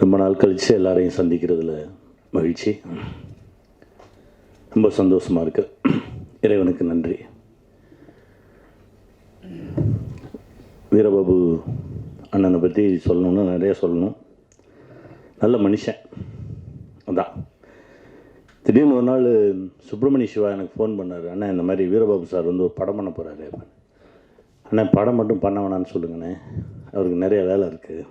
ரொம்ப நாள் கழித்து எல்லாரையும் சந்திக்கிறதுல மகிழ்ச்சி, ரொம்ப சந்தோஷமாக இருக்குது. இறைவனுக்கு நன்றி. வீரபாபு அண்ணனை பற்றி சொல்லணுன்னா நிறைய சொல்லணும். நல்ல மனுஷன். அதான் திடீர்னு ஒரு நாள் சுப்பிரமணிய சிவா எனக்கு ஃபோன் பண்ணார். அண்ணா இந்த மாதிரி வீரபாபு சார் வந்து ஒரு படம் பண்ண போகிறாரு. அண்ணா படம் மட்டும் பண்ண வேணான்னு சொல்லுங்கண்ணே, அவருக்கு நிறைய வேலை இருக்குது.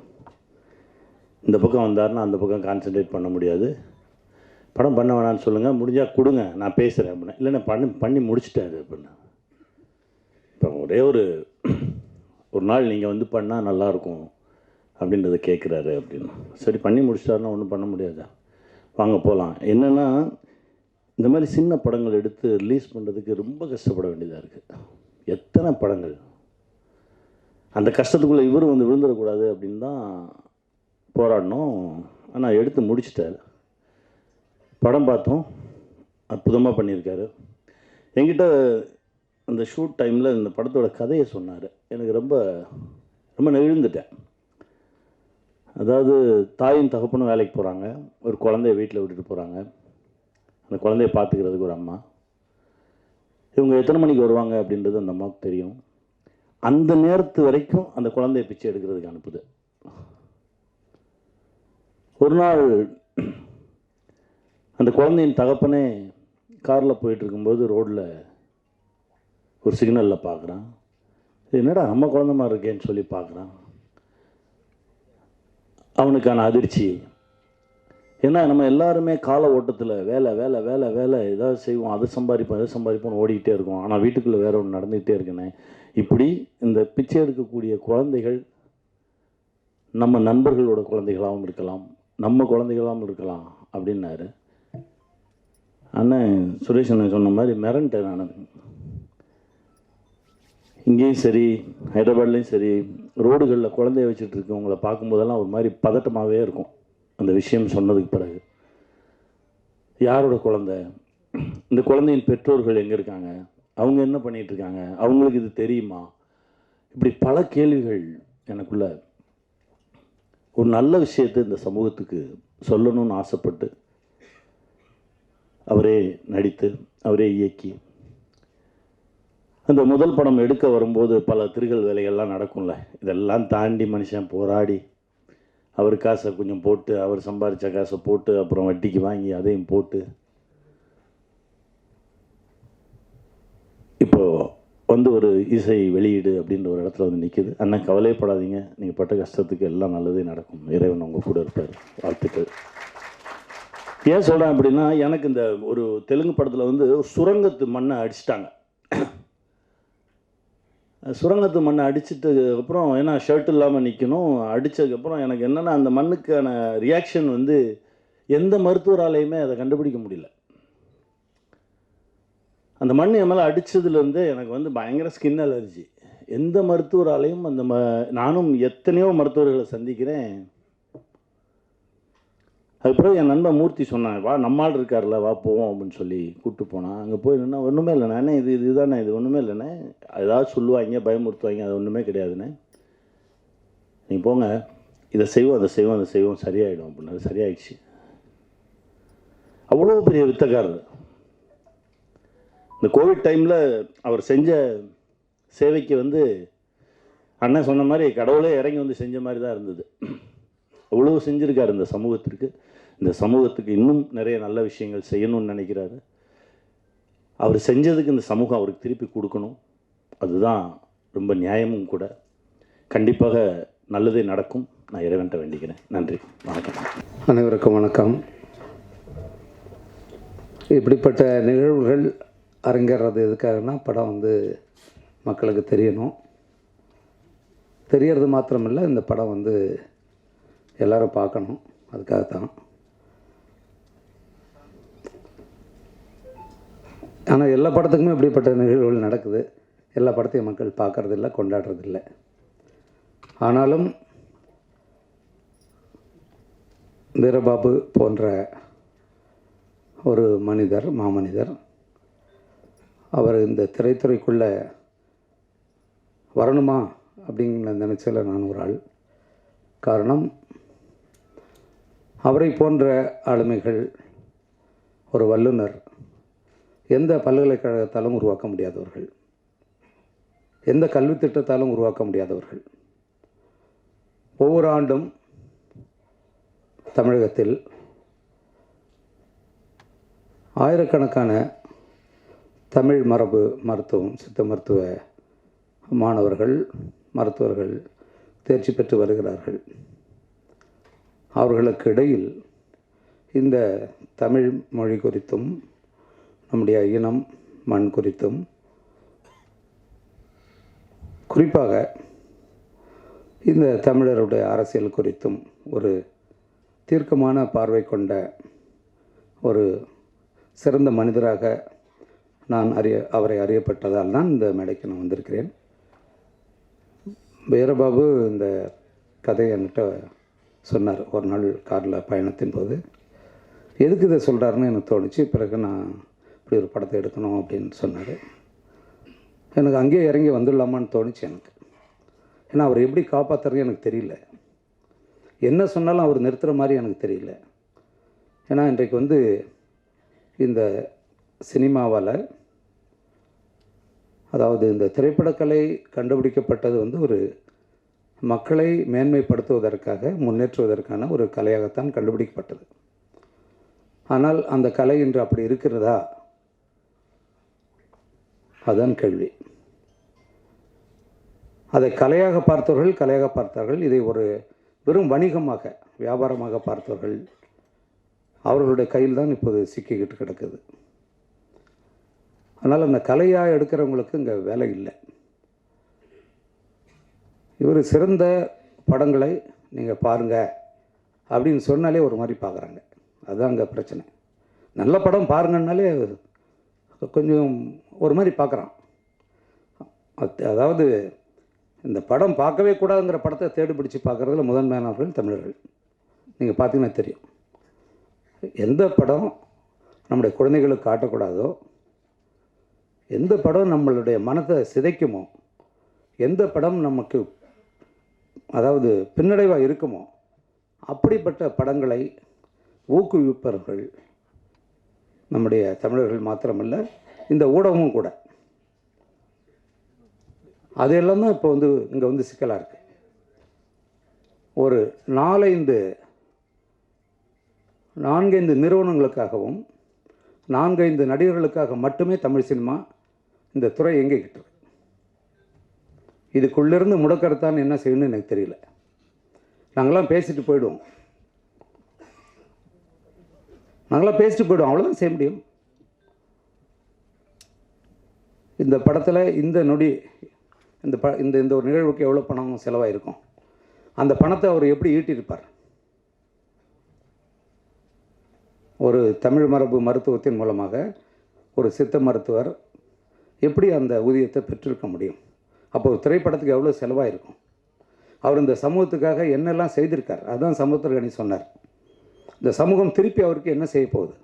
இந்த பக்கம் வந்தார்னா அந்த பக்கம் கான்சன்ட்ரேட் பண்ண முடியாது. படம் பண்ண வேணான்னு சொல்லுங்கள், முடிஞ்சால் கொடுங்க, நான் பேசுகிறேன் அப்படின்னா. இல்லைண்ணே பண்ணி முடிச்சிட்டாரு அப்படின்னா. இப்போ ஒரே ஒரு நாள் நீங்கள் வந்து பண்ணால் நல்லாயிருக்கும் அப்படின்றத கேட்குறாரு அப்படின்னு. சரி பண்ணி முடிச்சிட்டாருன்னா ஒன்றும் பண்ண முடியாதா, வாங்க போகலாம். என்னென்னா இந்த மாதிரி சின்ன படங்கள் எடுத்து ரிலீஸ் பண்ணுறதுக்கு ரொம்ப கஷ்டப்பட வேண்டியதாக இருக்குது. எத்தனை படங்கள் அந்த கஷ்டத்துக்குள்ளே இவர் வந்து விழுந்துடக்கூடாது அப்படின்னு தான் போராடணும். ஆனால் எடுத்து முடிச்சிட்டார். படம் பார்த்தோம், அற்புதமாக பண்ணியிருக்காரு. என்கிட்ட அந்த ஷூட் டைமில் இந்த படத்தோட கதையை சொன்னார். எனக்கு ரொம்ப ரொம்ப நெகிழ்ந்துட்டேன். அதாவது தாயும் தகப்பனும் வேலைக்கு போகிறாங்க, ஒரு குழந்தைய வீட்டில் விட்டுட்டு போகிறாங்க. அந்த குழந்தைய பார்த்துக்கிறதுக்கு ஒரு அம்மா. இவங்க எத்தனை மணிக்கு வருவாங்க அப்படின்றது அந்த அம்மாவுக்கு தெரியும். அந்த நேரத்து வரைக்கும் அந்த குழந்தைய பிச்சை எடுக்கிறதுக்கு அனுப்புது. ஒரு நாள் அந்த குழந்தையின் தகப்பனே காரில் போயிட்டுருக்கும்போது ரோட்டில் ஒரு சிக்னலில் பார்க்குறான். என்னடா நம்ம குழந்த மாதிரி இருக்கேன்னு சொல்லி பார்க்குறான். அவனுக்கான அதிர்ச்சி. ஏன்னா நம்ம எல்லாருமே கால ஓட்டத்தில் வேலை வேலை வேலை வேலை ஏதாவது செய்வோம், அதை சம்பாதிப்போம்னு ஓடிக்கிட்டே இருக்கோம். ஆனால் வீட்டுக்குள்ளே வேற ஒன்று நடந்துக்கிட்டே இருக்குண்ணே. இப்படி இந்த பிச்சை எடுக்கக்கூடிய குழந்தைகள் நம்ம நண்பர்களோட குழந்தைகளாகவும் இருக்கலாம், நம்ம குழந்தைகளாகவும் இருக்கலாம் அப்படின்னாரு. அண்ணன் சுரேஷ் அண்ணன் சொன்ன மாதிரி மிரண்டேன் நான். இங்கேயும் சரி ஹைதராபாத்லேயும் சரி ரோடுகளில் குழந்தைய வச்சுட்டு இருக்கவங்கள பார்க்கும்போதெல்லாம் ஒரு மாதிரி பதட்டமாகவே இருக்கும். அந்த விஷயம் சொன்னதுக்கு பிறகு யாரோட குழந்தை, இந்த குழந்தையின் பெற்றோர்கள் எங்கே இருக்காங்க, அவங்க என்ன பண்ணிகிட்ருக்காங்க, அவங்களுக்கு இது தெரியுமா, இப்படி பல கேள்விகள் எனக்குள்ள. ஒரு நல்ல விஷயத்தை இந்த சமூகத்துக்கு சொல்லணும்னு ஆசைப்பட்டு அவரே நடித்து அவரே இயக்கி அந்த முதல் படம் எடுக்க வரும்போது பல திருகல் வேலைகள்லாம் நடக்கும்ல. இதெல்லாம் தாண்டி மனுஷன் போராடி அவர் காசை கொஞ்சம் போட்டு, அவர் சம்பாதிச்ச காசை போட்டு, அப்புறம் வட்டிக்கு வாங்கி அதையும் போட்டு இப்போது வந்து ஒரு இசை வெளியீடு அப்படின்ற ஒரு இடத்துல வந்து நிற்கிது. அண்ணன் கவலைப்படாதீங்க, நீங்கள் பட்ட கஷ்டத்துக்கு எல்லாம் நல்லதே நடக்கும், இறைவன் உங்கள் கூட இருப்பார். வாழ்த்துக்கள். ஏன் சொல்கிறேன் அப்படின்னா, எனக்கு இந்த ஒரு தெலுங்கு படத்தில் வந்து சுரங்கத்து மண்ணை அடிச்சிட்டாங்க. சுரங்கத்து மண்ணை அடிச்சிட்டு அப்புறம் ஏன்னா ஷர்ட் இல்லாமல் நிற்கணும். அடித்ததுக்கப்புறம் எனக்கு என்னென்னா அந்த மண்ணுக்கான ரியாக்ஷன் வந்து எந்த மருத்துவராலையுமே அதை கண்டுபிடிக்க முடியல. அந்த மண் என் மேலே அடித்ததுலேருந்து எனக்கு வந்து பயங்கர ஸ்கின் அலர்ஜி. எந்த மருத்துவராலையும் நானும் எத்தனையோ மருத்துவர்களை சந்திக்கிறேன். அதுக்கப்புறம் என் நண்பன் மூர்த்தி சொன்னான், வா நம்மால் இருக்கார்ல, வா போவோம் அப்படின்னு சொல்லி கூப்பிட்டு போனான். அங்கே போய் நின்னா ஒன்றுமே இல்லைண்ணே, இதுதானே, இது ஒன்றுமே இல்லைண்ணே, ஏதாவது சொல்லுவாங்க பயமுறுத்துவாங்க, அது ஒன்றுமே கிடையாதுண்ணே, நீங்கள் போங்க, இதை செய்வோம் அதை செய்வோம் அதை செய்வோம் சரியாயிடும் அப்படின்னாரு. சரியாயிடுச்சு. அவ்வளோ பெரிய வித்தக்காரர். இந்த கோவிட் டைமில் அவர் செஞ்ச சேவைக்கு வந்து அண்ணன் சொன்ன மாதிரி கடவுளே இறங்கி வந்து செஞ்ச மாதிரி தான் இருந்தது. அவ்வளோ செஞ்சுருக்காரு இந்த சமூகத்திற்கு. இந்த சமூகத்துக்கு இன்னும் நிறைய நல்ல விஷயங்கள் செய்யணும்னு நினைக்கிறாரு. அவர் செஞ்சதுக்கு இந்த சமூகம் அவருக்கு திருப்பி கொடுக்கணும். அதுதான் ரொம்ப நியாயமும் கூட. கண்டிப்பாக நல்லதே நடக்கும். நான் இறைவன்ட்ட வேண்டிக்கிறேன். நன்றி, வணக்கம். அனைவருக்கும் வணக்கம். இப்படிப்பட்ட நிகழ்வுகள் அரங்கேறது எதுக்காகனா, படம் வந்து மக்களுக்கு தெரியணும். தெரியறது மாத்திரமில்லை, இந்த படம் வந்து எல்லோரும் பார்க்கணும், அதுக்காகத்தான். ஆனால் எல்லா படத்துக்குமே இப்படிப்பட்ட நிகழ்வுகள் நடக்குது. எல்லா படத்தையும் மக்கள் பார்க்குறதில்ல, கொண்டாடுறதில்லை. ஆனாலும் வீரபாபு போன்ற ஒரு மனிதர், மாமனிதர், அவர் இந்த திரைத்துறைக்குள்ளே வரணுமா அப்படிங்கிற நினச்சல நான் ஒரு ஆள். காரணம், அவரை போன்ற ஆளுமைகள், ஒரு வல்லுனர், எந்த பல்கலைக்கழகத்தாலும் உருவாக்க முடியாதவர்கள், எந்த கல்வி திட்டத்தாலும் உருவாக்க முடியாதவர்கள். ஒவ்வொரு ஆண்டும் தமிழகத்தில் ஆயிரக்கணக்கான தமிழ் மரபு மருத்துவம், சித்த மருத்துவ மாணவர்கள், மருத்துவர்கள் தேர்ச்சி பெற்று வருகிறார்கள். அவர்களுக்கு இடையில் இந்த தமிழ் மொழி குறித்தும் நம்முடைய இனம், மண் குறித்தும், குறிப்பாக இந்த தமிழருடைய அரசியல் குறித்தும் ஒரு தீர்க்கமான பார்வை கொண்ட ஒரு சிறந்த மனிதராக நான் அவரை அறியப்பட்டதால் தான் இந்த மேடைக்கு நான் வந்திருக்கிறேன். வீரபாபு இந்த கதையை என்கிட்ட சொன்னார் ஒரு நாள் காரில் பயணத்தின் போது. எதுக்கு இதை சொல்கிறாருன்னு எனக்கு தோணுச்சு. பிறகு நான் இப்படி ஒரு படத்தை எடுக்கணும் அப்படின்னு சொன்னார். எனக்கு அங்கேயே இறங்கி வந்துடலாமான்னு தோணுச்சு எனக்கு. ஏன்னா அவர் எப்படி காப்பாற்றுறது எனக்கு தெரியல. என்ன சொன்னாலும் அவர் நிறுத்துகிற மாதிரி எனக்கு தெரியல. ஏன்னா இன்றைக்கு இந்த சினிமாவால், அதாவது இந்த திரைப்படக்கலை கண்டுபிடிக்கப்பட்டது ஒரு மக்களை மேன்மைப்படுத்துவதற்காக, முன்னேற்றுவதற்கான ஒரு கலையாகத்தான் கண்டுபிடிக்கப்பட்டது. ஆனால் அந்த கலை இன்று அப்படி இருக்கிறதா? அதுதான் கேள்வி. அதை கலையாக பார்த்தவர்கள் கலையாக பார்த்தார்கள். இதை ஒரு வெறும் வணிகமாக, வியாபாரமாக பார்த்தவர்கள், அவர்களுடைய கையில் தான் இப்போது சிக்கிக்கிட்டு கிடக்குது. அதனால் அந்த கலையாக எடுக்கிறவங்களுக்கு இங்கே வேலை இல்லை. இவர் சிறந்த படங்களை நீங்கள் பாருங்கள் அப்படின்னு சொன்னாலே ஒரு மாதிரி பார்க்குறாங்க. அதுதான் அங்கே பிரச்சனை. நல்ல படம் பாருங்கன்னாலே கொஞ்சம் ஒரு மாதிரி பார்க்குறான். அதாவது இந்த படம் பார்க்கவே கூடாதுங்கிற படத்தை தேடி பிடிச்சி பார்க்குறதுல முதன்மையானவர்கள் தமிழர்கள். நீங்கள் பார்த்தீங்கன்னா தெரியும். எந்த படம் நம்முடைய குழந்தைகளுக்கு காட்டக்கூடாதோ, எந்த படம் நம்மளுடைய மனத்தை சிதைக்குமோ, எந்த படம் நமக்கு அதாவது பின்னடைவாக இருக்குமோ, அப்படிப்பட்ட படங்களை ஊக்குவிப்பவர்கள் நம்முடைய தமிழர்கள் மாத்திரமல்ல, இந்த ஊடகமும் கூட. அதெல்லாம் தான் இப்போ இங்கே சிக்கலாக இருக்குது. ஒரு 4-5 நிறுவனங்களுக்காகவும் 4-5 நடிகர்களுக்காக மட்டுமே தமிழ் சினிமா இந்த துறை எங்கிக்கிட்டு இருக்கு. இதுக்குள்ளேருந்து முடக்கறத்தான் என்ன செய்யணும்னு எனக்கு தெரியல. நாங்களாம் பேசிட்டு போயிடுவோம், அவ்வளோதான் செய்ய முடியும். இந்த படத்தில் இந்த நொடி இந்த ஒரு நிகழ்வுக்கு எவ்வளோ பணம் செலவாயிருக்கும், அந்த பணத்தை அவர் எப்படி ஈட்டியிருப்பார்? ஒரு தமிழ் மரபு மருத்துவத்தின் மூலமாக ஒரு சித்த மருத்துவர் எப்படி அந்த ஊதியத்தை பெற்றிருக்க முடியும்? அப்போ ஒரு திரைப்படத்துக்கு எவ்வளோ செலவாயிருக்கும்? அவர் இந்த சமூகத்துக்காக என்னெல்லாம் செய்திருக்கார்? அதுதான் சமுத்திரகனி சொன்னார். இந்த சமூகம் திருப்பி அவருக்கு என்ன செய்ய போகுது?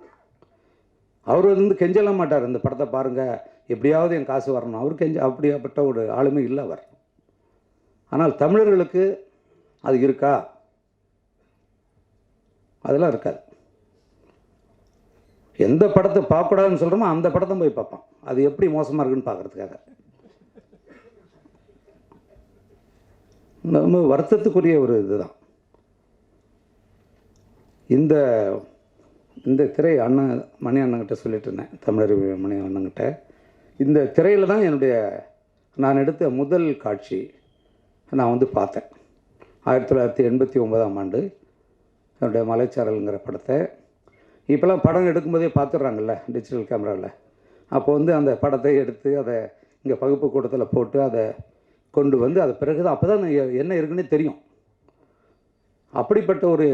அவர் கெஞ்சலாம் மாட்டார், இந்த படத்தை பாருங்கள், எப்படியாவது என் காசு வரணும். அவர் அப்படியாப்பட்ட ஒரு ஆளுமை இல்லை அவர். ஆனால் தமிழர்களுக்கு அது இருக்கா? அதெல்லாம் இருக்காது. எந்த படத்தை பார்க்கக்கூடாதுன்னு சொல்கிறோமோ அந்த படத்தை போய் பார்ப்பான். அது எப்படி மோசமாக இருக்குன்னு பார்க்குறதுக்காக. ரொம்ப வருத்தத்துக்குரிய ஒரு இதுதான். இந்த திரை மணி அண்ணங்கிட்ட சொல்லிட்டு இருந்தேன், தமிழருவி மணி அண்ணங்கிட்ட. இந்த திரையில் தான் நான் எடுத்த முதல் காட்சி நான் பார்த்தேன். 1989ஆம் ஆண்டு என்னுடைய மலைச்சாரல்ங்கிற படத்தை. இப்போலாம் படம் எடுக்கும்போதே பார்த்துட்றாங்கல்ல டிஜிட்டல் கேமராவில். அப்போ அந்த படத்தை எடுத்து அதை இங்கே பகுப்பு கூட்டத்தில் போட்டு அதை கொண்டு அது பிறகு தான் அப்போ தான் என்ன இருக்குன்னே தெரியும். அப்படிப்பட்ட ஒரு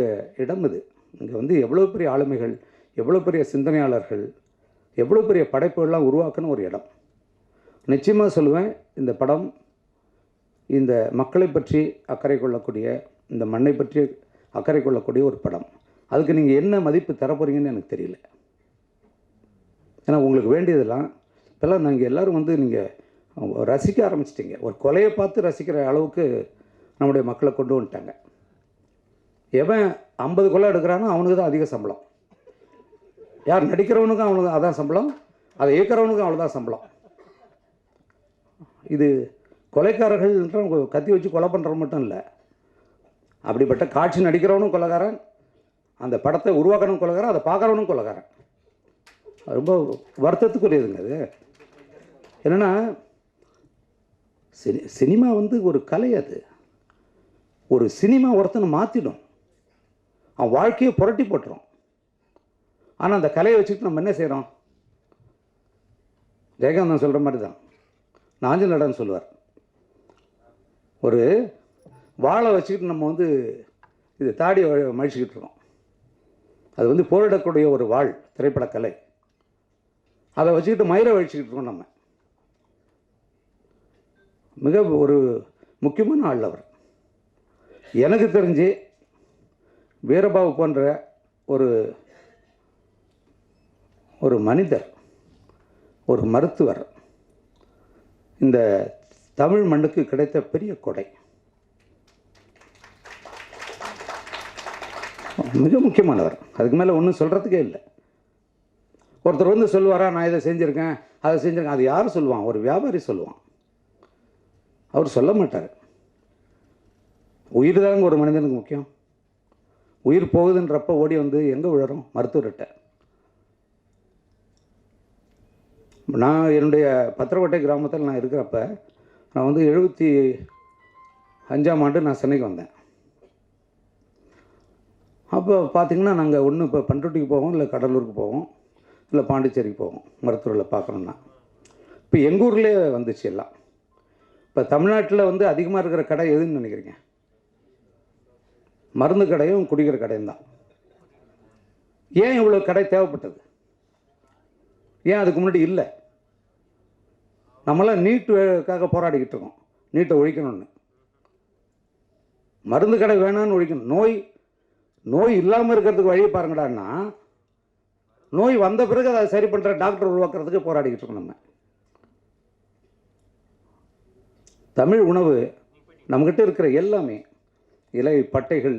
இடம் இது. இங்கே எவ்வளோ பெரிய ஆளுமைகள், எவ்வளோ பெரிய சிந்தனையாளர்கள், எவ்வளோ பெரிய படைப்புகள்லாம் உருவாக்குன ஒரு இடம். நிச்சயமாக சொல்லுவேன், இந்த படம் இந்த மக்களை பற்றி அக்கறை கொள்ளக்கூடிய, இந்த மண்ணை பற்றி அக்கறை கொள்ளக்கூடிய ஒரு படம். அதுக்கு நீங்கள் என்ன மதிப்பு தரப்போகிறீங்கன்னு எனக்கு தெரியல. ஏன்னா உங்களுக்கு வேண்டியதெல்லாம் இப்போல்லாம் நாங்கள் எல்லோரும் நீங்கள் ரசிக்க ஆரம்பிச்சிட்டிங்க. ஒரு கொலையை பார்த்து ரசிக்கிற அளவுக்கு நம்முடைய மக்களை கொண்டு வந்துட்டாங்க. எவன் 50 கொலை எடுக்கிறானோ அவனுக்கு தான் அதிக சம்பளம். யார் நடிக்கிறவனுக்கும் அவனுக்கு அதான் சம்பளம், அதை இயக்கிறவனுக்கும் அவ்வளோதான் சம்பளம். இது கொலைக்காரர்கள் கத்தி வச்சு கொலை பண்ணுறவன் மட்டும் இல்லை, அப்படிப்பட்ட காட்சி நடிக்கிறவனும் கொலைகாரன், அந்த படத்தை உருவாக்கணும் கொலைகாரன், அதை பார்க்குறவனும் கொலைகாரன். ரொம்ப வருத்தத்துக்குரியதுங்க அது. என்னென்னா சினிமா வந்து ஒரு கலை. அது ஒரு சினிமா ஒருத்தனை மாற்றிடும், அவன் வாழ்க்கையை புரட்டி போட்டுரும். ஆனால் அந்த கலையை வச்சுக்கிட்டு நம்ம என்ன செய்கிறோம்? ஜெயகாந்தன் சொல்கிற மாதிரி தான் நாஞ்சல் நடன்னு சொல்லுவார். ஒரு வாழை வச்சுக்கிட்டு நம்ம வந்து இது தாடி மழிச்சிக்கிட்டு இருக்கோம். அது வந்து போரிடக்கூடிய ஒரு வாழ் திரைப்பட கலை. அதை வச்சுக்கிட்டு மயிரை வழிச்சிக்கிட்டு இருக்கோம் நம்ம. மிக ஒரு முக்கியமான ஆள் அவர். எனக்கு தெரிஞ்சு வீரபாபு போன்ற ஒரு மனிதர், ஒரு மருத்துவர் இந்த தமிழ் மண்ணுக்கு கிடைத்த பெரிய கொடை. மிக முக்கியமானவர். அதுக்கு மேலே ஒன்றும் சொல்கிறதுக்கே இல்லை. ஒருத்தர் வந்து சொல்லுவாரா, நான் இதை செஞ்சுருக்கேன் அதை செஞ்சுருக்கேன், அது யார் சொல்லுவான்? ஒரு வியாபாரி சொல்லுவான். அவர் சொல்ல மாட்டார். உயிர் தாங்க ஒரு மனிதனுக்கு முக்கியம். உயிர் போகுதுன்றப்ப ஓடி வந்து எங்கே விழறோம்? மருத்துவர்கிட்ட. நான் என்னுடைய பத்திரக்கோட்டை கிராமத்தில் நான் இருக்கிறப்ப, நான் வந்து 75ஆம் ஆண்டு நான் சென்னைக்கு வந்தேன். அப்போ பார்த்திங்கன்னா நாங்கள் ஒன்று இப்போ பண்ருட்டிக்கு போவோம், இல்லை கடலூருக்கு போவோம், இல்லை பாண்டிச்சேரிக்கு போவோம் மருத்துவர்களை பார்க்கணுன்னா. இப்போ எங்கள் ஊர்லேயே வந்துச்சு எல்லாம். இப்போ தமிழ்நாட்டில் வந்து அதிகமாக இருக்கிற கடை எதுன்னு நினைக்கிறீங்க? மருந்து கடையும் குடிக்கிற கடையும் தான். ஏன் இவ்வளோ கடை தேவைப்பட்டது? ஏன் அதுக்கு முன்னாடி இல்லை? நம்மளாம் நீட்டுக்காக போராடிக்கிட்டு இருக்கோம், நீட்டை ஒழிக்கணும்னு. மருந்து கடை வேணான்னு ஒழிக்கணும். நோய் இல்லாமல் இருக்கிறதுக்கு வழியை பாருங்கடான்னா, நோய் வந்த பிறகு அதை சரி பண்ணுற டாக்டர் உருவாக்குறதுக்கு போராடிக்கிட்டு இருக்கோம் நம்ம. தமிழ் உணவு நம்மக்கிட்ட இருக்கிற எல்லாமே இலை, பட்டைகள்,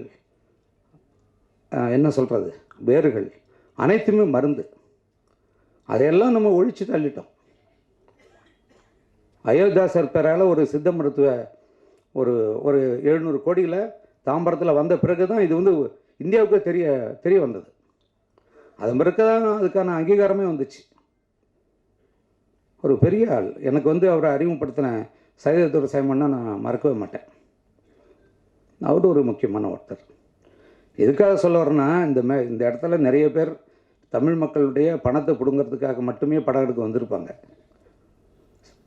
என்ன சொல்கிறது, வேர்கள், அனைத்துமே மருந்து. அதையெல்லாம் நம்ம ஒழித்து தள்ளிட்டோம். அயோத்தியாசர் பேரால் ஒரு சித்த மருத்துவ ஒரு 700 கோடியில் தாம்பரத்தில் வந்த பிறகு தான் இது வந்து இந்தியாவுக்கு தெரிய வந்தது. அது பிறகு தான் அதுக்கான அங்கீகாரமே வந்துச்சு. ஒரு பெரிய ஆள். எனக்கு வந்து அவரை அறிமுகப்படுத்தின சைதத்துறை சைமன்னா நான் மறக்கவே மாட்டேன். அவர் ஒரு முக்கியமான ஒருத்தர். எதுக்காக சொல்ல வரேன்னா, இந்த இடத்துல நிறைய பேர் தமிழ் மக்களுடைய பணத்தை பிடுங்கிறதுக்காக மட்டுமே படம் எடுக்க வந்திருப்பாங்க.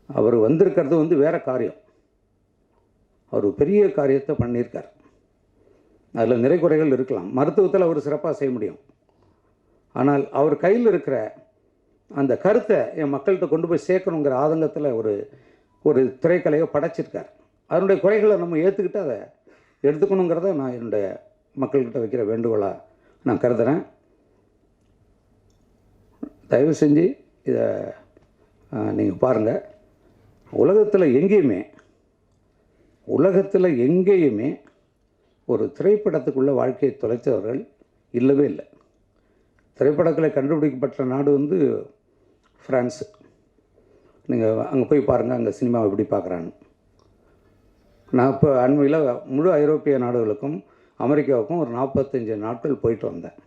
அவர் வந்திருக்கிறது வந்து வேறு காரியம். அவர் பெரிய காரியத்தை பண்ணியிருக்கார். அதில் நிறை குறைகள் இருக்கலாம். மருத்துவத்தில் அவர் சிறப்பாக செய்ய முடியும். ஆனால் அவர் கையில் இருக்கிற அந்த கருத்தை என் மக்கள்கிட்ட கொண்டு போய் சேர்க்கணுங்கிற ஆதங்கத்தில் ஒரு திரைக்கலையை படைச்சிருக்கார். அதனுடைய குறைகளை நம்ம ஏற்றுக்கிட்டு அதை எடுத்துக்கணுங்கிறத நான் என்னுடைய மக்கள்கிட்ட வைக்கிற வேண்டுகோளாக நான் கருதுகிறேன். தயவு செஞ்சு இதை நீங்கள் பாருங்கள். உலகத்தில் எங்கேயுமே ஒரு திரைப்படத்துக்குள்ளே வாழ்க்கையை தொலைத்தவர்கள் இல்லவே இல்லை. திரைப்படங்களை கண்டுபிடிக்கப்பட்ட நாடு வந்து ஃப்ரான்ஸு. நீங்கள் அங்கே போய் பாருங்கள், அங்கே சினிமாவை எப்படி பார்க்குறான்னு. நான் இப்போ அண்மையில் முழு ஐரோப்பிய நாடுகளுக்கும் அமெரிக்காவுக்கும் ஒரு 45 நாட்கள் போயிட்டு வந்தேன்.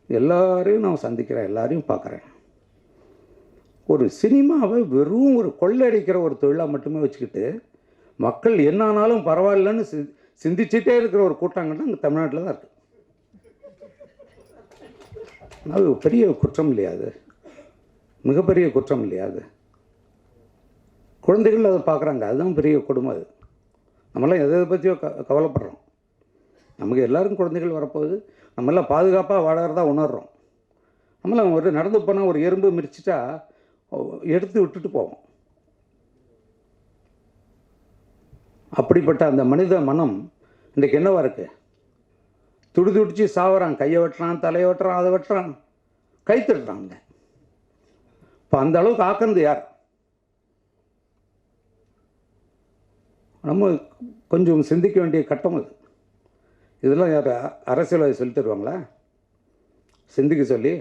எல்லாரையும் நான் சந்திக்கிறேன், எல்லாரையும் பார்க்குறேன். ஒரு சினிமாவை வெறும் ஒரு கொள்ளையடிக்கிற ஒரு தொழிலாக மட்டுமே வச்சுக்கிட்டு மக்கள் என்ன ஆனாலும் பரவாயில்லன்னு சிந்திச்சுட்டே இருக்கிற ஒரு கூட்டங்கள்லாம் இங்கே தமிழ்நாட்டில் தான் இருக்குது. அது பெரிய குற்றம் இல்லையா? அது மிகப்பெரிய குற்றம் இல்லையா? அது குழந்தைகள் அதை பார்க்குறாங்க, அதுதான் பெரிய கொடுமை. அது நம்மளாம் எதை பற்றியோ கவலைப்படுறோம். நமக்கு எல்லாருக்கும் குழந்தைகள் வரப்போகுது, நம்மளாம் பாதுகாப்பாக வாழறதா உணர்கிறோம். நம்மளாம் ஒரு நடந்து போனால் ஒரு எறும்பு மிரிச்சிட்டா எடுத்து விட்டுட்டு போவோம். அப்படிப்பட்ட அந்த மனித மனம் இன்றைக்கு என்னவா இருக்குது? துடிச்சு சாவறான். கையை வெட்டுறான், தலையை வெட்டுறான், அதை வெட்டுறான், கை தட்டுறாங்க. இப்போ அந்த அளவுக்கு ஆக்குறது யார்? நம்ம கொஞ்சம் சிந்திக்க வேண்டிய கட்டம் அது. இதெல்லாம் யார் அரசியல்வாதி சொல்லி தருவாங்களா? சிந்திக்க சொல்லி?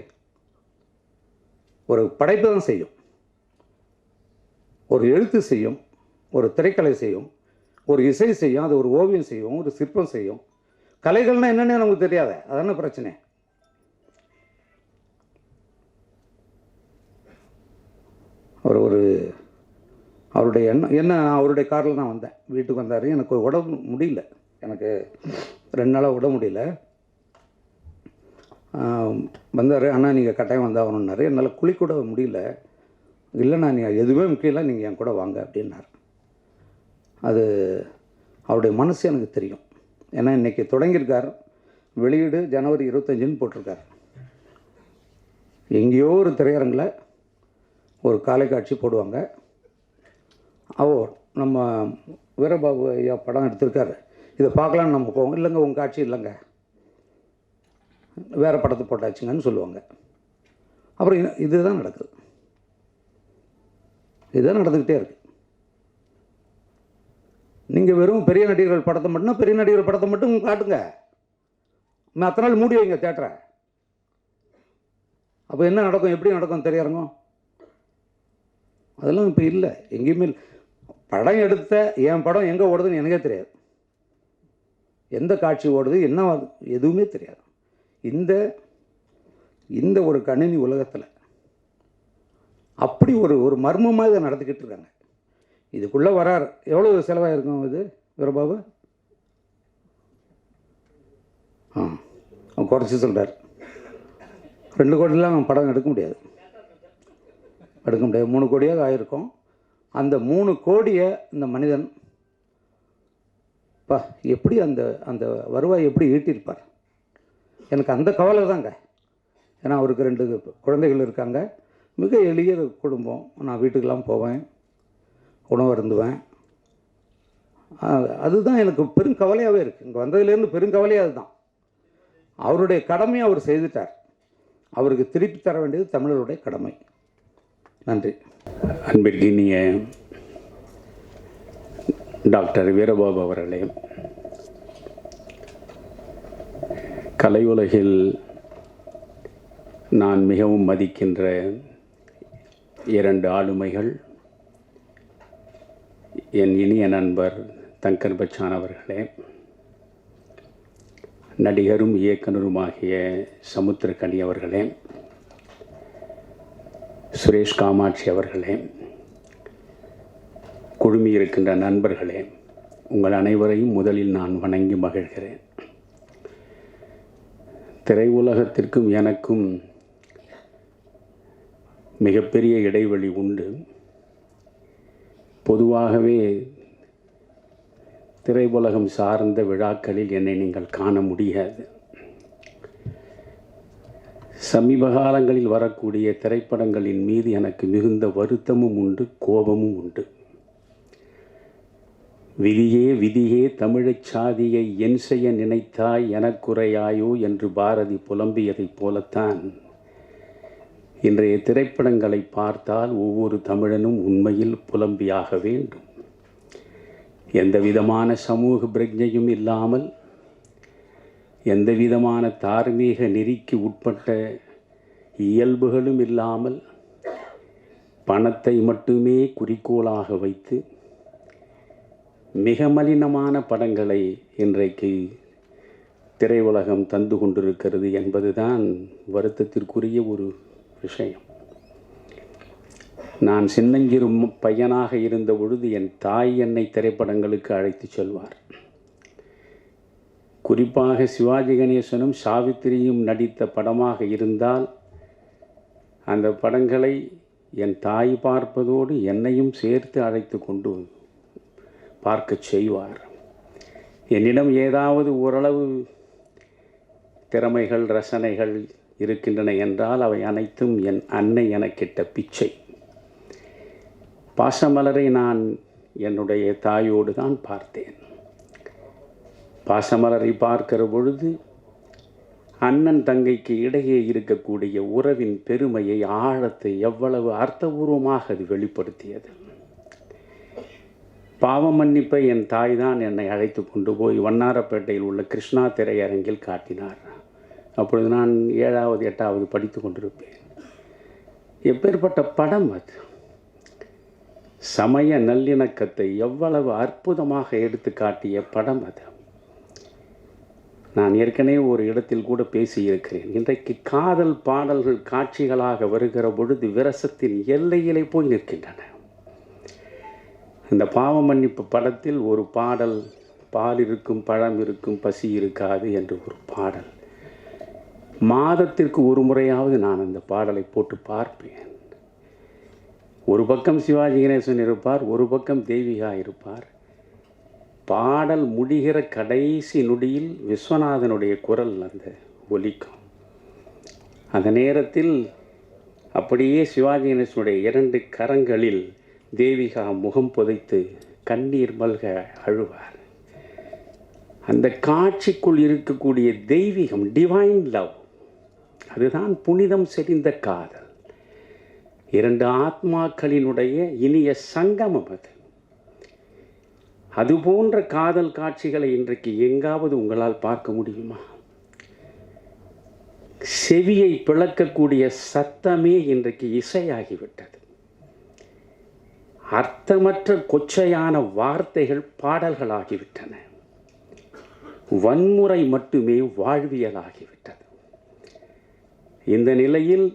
ஒரு படைப்பு தான் செய்யும், ஒரு எழுத்து செய்யும், ஒரு திரைக்கலை செய்யும், ஒரு இசை செய்யும், அது ஒரு ஓவியம் செய்யும், ஒரு சிற்பம் செய்யும். கலைகள்னால் என்னென்னு நமக்கு தெரியாத, அதான பிரச்சனை. ஒரு அவருடைய என்ன அவருடைய காரில் நான் வந்தேன், வீட்டுக்கு வந்தார். எனக்கு உடம்பு முடியல, எனக்கு 2 நாளாக உட முடியல. வந்தார், அண்ணா நீங்கள் கட்டாயம் வந்தாகணுன்னாரு. என்னால் குளிக்கூட முடியல. இல்லைண்ணா நீங்கள் எதுவுமே முக்கியம் இல்லை, நீங்கள் என் கூட வாங்க அப்படின்னார். அது அவருடைய மனசு எனக்கு தெரியும். ஏன்னா இன்றைக்கி தொடங்கியிருக்கார், வெளியீடு ஜனவரி 25ன்னு போட்டிருக்கார். எங்கேயோ ஒரு திரையரங்கில் ஒரு காலை காட்சி போடுவாங்க. நம்ம வீரபாபு ஐயா படம் எடுத்திருக்காரு, இதை பார்க்கலான்னு நம்ம போவோம். இல்லைங்க உங்கள் காட்சி இல்லைங்க, வேறு படத்தை போட்டாச்சுங்கன்னு சொல்லுவாங்க. அப்புறம் இதுதான் நடக்குது, இதுதான் நடந்துக்கிட்டே இருக்குது. நீங்கள் வெறும் பெரிய நடிகர்கள் படத்தை மட்டும் காட்டுங்க, அத்தனை நாள் மூடி வைங்க தேட்டரை. அப்போ என்ன நடக்கும், எப்படி நடக்கும் திரையரங்கம்? அதெல்லாம் இப்போ இல்லை, எங்கேயுமே இல்லை. படம் எடுத்த என் படம் எங்கே ஓடுதுன்னு எனக்கே தெரியாது, எந்த காட்சி ஓடுது என்ன எதுவுமே தெரியாது. இந்த ஒரு கணினி உலகத்தில் அப்படி ஒரு மர்மமாக இதை நடத்திக்கிட்டு இருக்காங்க. இதுக்குள்ளே வரார். எவ்வளோ செலவாயிருக்கும் இது வீரபாபு? அவன் குறைச்சி சொல்கிறார், 2 கோடிலாம் அவன் படம் எடுக்க முடியாது, 3 கோடியாக ஆயிருக்கும். அந்த 3 கோடியை இந்த மனிதன் எப்படி அந்த வருவாய் எப்படி ஈட்டியிருப்பார்? எனக்கு அந்த கவலை தாங்க. ஏன்னா அவருக்கு 2 குழந்தைகள் இருக்காங்க, மிக எளிய குடும்பம். நான் வீட்டுக்கெல்லாம் போவேன், உணவு அருந்துவேன். அதுதான் எனக்கு பெரும் கவலையாகவே இருக்குது. இங்கே வந்ததுலேருந்து பெரும் கவலையாக அதுதான். அவருடைய கடமையை அவர் செய்துட்டார், அவருக்கு திருப்பி தர வேண்டியது தமிழருடைய கடமை. நன்றி. அன்பிற்கினிய டாக்டர் வீரபாபு அவர்களே, கலை உலகில் நான் மிகவும் மதிக்கின்ற 2 ஆளுமைகள், என் இனிய நண்பர் தங்கர் பச்சான் அவர்களே, நடிகரும் இயக்குனருமாகிய சமுத்திரக்கனி அவர்களே, சுரேஷ் காமாட்சி அவர்களே, குழுமி இருக்கின்ற நண்பர்களே, உங்கள் அனைவரையும் முதலில் நான் வணங்கி மகிழ்கிறேன். திரையுலகத்திற்கும் எனக்கும் மிகப்பெரிய இடைவெளி உண்டு. பொதுவாகவே திரையுலகம் சார்ந்த விழாக்களில் என்னை நீங்கள் காண முடியாது. சமீப காலங்களில் வரக்கூடிய திரைப்படங்களின் மீது எனக்கு மிகுந்த வருத்தமும் உண்டு, கோபமும் உண்டு. விதியே விதியே தமிழச் சாதியை என் செய்ய நினைத்தாய் எனக்குறையாயோ என்று பாரதி புலம்பியதைப் போலத்தான் இன்றைய திரைப்படங்களை பார்த்தால் ஒவ்வொரு தமிழனும் உண்மையில் புலம்பியாக வேண்டும். எந்த விதமான சமூக பிரஜையும் இல்லாமல், எந்த விதமான தார்மீக நெறிக்கு உட்பட்ட இயல்புகளும் இல்லாமல், பணத்தை மட்டுமே குறிக்கோளாக வைத்து மிக மலினமான படங்களை இன்றைக்கு திரையுலகம் தந்து கொண்டிருக்கிறது என்பதுதான் வருத்தத்திற்குரிய ஒரு விஷயம். நான் சின்னஞ்சிறு பையனாக இருந்த பொழுது என் தாய் என்னை திரைப்படங்களுக்கு அழைத்து செல்வார். குறிப்பாக சிவாஜி கணேசனும் சாவித்திரியும் நடித்த படமாக இருந்தால் அந்த படங்களை என் தாய் பார்ப்பதோடு என்னையும் சேர்த்து அழைத்து கொண்டு பார்க்க செய்வார். என்னிடம் ஏதாவது ஓரளவு திறமைகள் ரசனைகள் இருக்கின்றன என்றால் அவை அனைத்தும் என் அன்னை எனக்கிட்ட பிச்சை. பாசமலரை நான் என்னுடைய தாயோடு தான் பார்த்தேன். பாசமலரை பார்க்கிற பொழுது அண்ணன் தங்கைக்கு இடையே இருக்கக்கூடிய உறவின் பெருமையை, ஆழத்தை எவ்வளவு அர்த்தபூர்வமாக அது வெளிப்படுத்தியது. பாவ மன்னிப்பை என் தாய் தான் என்னை அழைத்து கொண்டு போய் வண்ணாரப்பேட்டையில் உள்ள கிருஷ்ணா திரையரங்கில் காட்டினார். அப்பொழுது நான் 7வது 8வது படித்து கொண்டிருப்பேன். எப்பேற்பட்ட படம் அது! சமய நல்லிணக்கத்தை எவ்வளவு அற்புதமாக எடுத்து காட்டிய படம் அது. நான் ஏற்கனவே ஒரு இடத்தில் கூட பேசியிருக்கிறேன். இன்றைக்கு காதல் பாடல்கள் காட்சிகளாக வருகிற பொழுது விரசத்தின் எல்லையிலே போய் நிற்கின்றன. இந்த பாவ மன்னிப்பு படத்தில் ஒரு பாடல், பால் இருக்கும் பழம் இருக்கும் பசி இருக்காது என்று ஒரு பாடல். மாதத்திற்கு ஒரு முறையாவது நான் அந்த பாடலை போட்டு பார்ப்பேன். ஒரு பக்கம் சிவாஜி கணேசன் இருப்பார், ஒரு பக்கம் தெய்வீகா இருப்பார். பாடல் முடிகிற கடைசி நொடியில் விஸ்வநாதனுடைய குரல் அந்த ஒலிக்கும். அந்த நேரத்தில் அப்படியே சிவாஜி கணேசனுடைய 2 கரங்களில் தேவிகா முகம் புதைத்து கண்ணீர் மல்க அழுவார். அந்த காட்சிக்குள் இருக்கக்கூடிய தெய்வீகம், டிவைன் லவ், அதுதான் புனிதம் செறிந்த காதல். 2 ஆத்மாக்களினுடைய இனிய சங்கமம் அது. அதுபோன்ற காதல் காட்சிகளை இன்றைக்கு எங்காவது உங்களால் பார்க்க முடியுமா? செவியை பிளக்கக்கூடிய சத்தமே இன்றைக்கு இசையாகிவிட்டது. அர்த்தமற்ற கொச்சையான வார்த்தைகள் பாடல்களாகிவிட்டன. வன்முறை மட்டுமே வாழ்வியலாகிவிட்டது. இந்த நிலையில்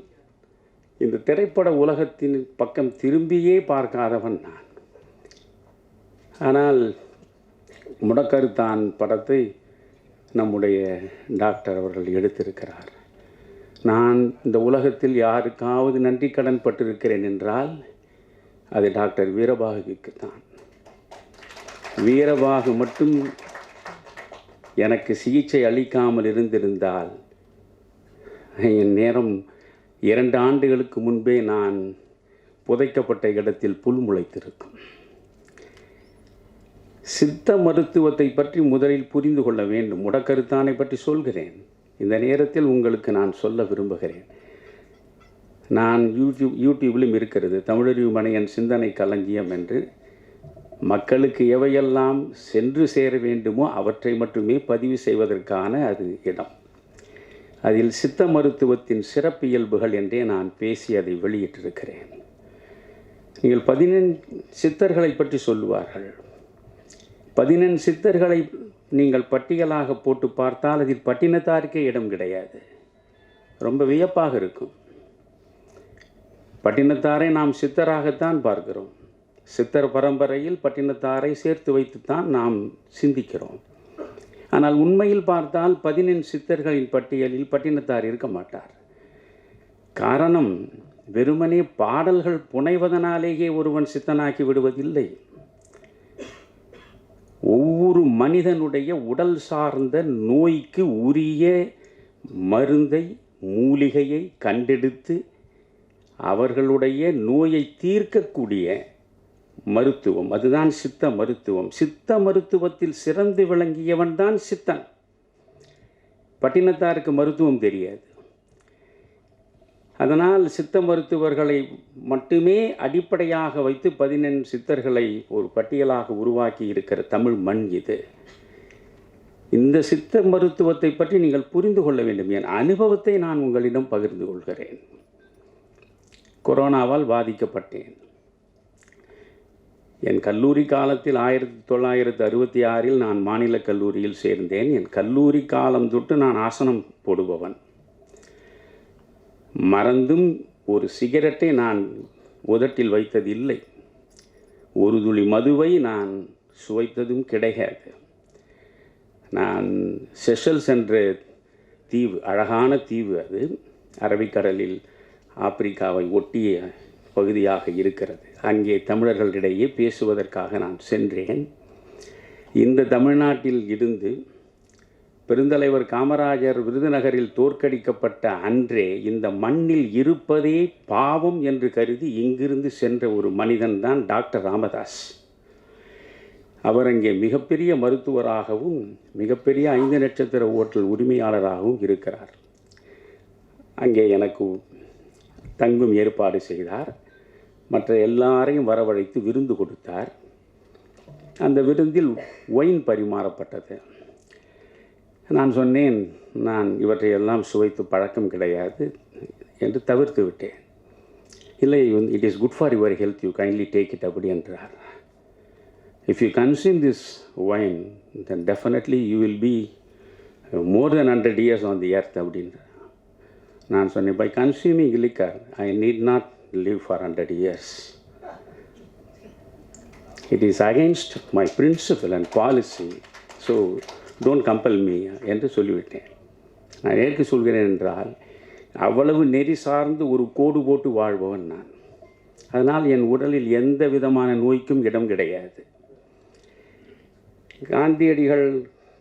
இந்த திரைப்பட உலகத்தின் பக்கம் திரும்பியே பார்க்காதவன் நான். ஆனால் முடக்கருத்தான் படத்தை நம்முடைய டாக்டர் அவர்கள் எடுத்திருக்கிறார். நான் இந்த உலகத்தில் யாருக்காவது நன்றி கடன் பட்டிருக்கிறேன் என்றால் அது டாக்டர் வீரபாகுக்கு தான். வீரபாகு மட்டும் எனக்கு சிகிச்சை அளிக்காமல் இருந்திருந்தால் என் நேரம் 2 ஆண்டுகளுக்கு முன்பே நான் புதைக்கப்பட்ட இடத்தில் புல் முளைத்திருக்கும். சித்த மருத்துவத்தை பற்றி முதலில் புரிந்து கொள்ள வேண்டும். முடக்கருத்தானை பற்றி சொல்கிறேன். இந்த நேரத்தில் உங்களுக்கு நான் சொல்ல விரும்புகிறேன். நான் யூடியூப்லையும் இருக்கிறது, தமிழறிவு மணியன் சிந்தனை களஞ்சியம் என்று. மக்களுக்கு எவையெல்லாம் சென்று சேர வேண்டுமோ அவற்றை மட்டுமே பதிவு செய்வதற்கான அது இடம். அதில் சித்த மருத்துவத்தின் சிறப்பியல்புகள் என்றே நான் பேசி அதை வெளியிட்டிருக்கிறேன். நீங்கள் 14 சித்தர்களை பற்றி சொல்லுவார்கள். 14 சித்தர்களை நீங்கள் பட்டியலாக போட்டு பார்த்தால் அதில் பட்டினத்தாருக்கே இடம் கிடையாது. ரொம்ப வியப்பாக இருக்கும். பட்டினத்தாரை நாம் சித்தராகத்தான் பார்க்கிறோம். சித்தர் பரம்பரையில் பட்டினத்தாரை சேர்த்து வைத்துத்தான் நாம் சிந்திக்கிறோம். ஆனால் உண்மையில் பார்த்தால் 14 சித்தர்களின் பட்டியலில் பட்டினத்தார் இருக்க மாட்டார். காரணம், வெறுமனே பாடல்கள் புனைவதனாலேயே ஒருவன் சித்தனாக்கி விடுவதில்லை. ஒவ்வொரு மனிதனுடைய உடல் சார்ந்த நோய்க்கு உரிய மருந்தை, மூலிகையை கண்டெடுத்து அவர்களுடைய நோயை தீர்க்கக்கூடிய மருத்துவம், அதுதான் சித்த மருத்துவம். சித்த மருத்துவத்தில் சிறந்து விளங்கியவன் தான் சித்தன். பட்டினத்தாருக்கு மருத்துவம் தெரியாது. அதனால் சித்த மருத்துவர்களை மட்டுமே அடிப்படையாக வைத்து 14 சித்தர்களை ஒரு பட்டியலாக உருவாக்கி இருக்கிற தமிழ் மண் இது. இந்த சித்த மருத்துவத்தை பற்றி நீங்கள் புரிந்து கொள்ள வேண்டும். என் அனுபவத்தை நான் உங்களிடம் பகிர்ந்து கொள்கிறேன். கொரோனாவால் பாதிக்கப்பட்டேன். என் கல்லூரி காலத்தில் 1966 நான் மாநில கல்லூரியில் சேர்ந்தேன். என் கல்லூரி காலம் தொட்டு நான் ஆசனம் போடுபவன். மறந்தும் ஒரு சிகரெட்டை நான் உதட்டில் வைத்ததில்லை. ஒரு துளி மதுவை நான் சுவைத்ததும் கிடையாது. நான் செஷல்ஸ் என்ற தீவு, அழகான தீவு அது, அரபிக்கடலில் ஆப்பிரிக்காவை ஒட்டிய பகுதியாக இருக்கிறது. அங்கே தமிழர்களிடையே பேசுவதற்காக நான் சென்றேன். இந்த தமிழ்நாட்டில் இருந்து பெருந்தலைவர் காமராஜர் விருதுநகரில் தோற்கடிக்கப்பட்ட அன்றே இந்த மண்ணில் இருப்பதே பாவம் என்று கருதி இங்கிருந்து சென்ற ஒரு மனிதன் தான் டாக்டர் ராமதாஸ். அவர் அங்கே மிகப்பெரிய மருத்துவராகவும் மிகப்பெரிய 5 நட்சத்திர ஓட்டல் உரிமையாளராகவும் இருக்கிறார். அங்கே எனக்கு தங்கும் ஏற்பாடு செய்தார். மற்ற எல்லாரையும் வரவழைத்து விருந்து கொடுத்தார். அந்த விருந்தில் ஒயின் பரிமாறப்பட்டது. நான் சொன்னேன், நான் இவற்றையெல்லாம் சுவைத்து பழக்கம் கிடையாது என்று தவிர்த்து விட்டேன். இல்லை, it is good for your health, you kindly take it அப்படி என்றார். If you consume this wine then definitely you will be more than 100 years on the earth அப்படின்ற. நான் சொன்னேன், by consuming liquor I need not live for 100 years. It is against my principle and policy, so don't compel me என்று சொல்லிவிட்டேன். நான் ஏற்கு சொல்கிறேன் என்றால், அவ்வளவு நெறி சார்ந்து ஒரு கோடு போட்டு வாழ்பவன் நான். அதனால் என் உடலில் எந்த விதமான நோய்க்கும் இடம் கிடையாது. காந்தியடிகள்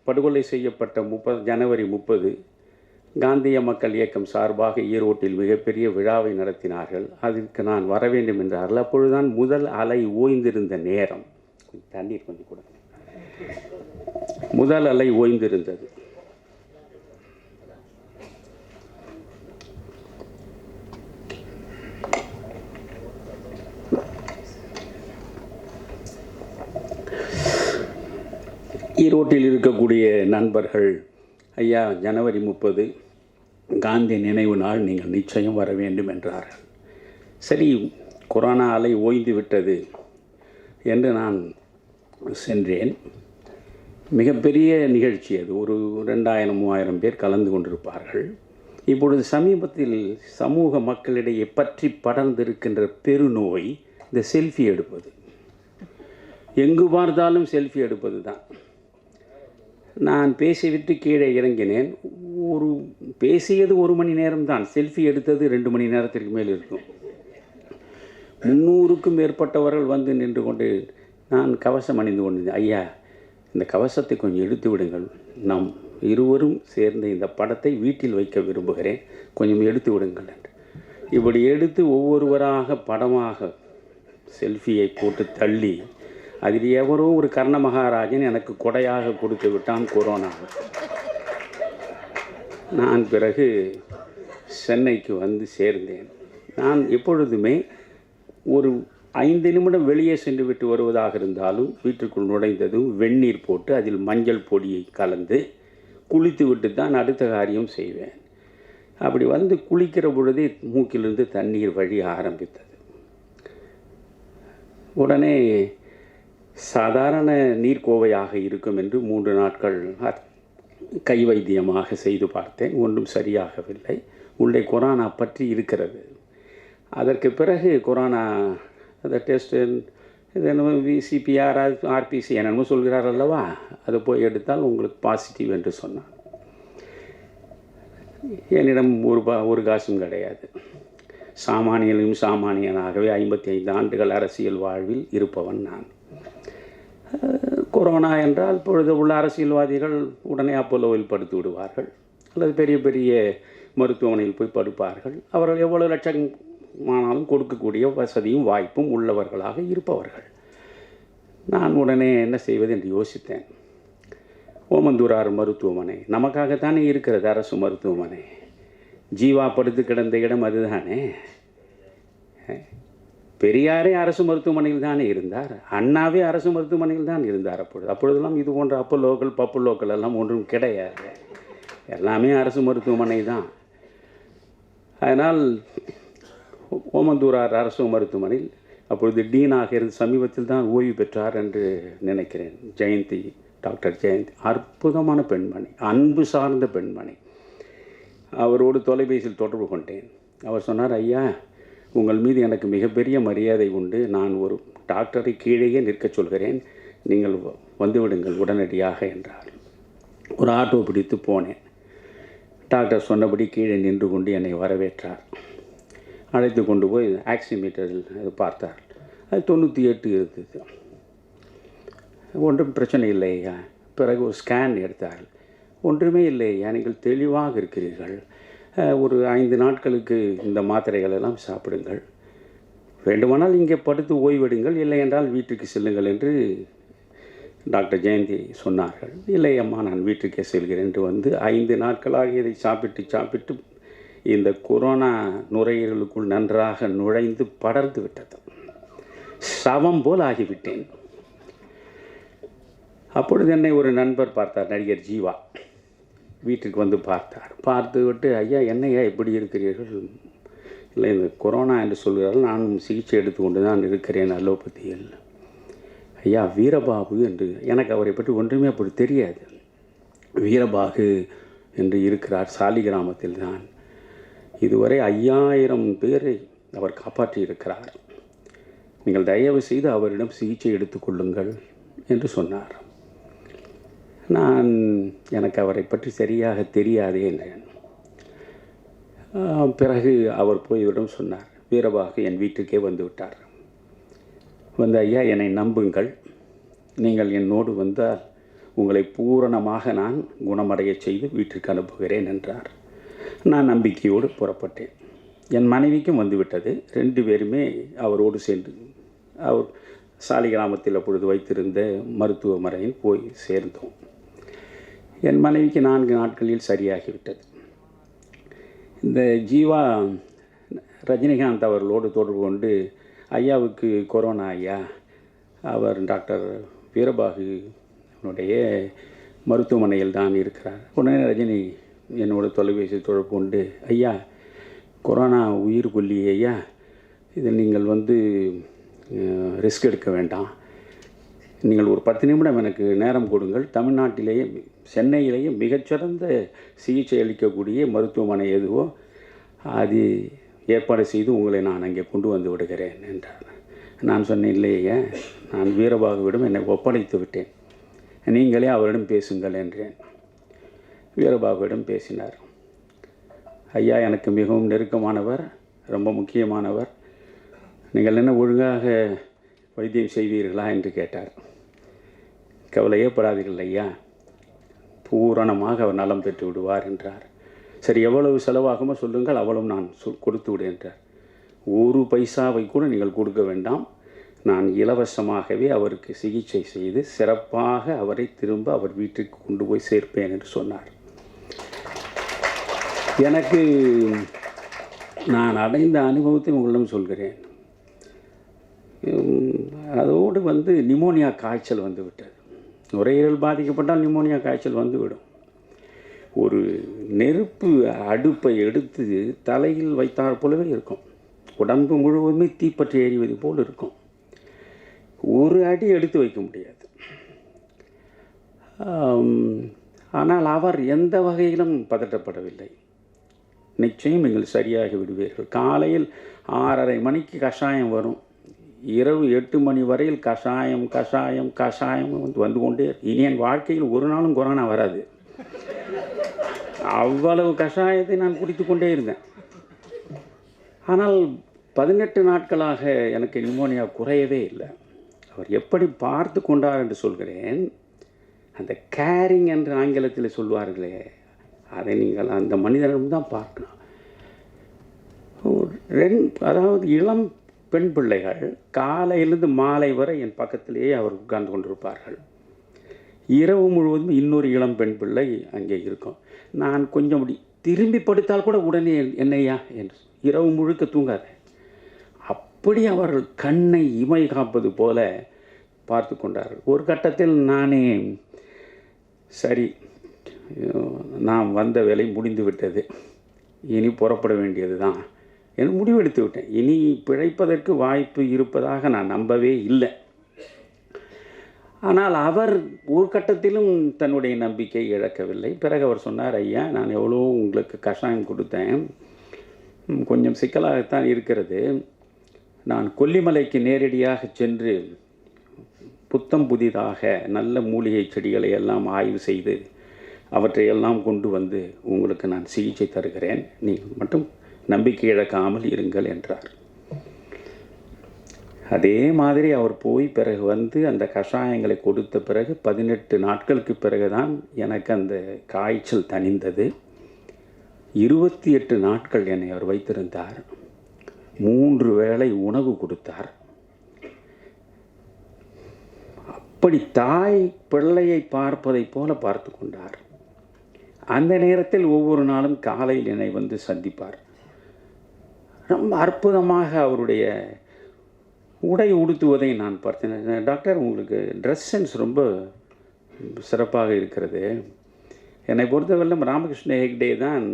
படுகொலை செய்யப்பட்ட ஜனவரி 30 காந்திய மக்கள் இயக்கம் சார்பாக ஈரோட்டில் மிகப்பெரிய விழாவை நடத்தினார்கள். அதற்கு நான் வர வேண்டும் என்றார்கள். அப்பொழுதுதான் முதல் அலை ஓய்ந்திருந்த நேரம். தண்ணீர் கொஞ்சம் கூட. முதல் அலை ஓய்ந்திருந்தது. ஈரோட்டில் இருக்கக்கூடிய நண்பர்கள், ஐயா ஜனவரி 30 காந்தி நினைவு நாள், நீங்கள் நிச்சயம் வர வேண்டும் என்றார்கள். சரி, கொரோனா அலை ஓய்ந்து விட்டது என்று நான் சென்றேன். மிகப்பெரிய நிகழ்ச்சி அது. ஒரு 2000-3000 பேர் கலந்து கொண்டிருப்பார்கள். இப்பொழுது சமீபத்தில் சமூக மக்களிடையே பற்றி படர்ந்திருக்கின்ற பெருநோய் இந்த செல்ஃபி எடுப்பது. எங்கு பார்த்தாலும் செல்ஃபி எடுப்பது தான். நான் பேசிவிட்டு கீழே இறங்கினேன். பேசியது 1 மணி நேரம்தான், செல்ஃபி எடுத்தது 2 மணி நேரத்திற்கு மேல் இருக்கும். 300க்கும் மேற்பட்டவர்கள் வந்து நின்று கொண்டு, நான் கவசம் அணிந்து கொண்டிருந்தேன். ஐயா, இந்த கவசத்தை கொஞ்சம் எடுத்து விடுங்கள், நாம் இருவரும் சேர்ந்து இந்த படத்தை வீட்டில் வைக்க விரும்புகிறேன், கொஞ்சம் எடுத்து விடுங்கள் என்று. இப்படி எடுத்து ஒவ்வொருவராக படமாக செல்ஃபியை போட்டு தள்ளி, அதில் எவரோ ஒரு கர்ண மகாராஜன் எனக்கு கொடையாக கொடுத்து விட்டான் கொரோனா. நான் பிறகு சென்னைக்கு வந்து சேர்ந்தேன். நான் எப்பொழுதுமே ஒரு 5 நிமிடம் வெளியே சென்று விட்டு வருவதாக இருந்தாலும் வீட்டுக்குள் நுழைந்ததும் வெந்நீர் போட்டு அதில் மஞ்சள் பொடியை கலந்து குளித்து விட்டு தான் அடுத்த காரியம் செய்வேன். அப்படி வந்து குளிக்கிற பொழுதே மூக்கிலிருந்து தண்ணீர் வழிய ஆரம்பித்தது. உடனே சாதாரண நீர்க்கோவையாக இருக்கும் என்று 3 நாட்கள் கை வைத்தியமாக செய்து பார்த்தேன். ஒன்றும் சரியாகவில்லை. உள்ளே கொரோனா பற்றி இருக்கிறது. அதற்கு பிறகு கொரோனா அந்த டெஸ்ட்டு இது என்னமோ விசிபிஆர் ஆர்பிசி என்னென்னமோ சொல்கிறார் அல்லவா, அதை போய் எடுத்தால் உங்களுக்கு பாசிட்டிவ் என்று சொன்னான். என்னிடம் ஒரு காசும் கிடையாது. சாமானியனும் சாமானியனாகவே 55 ஆண்டுகள் அரசியல் வாழ்வில் இருப்பவன் நான். கொரோனா என்றால் இப்பொழுது உள்ள அரசியல்வாதிகள் உடனே அப்போலோவில் படுத்து விடுவார்கள், அல்லது பெரிய பெரிய மருத்துவமனையில் போய் படுப்பார்கள். அவர்கள் எவ்வளவு லட்சமானாலும் கொடுக்கக்கூடிய வசதியும் வாய்ப்பும் உள்ளவர்களாக இருப்பவர்கள். நான் உடனே என்ன செய்வது என்று யோசித்தேன். ஓமந்தூரார் மருத்துவமனை நமக்காகத்தானே இருக்கிறது, அரசு மருத்துவமனை. ஜீவா படுத்து கிடந்த இடம் அதுதானே. பெரியாரே அரசு மருத்துவமனையில் தானே இருந்தார், அண்ணாவே அரசு மருத்துவமனையில் தான் இருந்தார். அப்பொழுதெல்லாம் இது போன்ற அப்போலோக்கள் பப்புலோக்கள் எல்லாம் ஒன்றும் கிடையாது, எல்லாமே அரசு மருத்துவமனை தான். அதனால் ஓமந்தூரார் அரசு மருத்துவமனையில் அப்பொழுது டீனாக இருந்து சமீபத்தில் தான் ஓய்வு பெற்றார் என்று நினைக்கிறேன், ஜெயந்தி, டாக்டர் ஜெயந்தி. அற்புதமான பெண்மணி, அன்பு சார்ந்த பெண்மணி. அவரோடு தொலைபேசியில் தொடர்பு கொண்டேன். அவர் சொன்னார், ஐயா உங்கள் மீது எனக்கு மிகப்பெரிய மரியாதை உண்டு, நான் ஒரு டாக்டரை கீழேயே நிற்கச் சொல்கிறேன், நீங்கள் வந்துவிடுங்கள் உடனடியாக என்றார். ஒரு ஆட்டோ பிடித்து போனேன். டாக்டர் சொன்னபடி கீழே நின்று கொண்டு என்னை வரவேற்றார். அழைத்து கொண்டு போய் ஆக்சிமீட்டரில் அது பார்த்தார். அது 98 இருந்தது. ஒன்றும் பிரச்சனை இல்லையா. பிறகு ஒரு ஸ்கேன் எடுத்தார்கள். ஒன்றுமே இல்லையா, நீங்கள் தெளிவாக இருக்கிறீர்கள், ஒரு 5 நாட்களுக்கு இந்த மாத்திரைகள் எல்லாம் சாப்பிடுங்கள், வேண்டுமானால் இங்கே படுத்து ஓய்வெடுங்கள், இல்லை என்றால் வீட்டுக்கு செல்லுங்கள் என்று டாக்டர் ஜெயந்தி சொன்னார்கள். இல்லை அம்மா, நான் வீட்டுக்கே செல்கிறேன் என்று வந்து 5 நாட்களாக இதை சாப்பிட்டு இந்த கொரோனா நுரையீரலுக்குள் நன்றாக நுழைந்து படர்ந்து விட்டது. சவம் போல் ஆகிவிட்டேன். அப்பொழுது என்னை ஒரு நண்பர் பார்த்தார், நடிகர் ஜீவா. வீட்டுக்கு வந்து பார்த்தார். பார்த்து விட்டு, ஐயா என்னையா இப்படி இருக்கிறீர்கள்? இல்லை, இந்த கொரோனா என்று சொல்கிறார்கள், நானும் சிகிச்சை எடுத்துக்கொண்டு தான் இருக்கிறேன் அலோபதியில். ஐயா வீரபாபு என்று, எனக்கு அவரை பற்றி ஒன்றுமே அப்படி தெரியாது. வீரபாகு என்று இருக்கிறார், சாலி கிராமத்தில் தான். இதுவரை 5000 பேரை அவர் காப்பாற்றி இருக்கிறார். நீங்கள் தயவு செய்து அவரிடம் சிகிச்சை எடுத்துக்கொள்ளுங்கள் என்று சொன்னார். எனக்கு அவரை பற்றி சரியாக தெரியாதே என்றேன். பிறகு அவர் போய் இவரிடம் சொன்னார். வீரபாகு என் வீட்டுக்கே வந்து விட்டார். வந்து, ஐயா என்னை நம்புங்கள், நீங்கள் என்னோடு வந்தால் உங்களை பூரணமாக நான் குணமடைய செய்து வீட்டிற்கு அனுப்புகிறேன் என்றார். நான் நம்பிக்கையோடு புறப்பட்டேன். என் மனைவிக்கும் வந்துவிட்டது. 2 பேருமே அவரோடு சேர்ந்து அவர் சாலி கிராமத்தில் அப்பொழுது வைத்திருந்த மருத்துவமனையில் போய் சேர்ந்தோம். என் மனைவிக்கு 4 நாட்களில் சரியாகிவிட்டது. இந்த ஜீவா ரஜினிகாந்த் அவர்களோடு தொடர்பு கொண்டு, ஐயாவுக்கு கொரோனா ஐயா, அவர் டாக்டர் வீரபாகு அவனுடைய மருத்துவமனையில் தான் இருக்கிறார். உடனே ரஜினி என்னோட தொலைபேசி தொடர்பு கொண்டு, ஐயா கொரோனா உயிர் கொல்லி ஐயா, இதை நீங்கள் ரிஸ்க் எடுக்க வேண்டாம், நீங்கள் ஒரு 10 நிமிடம் எனக்கு நேரம் கொடுங்கள், தமிழ்நாட்டிலேயே சென்னையிலேயே மிகச்சிறந்த சிகிச்சை அளிக்கக்கூடிய மருத்துவமனை எதுவோ அது ஏற்பாடு செய்து உங்களை நான் அங்கே கொண்டு வந்து விடுகிறேன் என்றார். நான் சொன்னேன், இல்லையே, நான் வீரபாகுவிடம் என்னை ஒப்படைத்து விட்டேன், நீங்களே அவரிடம் பேசுங்கள் என்றேன். வீரபாகுவிடம் பேசினார். ஐயா எனக்கு மிகவும் நெருக்கமானவர், ரொம்ப முக்கியமானவர், நீங்கள் என்ன ஒழுங்காக வைத்தியம் செய்வீர்களா என்று கேட்டார். கவலையே படாதீர்கள் ஐயா, பூரணமாக அவர் நலம் பெற்று விடுவார் என்றார். சரி, எவ்வளவு செலவாகுமோ சொல்லுங்கள், அவ்வளவு நான் கொடுத்து விடு என்றார். 1 பைசாவை கூட நீங்கள் கொடுக்க வேண்டாம், நான் இலவசமாகவே அவருக்கு சிகிச்சை செய்து சிறப்பாக அவரை திரும்ப அவர் வீட்டுக்கு கொண்டு போய் சேர்ப்பேன் என்று சொன்னார். எனக்கு நான் அடைந்த அனுபவத்தை உங்களிடம் சொல்கிறேன். அதோடு நிமோனியா காய்ச்சல் வந்துவிட்டது. நுரையீரல் பாதிக்கப்பட்டால் நிமோனியா காய்ச்சல் வந்துவிடும். ஒரு நெருப்பு அடுப்பை எடுத்து தலையில் வைத்தால் போலவே இருக்கும், உடம்பு முழுவதுமே தீப்பற்றி எறிவது போல் இருக்கும். ஒரு அடி எடுத்து வைக்க முடியாது. ஆனால் அவர் எந்த வகையிலும் பதட்டப்படவில்லை. நிச்சயம் நீங்கள் சரியாகி விடுவீர்கள். காலையில் 6:30 மணிக்கு கஷாயம் வரும், இரவு 8 மணி வரையில் கஷாயம் கஷாயம் கஷாயம் வந்து கொண்டே. இனி என் வாழ்க்கையில் ஒரு நாளும் கொரோனா வராது. அவ்வளவு கஷாயத்தை நான் குடித்து கொண்டே இருந்தேன். ஆனால் 18 நாட்களாக எனக்கு நிமோனியா குறையவே இல்லை. அவர் எப்படி பார்த்து கொண்டார் என்று சொல்கிறேன். அந்த கேரிங் என்று ஆங்கிலத்தில் சொல்வார்களே, அதை நீங்கள் அந்த மனிதனிடம் பார்க்கலாம். அதாவது இளம் பெண் பிள்ளைகள் காலையிலிருந்து மாலை வரை என் பக்கத்திலேயே அவர் உட்கார்ந்து கொண்டிருப்பார்கள். இரவு முழுவதும் இன்னொரு இளம் பெண் பிள்ளை அங்கே இருக்கும். நான் கொஞ்சம் அப்படி திரும்பி படுத்தால் கூட உடனே என்னையா என்று, இரவு முழுக்க தூங்காத, அப்படி அவர்கள் கண்ணை இமை காப்பது போல பார்த்து கொண்டார்கள். ஒரு கட்டத்தில் நானே, சரி நாம் வந்த வேலை முடிந்து விட்டது, இனி புறப்பட வேண்டியது தான் என்று முடிவெடுத்து விட்டேன். இனி பிழைப்பதற்கு வாய்ப்பு இருப்பதாக நான் நம்பவே இல்லை. ஆனால் அவர் ஒரு கட்டத்திலும் தன்னுடைய நம்பிக்கை இழக்கவில்லை. பிறகு அவர் சொன்னார், ஐயா நான் எவ்வளோ உங்களுக்கு கஷாயம் கொடுத்தேன், கொஞ்சம் சிக்கலாகத்தான் இருக்கிறது, நான் கொல்லிமலைக்கு நேரடியாக சென்று புத்தம் புதிதாக நல்ல மூலிகை செடிகளை எல்லாம் ஆய்வு செய்து அவற்றையெல்லாம் கொண்டு வந்து உங்களுக்கு நான் சிகிச்சை தருகிறேன், நீங்கள் மட்டும் நம்பிக்கை இழக்காமல் இருங்கள் என்றார். அதே மாதிரி அவர் போய் பிறகு அந்த கஷாயங்களை கொடுத்த பிறகு 18 நாட்களுக்கு பிறகுதான் எனக்கு அந்த காய்ச்சல் தணிந்தது. 28 நாட்கள் என்னை அவர் வைத்திருந்தார். 3 வேளை உணவு கொடுத்தார். அப்படி தாய் பிள்ளையை பார்ப்பதைப் போல பார்த்து கொண்டார். அந்த நேரத்தில் ஒவ்வொரு நாளும் காலையில் என்னை சந்திப்பார். ரொம்ப அற்புதமாக அவருடைய உடை உடுத்துவதை நான் பார்த்தேன். டாக்டர் உங்களுக்கு ட்ரெஸ் சென்ஸ் ரொம்ப சிறப்பாக இருக்கிறது. என்னை பொறுத்தவரையிலும் ராமகிருஷ்ண ஹெக்டே தான்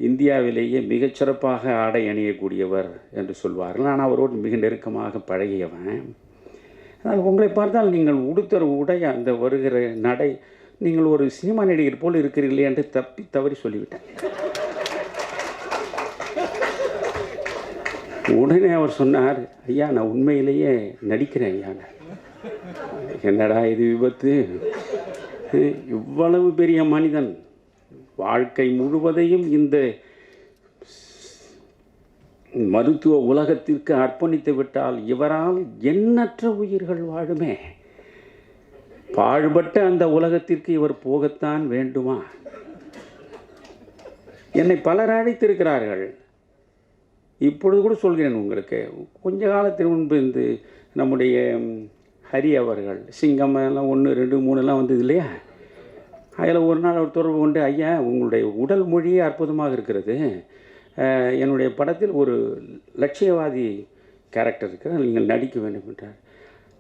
இந்தியாவிலேயே மிகச்சிறப்பாக ஆடை அணியக்கூடியவர் என்று சொல்வார்கள். நான் அவரோடு மிக நெருக்கமாக பழகியவன். ஆனால் உங்களை பார்த்தால் நீங்கள் உடுத்தர் உடை அந்த வருகிற நடை, நீங்கள் ஒரு சினிமா நடிகர் போல் இருக்கிறீர்களே என்று தவறி சொல்லிவிட்டேன். உடனே அவர் சொன்னார், ஐயா நான் உண்மையிலேயே நடிக்கிறேன் ஐயா. என்னடா இது விபத்து! இவ்வளவு பெரிய மனிதன் வாழ்க்கை முழுவதையும் இந்த மருத்துவ உலகத்திற்கு அர்ப்பணித்து விட்டால் இவரால் எண்ணற்ற உயிர்கள் வாழுமே. பாழ்பட்ட அந்த உலகத்திற்கு இவர் போகத்தான் வேண்டுமா? என்னை பலர் அழைத்திருக்கிறார்கள். இப்பொழுது கூட சொல்கிறேன் உங்களுக்கு. கொஞ்ச காலத்திற்கு முன்பு இந்த நம்முடைய ஹரி அவர்கள் சிங்கம் எல்லாம் 1, 2, 3 வந்தது இல்லையா? அதில் ஒரு நாள் அவர் தொடர்பு கொண்டு, ஐயா உங்களுடைய உடல் மொழியே அற்புதமாக இருக்கிறது, என்னுடைய படத்தில் ஒரு லட்சியவாதி கேரக்டர் இருக்கிற நீங்கள் நடிக்க வேண்டும் என்றார்.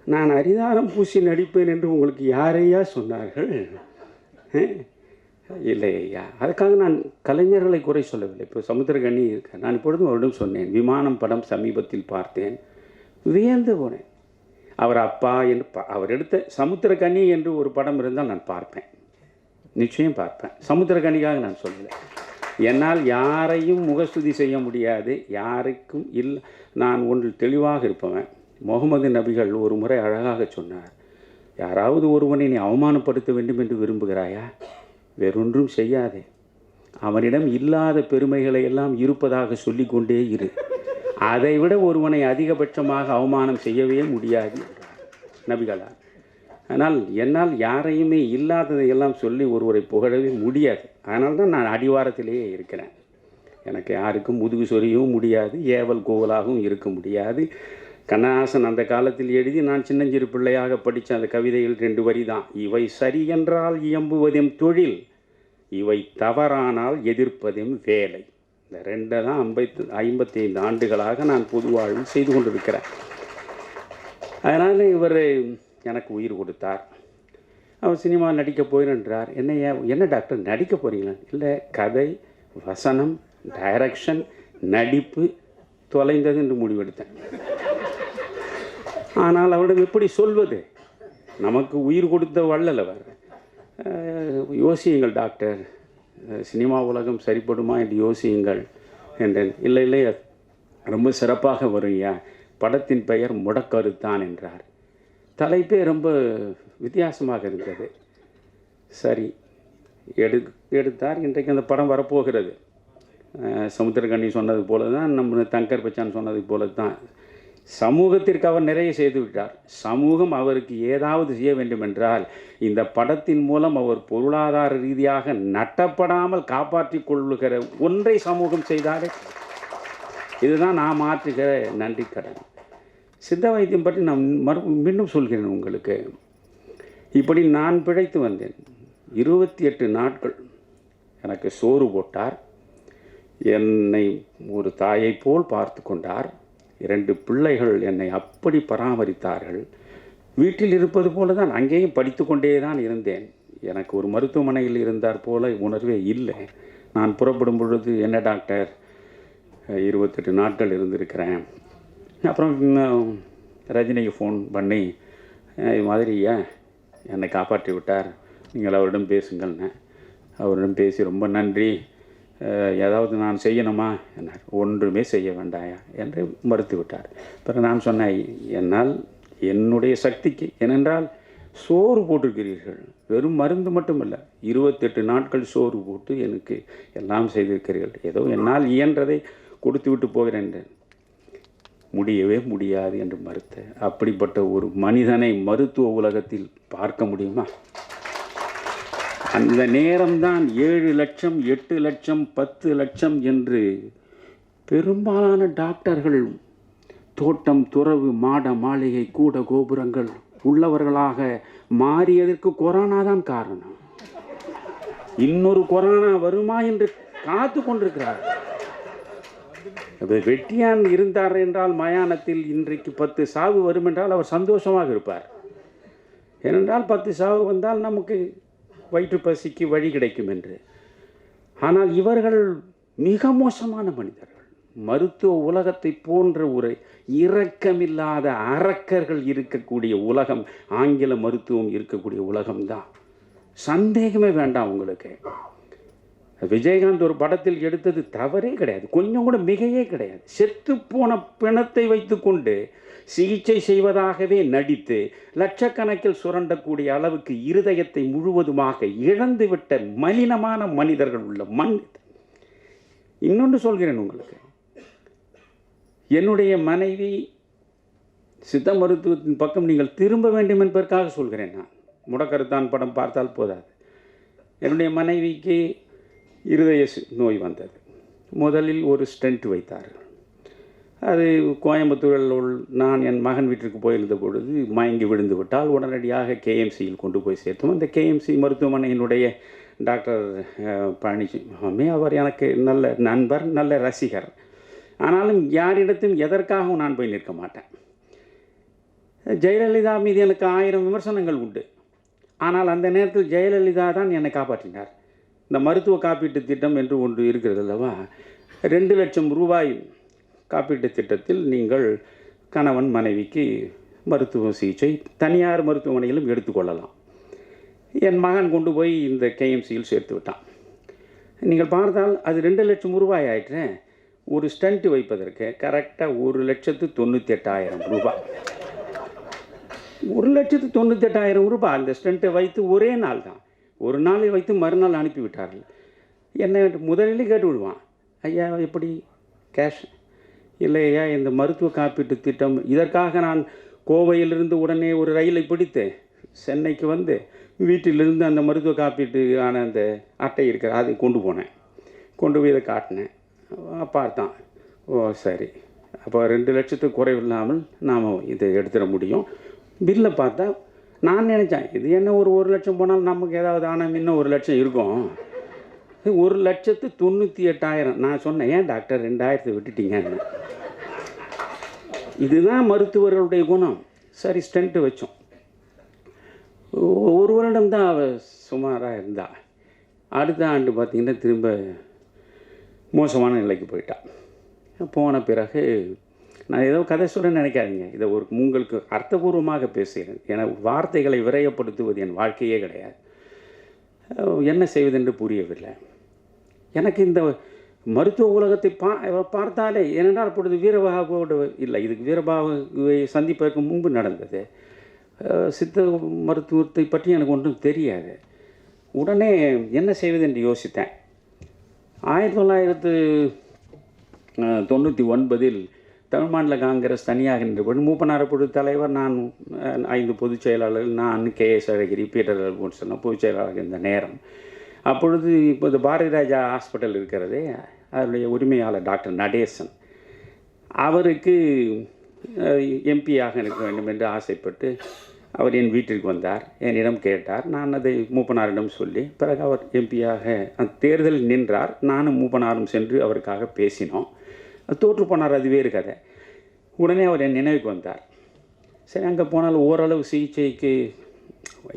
நான் அரிதாரம் பூசி நடிப்பேன் என்று உங்களுக்கு யாரையா சொன்னார்கள்? இல்லை ஐயா, அதுக்காக நான் கலைஞர்களை குறை சொல்லவில்லை. இப்போ சமுத்திரக்கனி இருக்க, நான் இப்பொழுதும் அவரிடம் சொன்னேன், விமானம் படம் சமீபத்தில் பார்த்தேன், வியந்து போனேன். அவர் அப்பா என்று அவர் எடுத்த சமுத்திரக்கனி என்று ஒரு படம் இருந்தால் நான் பார்ப்பேன், நிச்சயம் பார்ப்பேன். சமுத்திரக்கனிக்காக நான் சொல்லலை. என்னால் யாரையும் முகஸ்துதி செய்ய முடியாது, யாருக்கும் இல்லை. நான் ஒன்றில் தெளிவாக இருப்பவன். முகமது நபிகள் ஒரு முறை அழகாக சொன்னார், யாராவது ஒருவனை நீ அவமானப்படுத்த வேண்டும் என்று விரும்புகிறாயா, வேறொன்றும் செய்யாதே, அவனிடம் இல்லாத பெருமைகளை எல்லாம் இருப்பதாக சொல்லிக்கொண்டே இரு, அதைவிட ஒருவனை அதிகபட்சமாக அவமானம் செய்யவே முடியாது என்றார் நபிகளார். ஆனால் என்னால் யாரையுமே இல்லாததையெல்லாம் சொல்லி ஒருவரை புகழவே முடியாது. அதனால் தான் நான் அடிவாரத்திலேயே இருக்கிறேன். எனக்கு யாருக்கும் முதுகு சொரியவும் முடியாது, ஏவல் கோவலாகவும் இருக்க முடியாது. கண்ணதாசன் அந்த காலத்தில் எழுதி நான் சின்னஞ்சிறு பிள்ளையாக படித்த அந்த கவிதையில் 2 வரி தான், இவை சரி என்றால் இயம்புவதும் தொழில், இவை தவறானால் எதிர்ப்பதும் வேலை. இந்த 2 தான் 55 ஆண்டுகளாக நான் பொது வாழ்வில் செய்து கொண்டிருக்கிறேன். அதனால் இவர் எனக்கு உயிர் கொடுத்தார். அவர் சினிமா நடிக்க போயின்றார். என்ன டாக்டர் நடிக்க போகிறீங்களா? இல்லை, கதை, வசனம், டைரக்ஷன், நடிப்பு தொலைந்தது என்று முடிவெடுத்தேன். ஆனால் அவரிடம் எப்படி சொல்வது? நமக்கு உயிர் கொடுத்த வள்ளல் அவர். யோசியுங்கள் டாக்டர், சினிமா உலகம் சரிப்படுமா என்று யோசியுங்கள் என்றேன். இல்லை இல்லை, ரொம்ப சிறப்பாக வருங்கய்யா, படத்தின் பெயர் முடக்கருத்தான் என்றார். தலைப்பே ரொம்ப வித்தியாசமாக இருந்தது. சரி எடுத்தார். இன்றைக்கு அந்த படம் வரப்போகிறது. சமுத்திரக்கனி சொன்னது போல தான், நம்ம தங்கர் பச்சான் சொன்னது போல தான், சமூகத்திற்கு அவர் நிறைய செய்து விட்டார். சமூகம் அவருக்கு ஏதாவது செய்ய வேண்டும் என்றால் இந்த படத்தின் மூலம் அவர் பொருளாதார ரீதியாக நட்டப்படாமல் காப்பாற்றி கொள்ளுகிற ஒன்றை சமூகம் செய்தாலே இதுதான் நான் மாற்றுகிற நன்றி கடன். சித்த வைத்தியம் பற்றி நான் மீண்டும் சொல்கிறேன் உங்களுக்கு. இப்படி நான் பிழைத்து வந்தேன். 28 நாட்கள் எனக்கு சோறு போட்டார். என்னை ஒரு தாயை போல் பார்த்து கொண்டார். 2 பிள்ளைகள் என்னை அப்படி பராமரித்தார்கள். வீட்டில் இருப்பது போல தான் அங்கேயும் படித்து கொண்டே தான் இருந்தேன். எனக்கு ஒரு மருத்துவமனையில் இருந்தார் போல உணர்வே இல்லை. நான் புறப்படும் பொழுது, என்ன டாக்டர் 28 நாட்கள் இருந்திருக்கிறேன். அப்புறம் ரஜினிக்கு ஃபோன் பண்ணி, இது மாதிரி என்னை காப்பாற்றி விட்டார், நீங்கள் அவரிடம் பேசுங்கள்னு. அவரிடம் பேசி ரொம்ப நன்றி, ஏதாவது நான் செய்யணுமா என்னார். ஒன்றுமே செய்ய வேண்டாயா என்று மறுத்து விட்டார். பிறகு நான் சொன்னேன், என்னால் என்னுடைய சக்திக்கு, ஏனென்றால் சோறு போட்டிருக்கிறீர்கள், வெறும் மருந்து மட்டுமல்ல, 28 நாட்கள் சோறு போட்டு எனக்கு எல்லாம் செய்திருக்கிறீர்கள், ஏதோ என்னால் இயன்றதை கொடுத்து விட்டு போகிறேன் என்றேன். முடியவே முடியாது என்று மறுத்த. அப்படிப்பட்ட ஒரு மனிதனை மருத்துவ உலகத்தில் பார்க்க முடியுமா? அந்த நேரம்தான் 7 லட்சம், 8 லட்சம், 10 லட்சம் என்று பெரும்பாலான டாக்டர்கள் தோட்டம், துறவு, மாட மாளிகை, கூட கோபுரங்கள் உள்ளவர்களாக மாறியதற்கு கொரோனா தான் காரணம். இன்னொரு கொரோனா வருமா என்று காத்து கொண்டிருக்கிறார். வெட்டியான் இருந்தார் என்றால் மயானத்தில் இன்றைக்கு 10 சாவு வரும் என்றால் அவர் சந்தோஷமாக இருப்பார். ஏனென்றால் 10 சாவு வந்தால் நமக்கு வயிற்று பசிக்கு வழி கிடைக்கும் என்று. ஆனால் இவர்கள் மிக மோசமான மனிதர்கள். மருத்துவ உலகத்தை போன்ற ஒரு இரக்கமில்லாத அரக்கர்கள் இருக்கக்கூடிய உலகம் ஆங்கில மருத்துவம் இருக்கக்கூடிய உலகம்தான். சந்தேகமே வேண்டாம் உங்களுக்கு. விஜயகாந்த் ஒரு படத்தில் எடுத்தது தவறே கிடையாது, கொஞ்சம் கூட மிகையே கிடையாது. செத்துப்போன பிணத்தை வைத்துக்கொண்டு சிகிச்சை செய்வதாகவே நடித்து லட்சக்கணக்கில் சுரண்டக்கூடிய அளவுக்கு இருதயத்தை முழுவதுமாக இழந்துவிட்ட மலினமான மனிதர்கள் உள்ள மண். இன்னொன்று சொல்கிறேன் உங்களுக்கு, என்னுடைய மனைவி சித்த மருத்துவத்தின் பக்கம் நீங்கள் திரும்ப வேண்டும் என்பதற்காக சொல்கிறேன். நான் முடக்கருத்தான் படம் பார்த்தால் போதாது. என்னுடைய மனைவிக்கு இருதய நோய் வந்தது. முதலில் ஒரு ஸ்டென்ட் வைத்தார்கள். அது கோயம்புத்தூரில் நான் என் மகன் வீட்டிற்கு போயிருந்த பொழுது மயங்கி விழுந்து விட்டால் உடனடியாக கேஎம்சியில் கொண்டு போய் சேர்த்தோம். அந்த கேஎம்சி மருத்துவமனையினுடைய டாக்டர் பழனிசாமி அவர் எனக்கு நல்ல நண்பர், நல்ல ரசிகர். ஆனாலும் யாரிடத்தும் எதற்காகவும் நான் போய் நிற்க மாட்டேன். ஜெயலலிதா மீது எனக்கு 1000 விமர்சனங்கள் உண்டு. ஆனால் அந்த நேரத்தில் ஜெயலலிதா தான் என்னை காப்பாற்றினார். இந்த மருத்துவ காப்பீட்டு திட்டம் என்று ஒன்று இருக்கிறது அல்லவா, 2 லட்சம் ரூபாய் காப்பீட்டு திட்டத்தில் நீங்கள் கணவன் மனைவிக்கு மருத்துவ சிகிச்சை தனியார் மருத்துவமனையிலும் எடுத்துக்கொள்ளலாம். என் மகன் கொண்டு போய் இந்த கேஎம்சியில் சேர்த்து விட்டான். நீங்கள் பார்த்தால் அது 2 லட்சம் ரூபாய் ஆயிற்று. ஒரு ஸ்டண்ட் வைப்பதற்கு கரெக்டாக 1,98,000 ரூபாய். 1,98,000 ரூபாய் அந்த ஸ்டண்ட்டை வைத்து ஒரே நாள் தான், ஒரு நாளை வைத்து மறுநாள் அனுப்பிவிட்டார்கள். என்ன முதலில் கேட்டு விடுவான், ஐயா எப்படி கேஷ் இல்லை ஐயா இந்த மருத்துவ காப்பீட்டு திட்டம். இதற்காக நான் கோவையிலிருந்து உடனே ஒரு ரயிலை பிடித்து சென்னைக்கு வந்து வீட்டிலிருந்து அந்த மருத்துவ காப்பீட்டு ஆன அந்த அட்டை இருக்கிற அதை கொண்டு போனேன். கொண்டு போய் இதை காட்டினேன். பார்த்தான், ஓ சரி, அப்போ 2 லட்சத்துக்கு குறைவில்லாமல் நாம் இதை எடுத்துட முடியும். பில்லை பார்த்தா நான் நினச்சேன் இது என்ன ஒரு 1 லட்சம் போனாலும் நமக்கு ஏதாவது ஆனால் இன்னும் 1 லட்சம் இருக்கும். 1,98,000. நான் சொன்னேன், ஏன் டாக்டர் 2,000 விட்டுட்டீங்கன்னு. இதுதான் மருத்துவர்களுடைய குணம். சரி ஸ்டென்ட்டு வச்சோம். 1 வருடம் தான் அவள் சுமாராக இருந்தா. அடுத்த ஆண்டு பார்த்திங்கன்னா திரும்ப மோசமான நிலைக்கு போயிட்டான். போன பிறகு நான் ஏதோ கதை சொல்ல நினைக்காதீங்க, இதை ஒரு உங்களுக்கு அர்த்தபூர்வமாக பேசுகிறேன். ஏன்னா வார்த்தைகளை விரயப்படுத்துவது என் வாழ்க்கையே கிடையாது. என்ன செய்வதென்று புரியவில்லை எனக்கு. இந்த மருத்துவ உலகத்தை பார்த்தாலே, ஏனென்றால் அப்பொழுது வீரபாகுவோடு இல்லை, இதுக்கு வீரபாகுவை சந்திப்பதற்கு முன்பு நடந்தது. சித்த மருத்துவத்தை பற்றி எனக்கு ஒன்றும் தெரியாது. உடனே என்ன செய்வது என்று யோசித்தேன். 1999 தமிழ் மாநில காங்கிரஸ் தனியாக நின்றபோது மூப்பனார் பொழுது தலைவர், நான் 5 பொதுச் செயலாளர்கள், நான் கேஎஸ் அழகிரி, பீட்டர் அல்போன்சன் பொதுச் செயலாளர்கள் இருந்த நேரம். அப்பொழுது இப்போது பாரதி ராஜா ஹாஸ்பிட்டல் இருக்கிறதே, அதனுடைய உரிமையாளர் டாக்டர் நடேசன், அவருக்கு எம்பியாக இருக்க வேண்டும் என்று ஆசைப்பட்டு அவர் என் வீட்டிற்கு வந்தார். என்னிடம் கேட்டார். நான் அதை மூப்பனாரிடம் சொல்லி பிறகு அவர் எம்பியாக அந்த தேர்தலில் நின்றார். நானும் மூப்பனாரும் சென்று அவருக்காக பேசினோம். தோற்று போனார், அது வேறு கதை. உடனே அவர் என் நினைவுக்கு வந்தார். சரி, அங்கே போனால் ஓரளவு சிகிச்சைக்கு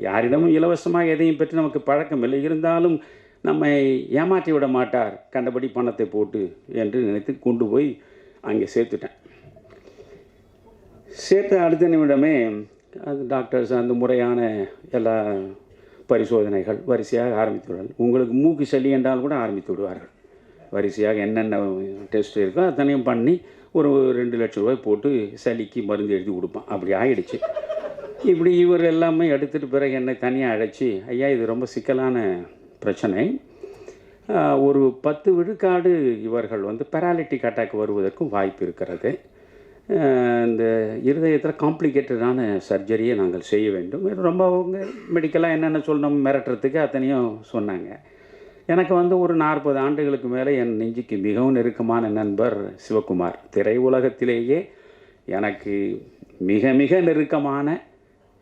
யாரிடமும் இலவசமாக எதையும் பற்றி நமக்கு பழக்கம் இல்லை, இருந்தாலும் நம்மை ஏமாற்றி விட மாட்டார் கண்டபடி பணத்தை போட்டு என்று நினைத்து கொண்டு போய் அங்கே சேர்த்துட்டேன். சேர்த்த அடுத்த நிமிடமே அது டாக்டர்ஸ் அந்த முறையான எல்லா பரிசோதனைகள் வரிசையாக ஆரம்பித்து விடுவார்கள். உங்களுக்கு மூக்கு சளி என்றால் கூட ஆரம்பித்து விடுவார்கள். வரிசையாக என்னென்ன டெஸ்ட் இருக்கோ அத்தனையும் பண்ணி ஒரு 2 லட்சம் ரூபாய் போட்டு சளிக்கு மருந்து எழுதி கொடுப்பான். அப்படி ஆகிடுச்சு. இப்படி இவர் எல்லாமே எடுத்துகிட்டு பிறகு என்னை தனியாக அழைச்சி, ஐயா இது ரொம்ப சிக்கலான பிரச்சனை, ஒரு 10 விழுக்காடு இவர்கள் பேராலிட்டிக் அட்டாக் வருவதற்கும் வாய்ப்பு இருக்கிறது. இந்த இருதயத்தில் காம்ப்ளிகேட்டடான சர்ஜரியை நாங்கள் செய்ய வேண்டும். ரொம்ப அவங்க மெடிக்கலாக என்னென்ன சொல்லணும் மிரட்டுறதுக்கு அத்தனையும் சொன்னாங்க. எனக்கு ஒரு 40 ஆண்டுகளுக்கு மேலே என் நெஞ்சுக்கு மிகவும் நெருக்கமான நண்பர் சிவகுமார், திரை உலகத்திலேயே எனக்கு மிக மிக நெருக்கமான,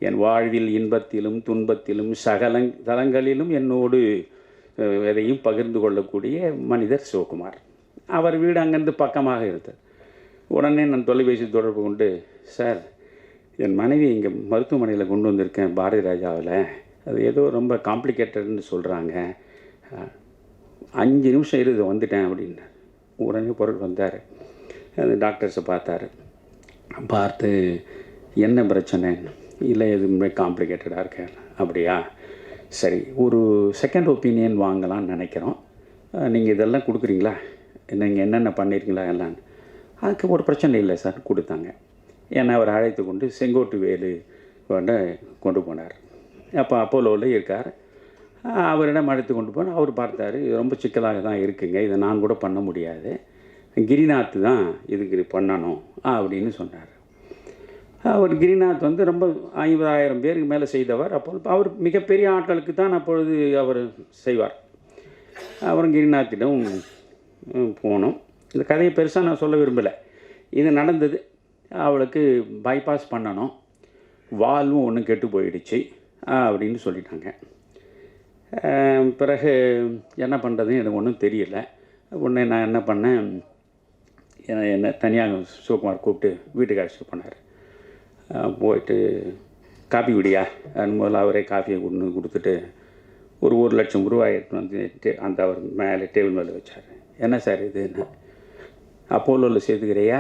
என் வாழ்வில் இன்பத்திலும் துன்பத்திலும் சகல தலங்களிலும் என்னோடு எதையும் பகிர்ந்து கொள்ளக்கூடிய மனிதர் சிவகுமார். அவர் வீடு அங்கேருந்து பக்கமாக இருந்தது. உடனே நான் தொலைபேசி தொடர்பு கொண்டு, சார் என் மனைவி இங்கே மருத்துவமனையில் கொண்டு வந்திருக்கேன் பாரதி ராஜாவில், அது ஏதோ ரொம்ப காம்ப்ளிகேட்டட்னு சொல்கிறாங்க, 5 நிமிஷம் இரு வந்துட்டேன் அப்படின்னார். உடனே பொருள் வந்தார், அது டாக்டர்ஸை பார்த்து என்ன பிரச்சனை, இல்லை எதுவுமே காம்ப்ளிகேட்டடாக இருக்கேன். அப்படியா, சரி ஒரு செகண்ட் ஒப்பீனியன் வாங்கலாம்னு நினைக்கிறோம், நீங்கள் இதெல்லாம் கொடுக்குறீங்களா, நீங்கள் என்னென்ன பண்ணியிருக்கீங்களா எல்லாம். அதுக்கு ஒரு பிரச்சனை இல்லை சார் கொடுத்தாங்க. என்னை அவர் அழைத்து கொண்டு செங்கோட்டு வேலு கொண்டு போனார். அப்போ அப்போலோவில் இருக்கார், அவரிடம் அழைத்து கொண்டு போனால் அவர் பார்த்தார், இது ரொம்ப சிக்கலாக தான் இருக்குங்க, இதை நான் கூட பண்ண முடியாது, கிரிநாத் தான் இதுக்கு பண்ணணும் அப்படின்னு சொன்னார். அவர் கிரிநாத் வந்து ரொம்ப 50,000 பேருக்கு மேலே செய்தவர். அப்போ அவர் மிகப்பெரிய ஆட்களுக்கு தான் அப்பொழுது அவர் செய்வார். அப்புறம் கிரிநாத்திடம் போனோம். இந்த கதையை பெருசாக நான் சொல்ல விரும்பலை. இது நடந்தது. அவளுக்கு பைபாஸ் பண்ணணும், வால்வும் ஒன்றும் கெட்டு போயிடுச்சு அப்படின்னு சொல்லிட்டாங்க. பிறகு என்ன பண்ணுறதுன்னு எனக்கு ஒன்றும் தெரியல. உடனே நான் என்ன பண்ணேன், என்னை தனியாக சிவகுமார் கூப்பிட்டு வீட்டுக்கு அழைச்சிட்டு போனார். போயிட்டு காப்பி குடியா முதல்ல அவரே காஃபியை கொடுத்துட்டு ஒரு 1,00,000 ரூபாய் வந்து அந்த அவர் மேலே டேபிள் மேலே வச்சார். என்ன சார் இதுன்னு, அப்போலோவில் சேர்த்துக்கிறியா,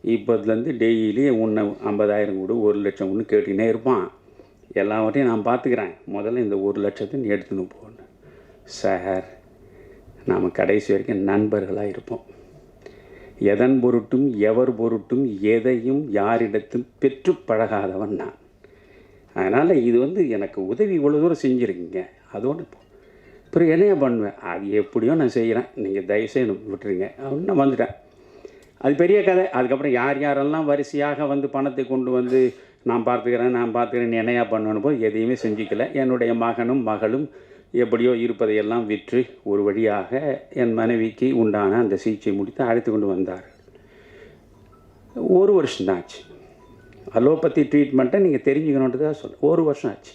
இப்போதுலேருந்து டெய்லி உன்னை 50,000 கொடு 1,00,000 ஒன்று கேட்டுக்கினே இருப்பான், எல்லாவற்றையும் நான் பார்த்துக்கிறேன், முதல்ல இந்த 1,00,000 நீ எடுத்துன்னு போகணும். சார் நாம் கடைசி வரைக்கும் நண்பர்களாக இருப்போம், எதன் பொருட்டும் எவர் பொருட்டும் எதையும் யாரிடத்தும் பெற்று பழகாதவன் நான். அதனால் இது வந்து எனக்கு உதவி இவ்வளோ தூரம் செஞ்சுருக்கீங்க, அதோடு பிறகு என்னையா பண்ணுவேன், அது எப்படியோ நான் செய்கிறேன், நீங்கள் தயவுசெய்து விட்டுருங்க அப்படின்னு நான் வந்துட்டேன். அது பெரிய கதை. அதுக்கப்புறம் யார் யாரெல்லாம் வரிசையாக வந்து பணத்தை கொண்டு வந்து நான் பார்த்துக்கிறேன் என்னையா பண்ணணும் போது எதையுமே செஞ்சுக்கல. என்னுடைய மகனும் மகளும் எப்படியோ இருப்பதையெல்லாம் விற்று ஒரு வழியாக என் மனைவிக்கு உண்டான அந்த சிகிச்சை முடித்து அழைத்து கொண்டு வந்தார். 1 வருஷம்தான் ஆச்சு. அலோபதி ட்ரீட்மெண்ட்டை நீங்கள் தெரிஞ்சுக்கணுன்றதாக சொல்ல 1 வருஷம் ஆச்சு.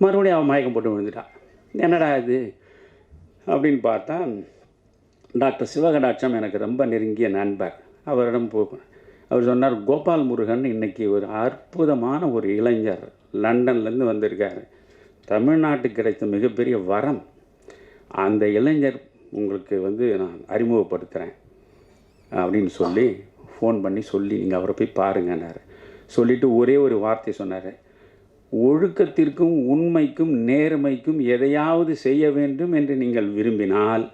மறுபடியும் அவன் மயக்கம் போட்டு விழுந்துட்டான். என்னடா இது அப்படின்னு பார்த்தா, டாக்டர் சிவகடாட்சம் எனக்கு ரொம்ப நெருங்கிய நண்பர், அவரிடம் போகணும். அவர் சொன்னார், கோபால் முருகன் இன்றைக்கி ஒரு அற்புதமான ஒரு இளைஞர் லண்டன்லேருந்து வந்திருக்காரு, தமிழ்நாட்டுக்கு கிடைத்த மிகப்பெரிய வரம், அந்த இளைஞர் உங்களுக்கு வந்து நான் அறிமுகப்படுத்துகிறேன் அப்படின்னு சொல்லி ஃபோன் பண்ணி சொல்லி நீங்கள் அவரை போய் பாருங்கன்னாரு. சொல்லிவிட்டு ஒரே ஒரு வார்த்தை சொன்னார், ஒழுக்கத்திற்கும் உண்மைக்கும் நேர்மைக்கும் எதையாவது செய்ய வேண்டும் என்று நீங்கள் விரும்பினால்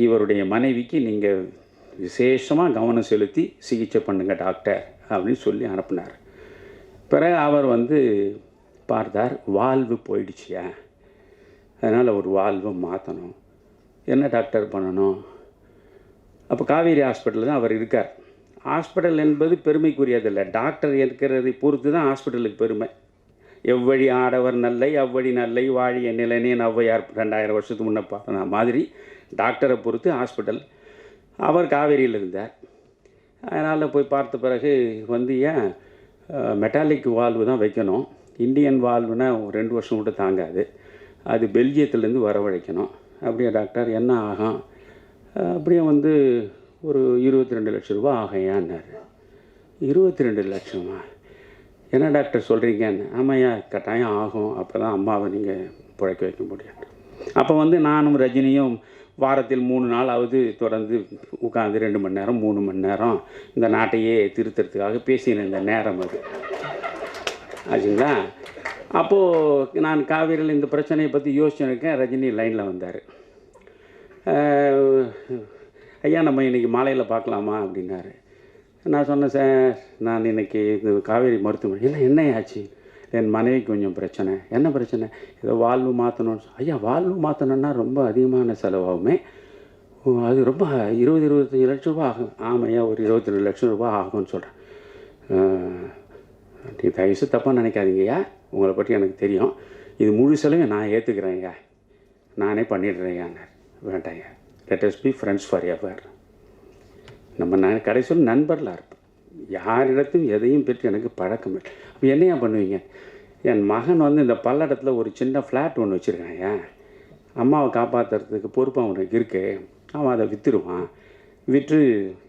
இவருடைய மனைவிக்கு நீங்கள் விசேஷமாக கவனம் செலுத்தி சிகிச்சை பண்ணுங்க டாக்டர் அப்படின்னு சொல்லி அனுப்புனார். பிறகு அவர் வந்து பார்த்தார், வால்வு போயிடுச்சியா, அதனால் ஒரு வால்வை மாற்றணும். என்ன டாக்டர் பண்ணணும்? அப்போ காவேரி ஹாஸ்பிட்டலில் தான் அவர் இருக்கார். ஹாஸ்பிட்டல் என்பது பெருமைக்குரியதில்லை, டாக்டர் இருக்கிறதை பொறுத்து தான் ஹாஸ்பிட்டலுக்கு பெருமை. எவ்வழி ஆடவர் நல்லை அவ்வழி நல்லை வாழிய நிலைனே ஔவையார் 2000 வருஷத்துக்கு முன்னே பார்த்தன மாதிரி டாக்டரை பொறுத்து ஹாஸ்பிட்டல். அவர் காவேரியில் இருந்தார். அதனால் போய் பார்த்த பிறகு வந்து ஏன் மெட்டாலிக் வால்வு தான் வைக்கணும், இந்தியன் வால்வுனா 2 வருஷம் கூட தாங்காது, அது பெல்ஜியத்துலேருந்து வரவழைக்கணும். அப்படியே டாக்டர் என்ன ஆகும்? அப்படியே வந்து ஒரு 22 லட்சம் ரூபா ஆகையான்னாரு. 22 லட்சமா? என்ன டாக்டர் சொல்கிறீங்கன்னு? ஆமாய்யா, கட்டாயம் ஆகும், அப்போ தான் அம்மாவை நீங்கள் பிழைக்க வைக்க முடியும். அப்போ வந்து நானும் ரஜினியும் வாரத்தில் 3 நாளாவது தொடர்ந்து உட்காந்து 2 மணி நேரம் 3 மணி நேரம் இந்த நாட்டையே திருத்துறதுக்காக பேசின இந்த நேரம் அது ஆச்சுங்களா. அப்போது நான் காவேரியில் இந்த பிரச்சனையை பற்றி யோசிச்சுருக்கேன். ரஜினி லைனில் வந்தார். ஐயா நம்ம இன்றைக்கி மாலையில் பார்க்கலாமா அப்படின்னாரு. நான் சொன்னேன், சார் நான் இன்றைக்கி இந்த காவேரி மருத்துவமனை என்ன ஆச்சு, என் மனைவிக்கு கொஞ்சம் பிரச்சனை. என்ன பிரச்சனை? ஏதோ வால்வு மாற்றணும். ஐயா வால்வு மாற்றணுன்னா ரொம்ப அதிகமான செலவாகுமே, அது ரொம்ப 20-25 லட்சம் ரூபா ஆகும். ஆமையா, ஒரு 22 லட்சம் ரூபா ஆகும்னு சொல்கிறேன். நீ தயவுசு தப்பாக நினைக்காதீங்கய்யா, உங்களை பற்றி எனக்கு தெரியும், இது முழு செலவையும் நான் ஏற்றுக்கிறேன்யா, நானே பண்ணிடுறேன்யான்னு. வேண்டாம்யா, let us be friends forever. நம்ம கடைசியில் நண்பர்களாக இருப்போம், யாரிடத்தும் எதையும் பற்றி எனக்கு பழக்கம் இல்லை. அப்போ என்னையா பண்ணுவீங்க? என் மகன் வந்து இந்த பல்லடத்தில் ஒரு சின்ன ஃப்ளாட் ஒன்று வச்சுருக்காங்க, அம்மாவை காப்பாற்றுறதுக்கு பொறுப்பு அவனுக்கு இருக்குது, அவன் அதை விற்றுருவான், விற்று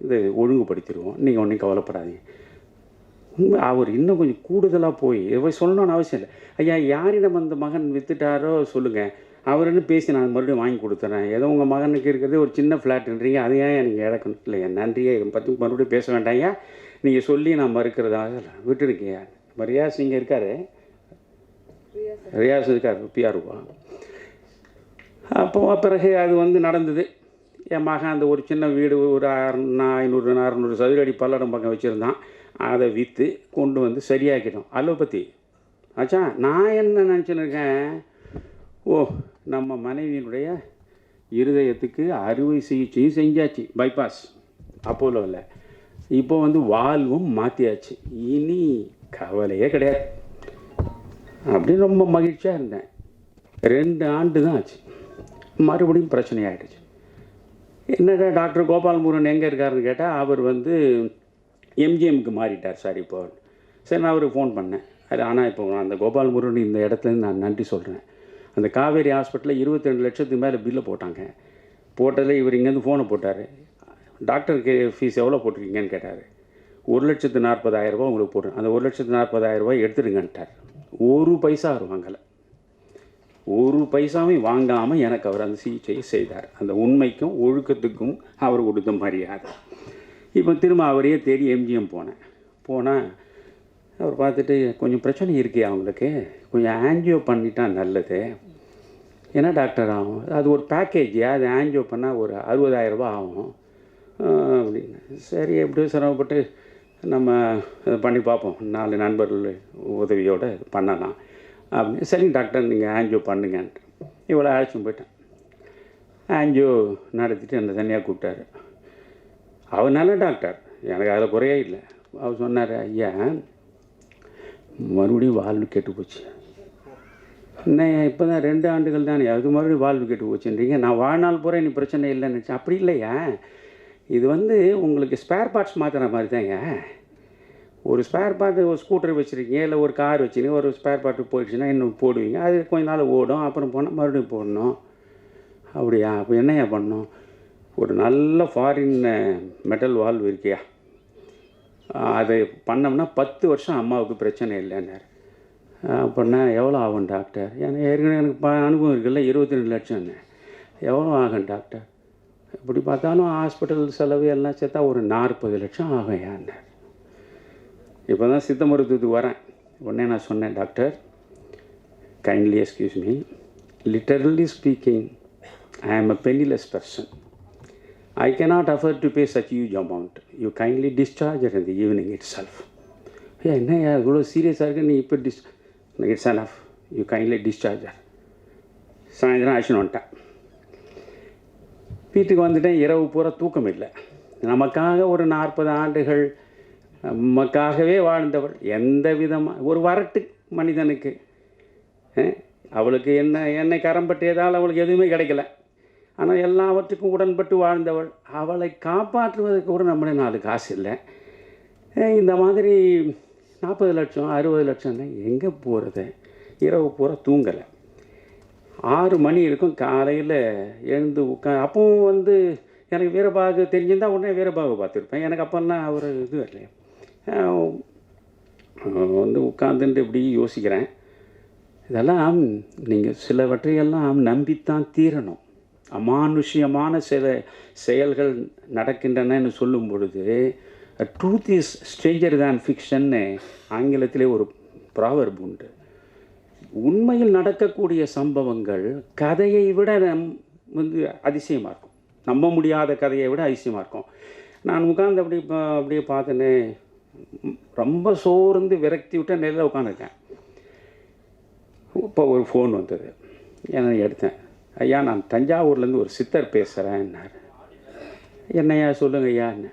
இதை ஒழுங்குபடுத்திடுவோம், நீங்கள் ஒன்றும் கவலைப்படாதீங்க. அவர் இன்னும் கொஞ்சம் கூடுதலாக போய் சொல்லணும்னு அவசியம் இல்லை. ஐயா யாரிடம் அந்த மகன் விற்றுட்டாரோ சொல்லுங்கள், அவருன்னு பேசி நான் மறுபடியும் வாங்கி கொடுத்துறேன். ஏதோ உங்கள் மகனுக்கு இருக்கிறது ஒரு சின்ன ஃப்ளாட்டுன்றீங்க, அதை ஏன் நீங்கள் இழக்கணும்? இல்லையா, நன்றியே, இதை பற்றி மறுபடியும் பேச வேண்டாம்யா, நீங்கள் சொல்லி நான் மறுக்கிறதாக விட்டுருக்கீங்க. இப்போ ரியாஸ் இங்கே இருக்கார், ரியாஸ் இருக்கார், பிஆர்வா. அப்போ பிறகு அது நடந்தது. என் மகன் அந்த ஒரு சின்ன வீடு ஒரு 500-600 சதுரடி பல்லடம் பக்கம் வச்சுருந்தான். அதை விற்று கொண்டு வந்து சரியாக்கிட்டோம். அலோபதி ஆச்சா. நான் என்ன நினச்சின்னு இருக்கேன், ஓ நம்ம மனைவியினுடைய இருதயத்துக்கு அறுவை சிகிச்சையும் செஞ்சாச்சு, பைபாஸ் அப்போலோவில். இப்போ வால்வும் மாற்றியாச்சு, இனி கவலையே கிடையாது அப்படின்னு ரொம்ப மகிழ்ச்சியாக இருந்தேன். 2 ஆண்டு தான் ஆச்சு, மறுபடியும் பிரச்சனையாகிடுச்சு. என்னடா டாக்டர் கோபால் முருகன் எங்கே இருக்காருன்னு கேட்டால், அவர் எம்ஜிஎம்க்கு மாறிட்டார் சார் இப்போ. சரி, நான் அவருக்கு ஃபோன் பண்ணேன். அது ஆனால் இப்போ அந்த கோபால் முருகன் இந்த இடத்துலேருந்து நான் நன்றி சொல்கிறேன். அந்த காவேரி ஹாஸ்பிட்டலில் 22 லட்சத்துக்கு மேலே பில்லை போட்டாங்க. போட்டதில் இவர் இங்கேருந்து ஃபோனை போட்டார், டாக்டருக்கு ஃபீஸ் எவ்வளோ போட்டிருக்கீங்கன்னு கேட்டார். 1,40,000 ரூபா உங்களுக்கு போடுறேன், அந்த 1,40,000 ரூபாய் எடுத்துடுங்கன்ட்டார். ஒரு பைசா அவர் வாங்கலை, ஒரு பைசாவும் வாங்காமல் எனக்கு அவர் அந்த சிகிச்சையை செய்தார். அந்த உண்மைக்கும் ஒழுக்கத்துக்கும் அவர் கொடுத்த மரியாதை. இப்போ திரும்ப அவரையே தேடி எம்ஜிஎம் போனால் அவர் பார்த்துட்டு, கொஞ்சம் பிரச்சனை இருக்கே அவங்களுக்கு, கொஞ்சம் ஆன்ஜியோ பண்ணிட்டா நல்லது. என்ன டாக்டர் ஆகும்? அது ஒரு பேக்கேஜ், அது ஆன்ஜியோ பண்ணால் ஒரு 60,000 ரூபா ஆகும் அப்படின்னு. சரி, எப்படியோ சிரமப்பட்டு நம்ம பண்ணி பார்ப்போம், 4 நண்பர்கள் உதவியோடு பண்ணலாம் அப்படின்னு. சரி டாக்டர், நீங்கள் ஆன்ஜியோ பண்ணுங்கன்ட்டு இவ்வளோ அழைச்சும் போயிட்டேன். ஆன்ஜியோ நடத்திட்டு என்னை தனியாக கூப்பிட்டாரு. அவர் நல்ல டாக்டர், எனக்கு அதில் குறையே இல்லை. அவர் சொன்னார், ஐயா மறுபடியும் வால்வு கெட்டு போச்சு. என்ன இப்போ தான் 2 ஆண்டுகள் தானே, அது மறுபடியும் வால்வு கெட்டு போச்சுன்றீங்க, நான் வாழ்நாள் பூரா நீ பிரச்சனை இல்லைன்னு நினச்சேன். அப்படி இல்லையா, இது உங்களுக்கு ஸ்பேர் பார்ட்ஸ் மாற்றுற மாதிரி தாங்க. ஒரு ஸ்பேர் பார்ட்டு, ஒரு ஸ்கூட்டர் வச்சுருக்கீங்க, இல்லை ஒரு கார் வச்சுருக்கீங்க, ஒரு ஸ்பேர் பார்ட்டு போயிடுச்சுன்னா இன்னும் போடுவீங்க, அது கொஞ்ச நாள் ஓடும், அப்புறம் போனால் மறுபடியும் போடணும். அப்படியா, அப்போ என்னையா பண்ணணும்? ஒரு நல்ல ஃபாரின் மெட்டல் வால்வு இருக்கியா, அதை பண்ணோம்னா 10 வருஷம் அம்மாவுக்கு பிரச்சனை இல்லைன்னார். அப்படின்னா எவ்வளோ ஆகும் டாக்டர்? ஏன்னா ஏற்கனவே எனக்கு அனுபவம் இருக்குல்ல, 22 லட்சம்னு. எவ்வளோ ஆகும் டாக்டர்? எப்படி பார்த்தாலும் ஹாஸ்பிட்டல் செலவு எல்லாம் சேர்த்தா ஒரு 40 லட்சம் ஆகும் ஏன்னார். இப்போ தான் சித்த மருத்துவத்துக்கு வரேன். உடனே நான் சொன்னேன், doctor kindly excuse me, literally speaking I ஆம் a penniless person. I cannot afford to pay such huge amount. You kindly discharge her in the evening itself. என்ன இவ்வளோ சீரியஸாக இருக்கு, நீ இப்போ it's enough. You kindly discharge her. சாயந்தரம் action வந்துட்டேன். வீட்டுக்கு வந்துட்டேன். இரவு பூரா தூக்கம் இல்லை. நமக்காக ஒரு 40 ஆண்டுகள் நமக்காகவே வாழ்ந்தவள், எந்த விதமாக ஒரு வரட்டு மனிதனுக்கு, அவளுக்கு என்னை கரம்பட்டியதால் அவளுக்கு எதுவுமே கிடைக்கல. ஆனால் எல்லாவற்றுக்கும் உடன்பட்டு வாழ்ந்தவள், அவளை காப்பாற்றுவதற்கு கூட நம்மளே 4 காசு இல்லை. இந்த மாதிரி 40 லட்சம் 60 லட்சம்னா எங்கே போகிறது? இரவு பூரா தூங்கலை. 6 மணி இருக்கும், காலையில் எழுந்து அப்பவும் எனக்கு வீரபாகு தெரிஞ்சிருந்தால் உடனே வீரபாகு பார்த்துருப்பேன். எனக்கு அப்போல்லாம் அவர் இது வரலையே. உட்காந்துட்டு இப்படி யோசிக்கிறேன், இதெல்லாம் நீங்கள் சிலவற்றையெல்லாம் நம்பித்தான் தீரணும். அமானுஷ்யமான சில செயல்கள் நடக்கின்றனன்னு சொல்லும் பொழுது, ட்ரூத் இஸ் ஸ்ட்ரேஞ்சர் தேன் ஃபிக்ஷன்னு ஆங்கிலத்திலே ஒரு ப்ராவர்ப் உண்டு. உண்மையில் நடக்கக்கூடிய சம்பவங்கள் கதையை விட அதிசயமாக இருக்கும், நம்ப முடியாத கதையை விட அதிசயமாக இருக்கும். நான் உட்காந்து அப்படியே பார்த்தேனே, ரொம்ப சோர்ந்து விரக்தி விட்ட நிலையில் உட்காந்துருக்கேன். இப்போ ஒரு ஃபோன் வந்தது, என்ன எடுத்தேன். ஐயா நான் தஞ்சாவூர்லேருந்து ஒரு சித்தர் பேசுகிறேன்னாரு. என்னையா சொல்லுங்க ஐயா, என்ன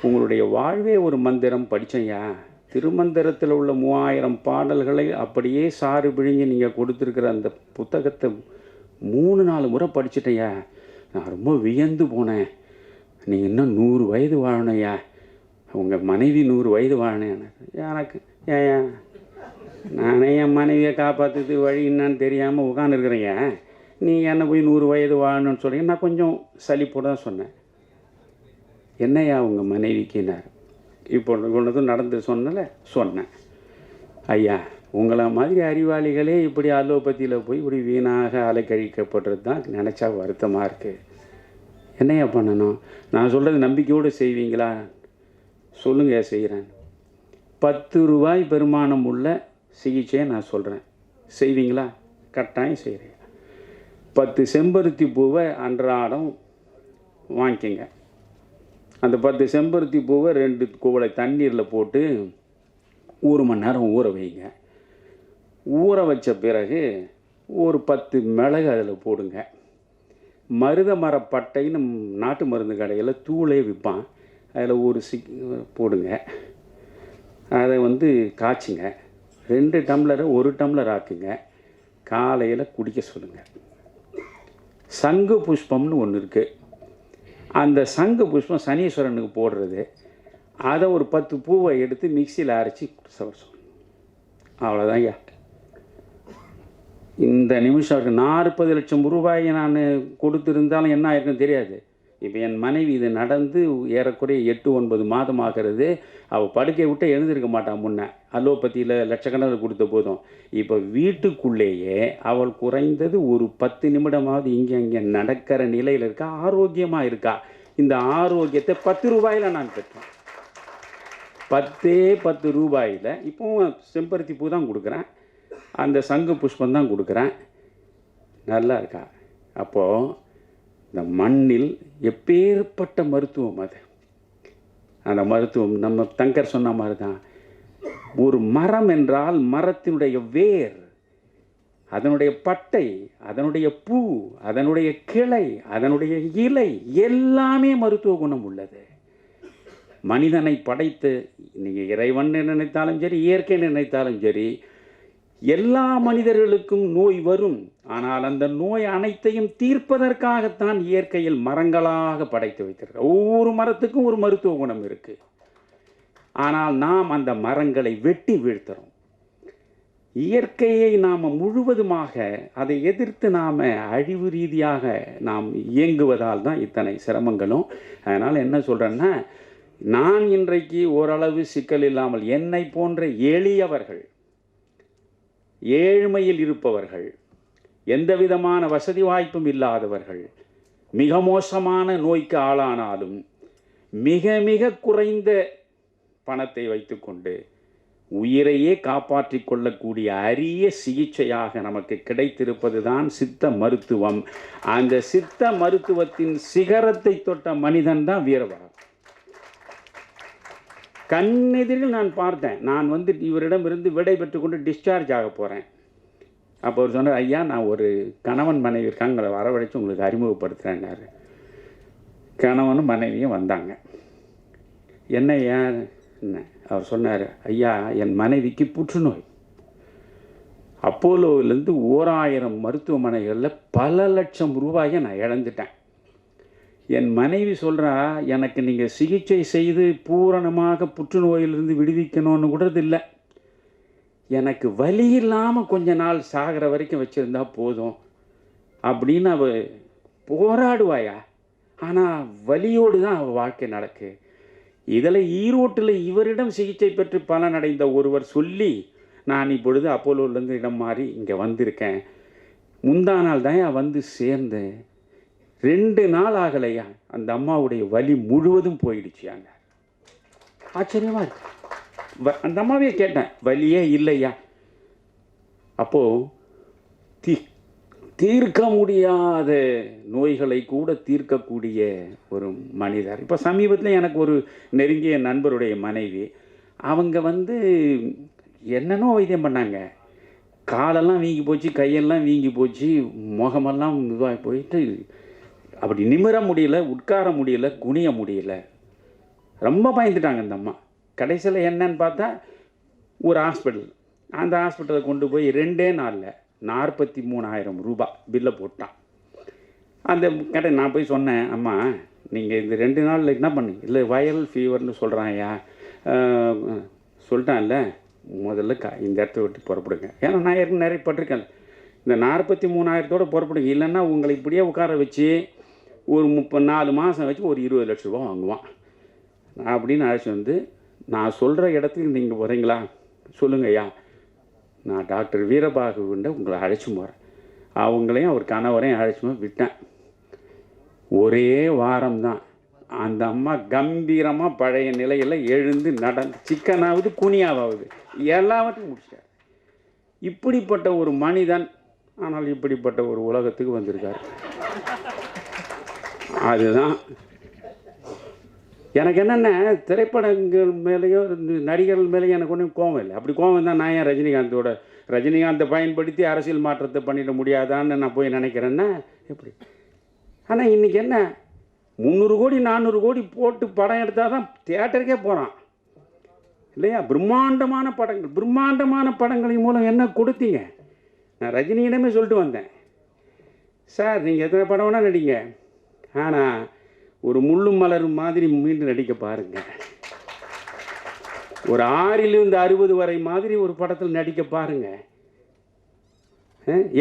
உங்களுடைய வாழ்வே ஒரு மந்திரம் படித்தேன்யா. திருமந்திரத்தில் உள்ள 3000 பாடல்களை அப்படியே சாறு பிழிஞ்சு நீங்கள் கொடுத்துருக்குற அந்த புத்தகத்தை 3-4 முறை படிச்சுட்டேன்யா. நான் ரொம்ப வியந்து போனேன். நீங்கள் இன்னும் 100 வயது வாழணையா, உங்கள் மனைவி 100 வயது வாழணும். எனக்கு ஏன் நானே என் மனைவியை காப்பாற்றுறது வழி என்னான்னு தெரியாமல் உட்காந்துருக்குறேங்க, நீ என்ன போய் 100 வயது வாழணும்னு சொல்கிறீங்க. நான் கொஞ்சம் சலிப்போடு தான் சொன்னேன். என்னையா உங்கள் மனைவிக்குனார். இப்போ ஒன்றுதும் நடந்து சொன்னேன். ஐயா, உங்களை மாதிரி அறிவாளிகளே இப்படி அலோபதியில் போய் இப்படி வீணாக அலைக்கழிக்கப்படுறது தான் நினச்சா வருத்தமாக இருக்குது. என்னையா பண்ணணும்? நான் சொல்கிறது நம்பிக்கையோடு செய்வீங்களா? சொல்லுங்கள், செய்கிறேன். 10 ரூபாய் பெருமானம் உள்ள சிகிச்சையை நான் சொல்கிறேன், செய்வீங்களா? கட்டாயம் செய்கிறேன். 10 செம்பருத்தி பூவை அன்றாடம் வாங்கிக்கங்க. அந்த 10 செம்பருத்தி பூவை 2 குவளை தண்ணீரில் போட்டு 1 மணி நேரம் ஊற வைங்க. ஊற வச்ச பிறகு ஒரு 10 மிளகு அதில் போடுங்க. மருத மரப்பட்டைன்னு நாட்டு மருந்து கடையில் தூளே விற்பான், அதில் ஒரு போடுங்க. அதை காய்ச்சுங்க. 2 டம்ளரை 1 டம்ளர் ஆக்குங்க. காலையில் குடிக்க சொல்லுங்கள். சங்கு புஷ்பம்னு ஒன்று இருக்குது. அந்த சங்கு புஷ்பம் சனீஸ்வரனுக்கு போடுறது. அதை ஒரு 10 பூவை எடுத்து மிக்சியில் அரைச்சி சொல்லணும். அவ்வளோதான் ஐயா. இந்த நிமிஷம் 40 லட்சம் ரூபாயை நான் கொடுத்துருந்தாலும் என்ன ஆயிருக்குன்னு தெரியாது. இப்போ என் மனைவி இது நடந்து ஏறக்குறைய 8-9 மாதம் ஆகிறது. அவள் படுக்கையை விட்டு எழுந்திருக்க மாட்டான். முன்னே அலோபதியில் லட்சக்கணக்கில் கொடுத்த போதும் இப்போ வீட்டுக்குள்ளேயே அவள் குறைந்தது ஒரு 10 நிமிடமாவது இங்கே நடக்கிற நிலையில் இருக்கா, ஆரோக்கியமாக இருக்கா. இந்த ஆரோக்கியத்தை 10 ரூபாயில் நான் பெற்றேன். 10 ரூபாயில் இப்போவும் செம்பருத்தி பூ தான் கொடுக்குறேன், அந்த சங்கு புஷ்பம் தான் கொடுக்குறேன். நல்லா இருக்கா? அப்போது இந்த மண்ணில் எப்பேற்பட்ட மருத்துவம் அது. அந்த மருத்துவம் நம்ம தங்கர் சொன்ன மாதிரி தான். ஒரு மரம் என்றால் மரத்தினுடைய வேர், அதனுடைய பட்டை, அதனுடைய பூ, அதனுடைய கிளை, அதனுடைய இலை எல்லாமே மருத்துவ குணம் உள்ளது. மனிதனை படைத்து நீங்கள் இறைவன் நினைத்தாலும் சரி, இயற்கை நினைத்தாலும் சரி, எல்லா மனிதர்களுக்கும் நோய் வரும். ஆனால் அந்த நோய் அனைத்தையும் தீர்ப்பதற்காகத்தான் இயற்கையில் மரங்களாக படைத்து வைத்திருக்கிறார். ஒவ்வொரு மரத்துக்கும் ஒரு மருத்துவ குணம் இருக்குது. ஆனால் நாம் அந்த மரங்களை வெட்டி வீழ்த்துறோம். இயற்கையை நாம் முழுவதுமாக அதை எதிர்த்து நாம் அழிவு ரீதியாக நாம் இயங்குவதால் தான் இத்தனை சிரமங்களும். அதனால் என்ன சொல்கிறேன்னா, நான் இன்றைக்கு ஓரளவு சிக்கல் இல்லாமல் என்னை போன்ற எளியவர்கள், ஏழ்மையில் இருப்பவர்கள், எந்த விதமான வசதி வாய்ப்பும் இல்லாதவர்கள், மிக மோசமான நோய்க்கு ஆளானாலும் மிக மிக குறைந்த பணத்தை வைத்துக்கொண்டு உயிரையே காப்பாற்றி கொள்ளக்கூடிய அரிய சிகிச்சையாக நமக்கு கிடைத்திருப்பது தான் சித்த மருத்துவம். அந்த சித்த மருத்துவத்தின் சிகரத்தை தொட்ட மனிதன் தான் வீரபாகு. கண்ணெதிரில் நான் பார்த்தேன். நான் இவரிடமிருந்து விடை பெற்று கொண்டு டிஸ்சார்ஜ் ஆக போகிறேன். அப்போ அவர் சொன்னார், ஐயா நான் ஒரு கணவன் மனைவி இருக்காங்க, உங்களை வரவழைச்சு உங்களுக்கு அறிமுகப்படுத்துகிறேன்னாரு. கணவனும் மனைவியும் வந்தாங்க. என்ன ஏன் அவர் சொன்னார், ஐயா என் மனைவிக்கு புற்றுநோய். அப்போலோவிலேருந்து 1000 மருத்துவமனைகளில் பல லட்சம் ரூபாயை நான் இழந்துட்டேன். என் மனைவி சொல்கிறா, எனக்கு நீங்கள் சிகிச்சை செய்து பூரணமாக புற்றுநோயிலிருந்து விடுவிக்கணும்னு கூட இல்லை, எனக்கு வலி இல்லாமல் கொஞ்ச நாள் சாகிற வரைக்கும் வச்சுருந்தா போதும் அப்படின்னு அவள் போராடுவாயா. ஆனால் வலியோடு தான் அவள் வாழ்க்கை நடக்கு. இதில் ஈரோட்டில் இவரிடம் சிகிச்சை பெற்று பலனடைந்த ஒருவர் சொல்லி நான் இப்பொழுது அப்போலோவிலேருந்து இடம் மாறி இங்கே வந்திருக்கேன். முந்தா நாள் தான் சேர்ந்தேன். 2 நாள் ஆகலையா அந்த அம்மாவுடைய வலி முழுவதும் போயிடுச்சியாங்க. ஆச்சரியமாக இருக்கு. அந்த அம்மாவே கேட்டேன், வலியே இல்லையா? அப்போது தீர்க்க முடியாத நோய்களை கூட தீர்க்கக்கூடிய ஒரு மனிதர். இப்போ சமீபத்தில் எனக்கு ஒரு நெருங்கிய நண்பருடைய மனைவி, அவங்க என்னென்னோ வைத்தியம் பண்ணாங்க. காலெல்லாம் வீங்கி போச்சு, கையெல்லாம் வீங்கி போச்சு, முகமெல்லாம் இதுவாகி போயிட்டு அப்படி நிமிர முடியல, உட்கார முடியல, குனிய முடியல. ரொம்ப பயந்துட்டாங்க அந்த அம்மா. கடைசியில் என்னன்னு பார்த்தா ஒரு ஹாஸ்பிட்டல், அந்த ஹாஸ்பிட்டலை கொண்டு போய் 2 நாளில் 43,000 ரூபாய் பில்லை போட்டான். அந்த கடை நான் போய் சொன்னேன், அம்மா நீங்கள் இந்த 2 நாளில் என்ன பண்ணி இல்லை வைரல் ஃபீவர்னு சொல்கிறான் ஐயா. சொல்லிட்டான்ல, முதல்ல இந்த இடத்த விட்டு புறப்படுங்க. ஏன்னா நான் ஏற்கனவே நிறைய பட்டிருக்கேன். இந்த 43,000 புறப்படுங்க, இல்லைன்னா உங்களை இப்படியே உட்கார வச்சு ஒரு 34 மாதம் வச்சு ஒரு 20 லட்ச ரூபா வாங்குவான் அப்படின்னு அழைச்சி நான் சொல்கிற இடத்துக்கு நீங்கள் வரீங்களா சொல்லுங்க ஐயா, நான் டாக்டர் வீரபாகுவிட்ட உங்களை அழைச்சி போகிறேன். அவங்களையும் அவர் கணவரையும் அழைச்சி விட்டேன். ஒரே வாரம் தான் அந்த அம்மா கம்பீரமாக பழைய நிலையில் எழுந்து நடந்து சிக்கனாவது குனியாவது எல்லாவற்றையும் முடிச்சார். இப்படிப்பட்ட ஒரு மனிதன், ஆனால் இப்படிப்பட்ட ஒரு உலகத்துக்கு வந்திருக்கார். அதுதான் எனக்கு என்னென்ன, திரைப்படங்கள் மேலேயோ நடிகர்கள் மேலேயும் எனக்கு ஒன்றும் கோவம் இல்லை. அப்படி கோவம் தான் நான் ஏன் ரஜினிகாந்தை பயன்படுத்தி அரசியல் மாற்றத்தை பண்ணிட முடியாதான்னு நான் போய் நினைக்கிறேன்னா எப்படி? ஆனால் இன்றைக்கி என்ன, 300 கோடி 400 கோடி போட்டு படம் எடுத்தால் தான் தியேட்டருக்கே போகிறான் இல்லையா? பிரம்மாண்டமான படங்களின் மூலம் என்ன கொடுத்தீங்க? நான் ரஜினியிடமே சொல்லிட்டு வந்தேன், சார் நீங்கள் எத்தனை படம் வேணால் நடிங்க, ஆனால் ஒரு முள்ளும் மலர் மாதிரி மீண்டும் நடிக்க பாருங்கள். ஒரு 6லிருந்து 60 வரை மாதிரி ஒரு படத்தில் நடிக்க பாருங்கள்.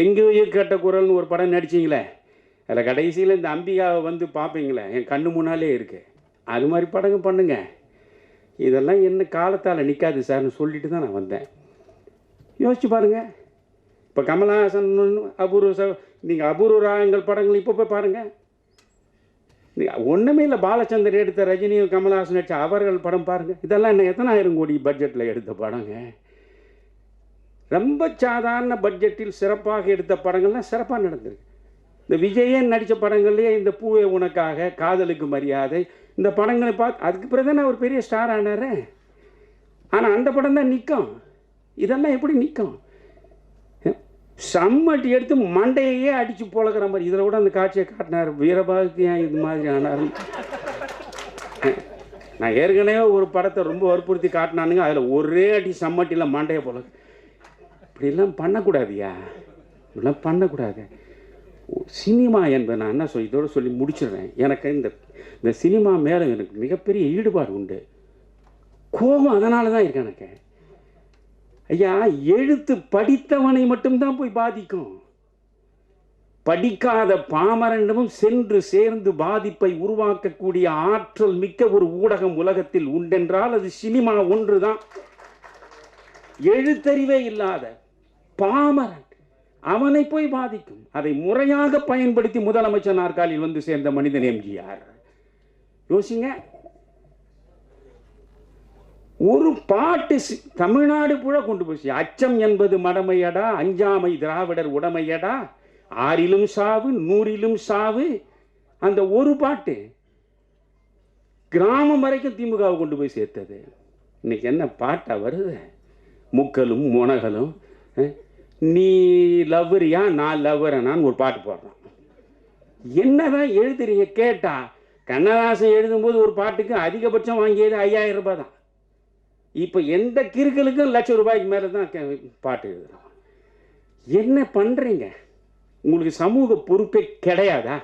எங்கேயோ கேட்ட குரல்னு ஒரு படம் நடிச்சிங்களே, அதில் கடைசியில் இந்த அம்பிகாவை வந்து பார்ப்பீங்களே, என் கண்ணு முன்னாலே இருக்குது. அது மாதிரி படங்க பண்ணுங்க. இதெல்லாம் என்ன காலத்தால் நிற்காது சார்னு சொல்லிட்டு தான் நான் வந்தேன். யோசிச்சு பாருங்கள். இப்போ கமலஹாசன் நீங்கள் அபூர்வ ராகங்கள் படங்கள் இப்போ போய் பாருங்கள். ஒன்றுமே இல்லை, பாலச்சந்தர் எடுத்த ரஜினியும் கமலஹாசன் நடித்த அவர்கள் படம் பாருங்கள். இதெல்லாம் என்ன எத்தனை 1000 கோடி பட்ஜெட்டில் எடுத்த படங்க. ரொம்ப சாதாரண பட்ஜெட்டில் சிறப்பாக எடுத்த படங்கள்லாம் சிறப்பாக நடந்திருக்கு. இந்த விஜயன் நடித்த படங்கள்லேயே இந்த பூவே உனக்காக, காதலுக்கு மரியாதை, இந்த படங்களை பார்த்து அதுக்கு பிறகு தானே அவர் பெரிய ஸ்டார் ஆனார். ஆனால் அந்த படம் தான் நிற்கும். இதெல்லாம் எப்படி நிற்கும்? சம்மட்டி எடுத்து மண்டையே அடித்து பொழக்கிற மாதிரி. இதில் கூட அந்த காட்சியை காட்டினார். வீரபாகுக்கு ஏன் இது மாதிரி ஆனார்? நான் ஏற்கனவே ஒரு படத்தை ரொம்ப வற்புறுத்தி காட்டினானுங்க, அதில் ஒரே அடி சம்மட்டியில் மண்டையை பொழக்கு. இப்படிலாம் பண்ணக்கூடாதுயா, இப்படிலாம் பண்ணக்கூடாது. சினிமா என்பது நான் என்ன இதோட சொல்லி முடிச்சிடுறேன். எனக்கு இந்த சினிமா மேலே எனக்கு மிகப்பெரிய ஈடுபாடு உண்டு. கோபம் அதனால தான் இருக்கு எனக்கு. ஐயா, எழுத்து படித்தவனை மட்டும்தான் போய் பாதிக்கும். படிக்காத பாமரனிடமும் சென்று சேர்ந்து பாதிப்பை உருவாக்கக்கூடிய ஆற்றல் மிக்க ஒரு ஊடகம் உலகத்தில் உண்டென்றால் அது சினிமா ஒன்று தான். எழுத்தறிவே இல்லாத பாமரன் அவனை போய் பாதிக்கும். அதை முறையாக பயன்படுத்தி முதலமைச்சர் நாற்காலியில் வந்து சேர்ந்த மனிதன் எம்ஜிஆர். யோசிங்க, ஒரு பாட்டு தமிழ்நாடு புழ கொண்டு போச்சு. அச்சம் என்பது மடமையடா, அஞ்சாமை திராவிடர் உடமையடா, 6லும் சாவு 100லும் சாவு. அந்த ஒரு பாட்டு கிராமம் வரைக்கும் திமுகவை கொண்டு போய் சேர்த்தது. இன்னைக்கு என்ன பாட்டா வருது? முக்கலும் முனகலும், நீ லவ்வரியா நான் லவ்வரனான்னு ஒரு பாட்டு போடுறான். என்னதான் எழுதுறீங்க கேட்டா, கண்ணதாசன் எழுதும்போது ஒரு பாட்டுக்கு அதிகபட்சம் வாங்கியது 5000 ரூபாய் தான். இப்போ எந்த கிறுக்களுக்கும் ₹1,00,000 மேலே தான் பாட்டு எழுதுறோம். என்ன பண்ணுறீங்க? உங்களுக்கு சமூக பொறுப்பே கிடையாதா?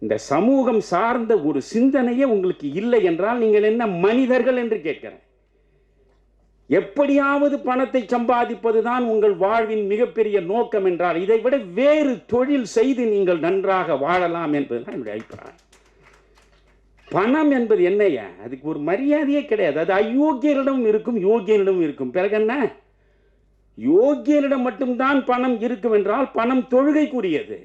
இந்த சமூகம் சார்ந்த ஒரு சிந்தனையே உங்களுக்கு இல்லை என்றால் நீங்கள் என்ன மனிதர்கள் என்று கேட்கிறேன். எப்படியாவது பணத்தை சம்பாதிப்பது தான் உங்கள் வாழ்வின் மிகப்பெரிய நோக்கம் என்றால் இதை விட வேறு தொழில் செய்து நீங்கள் நன்றாக வாழலாம் என்பதுதான் என்னுடைய அபிப்பிராயம். பணம் என்பது என்னையா? அதுக்கு ஒரு மரியாதையே கிடையாது. அது அயோக்கியரிடம் இருக்கும், யோகியனிடம் இருக்கும். பிறகு என்ன? யோகியனிடம் மட்டும்தான் பணம் இருக்கும் என்றால் பணம் தொழுகைக்குரியது.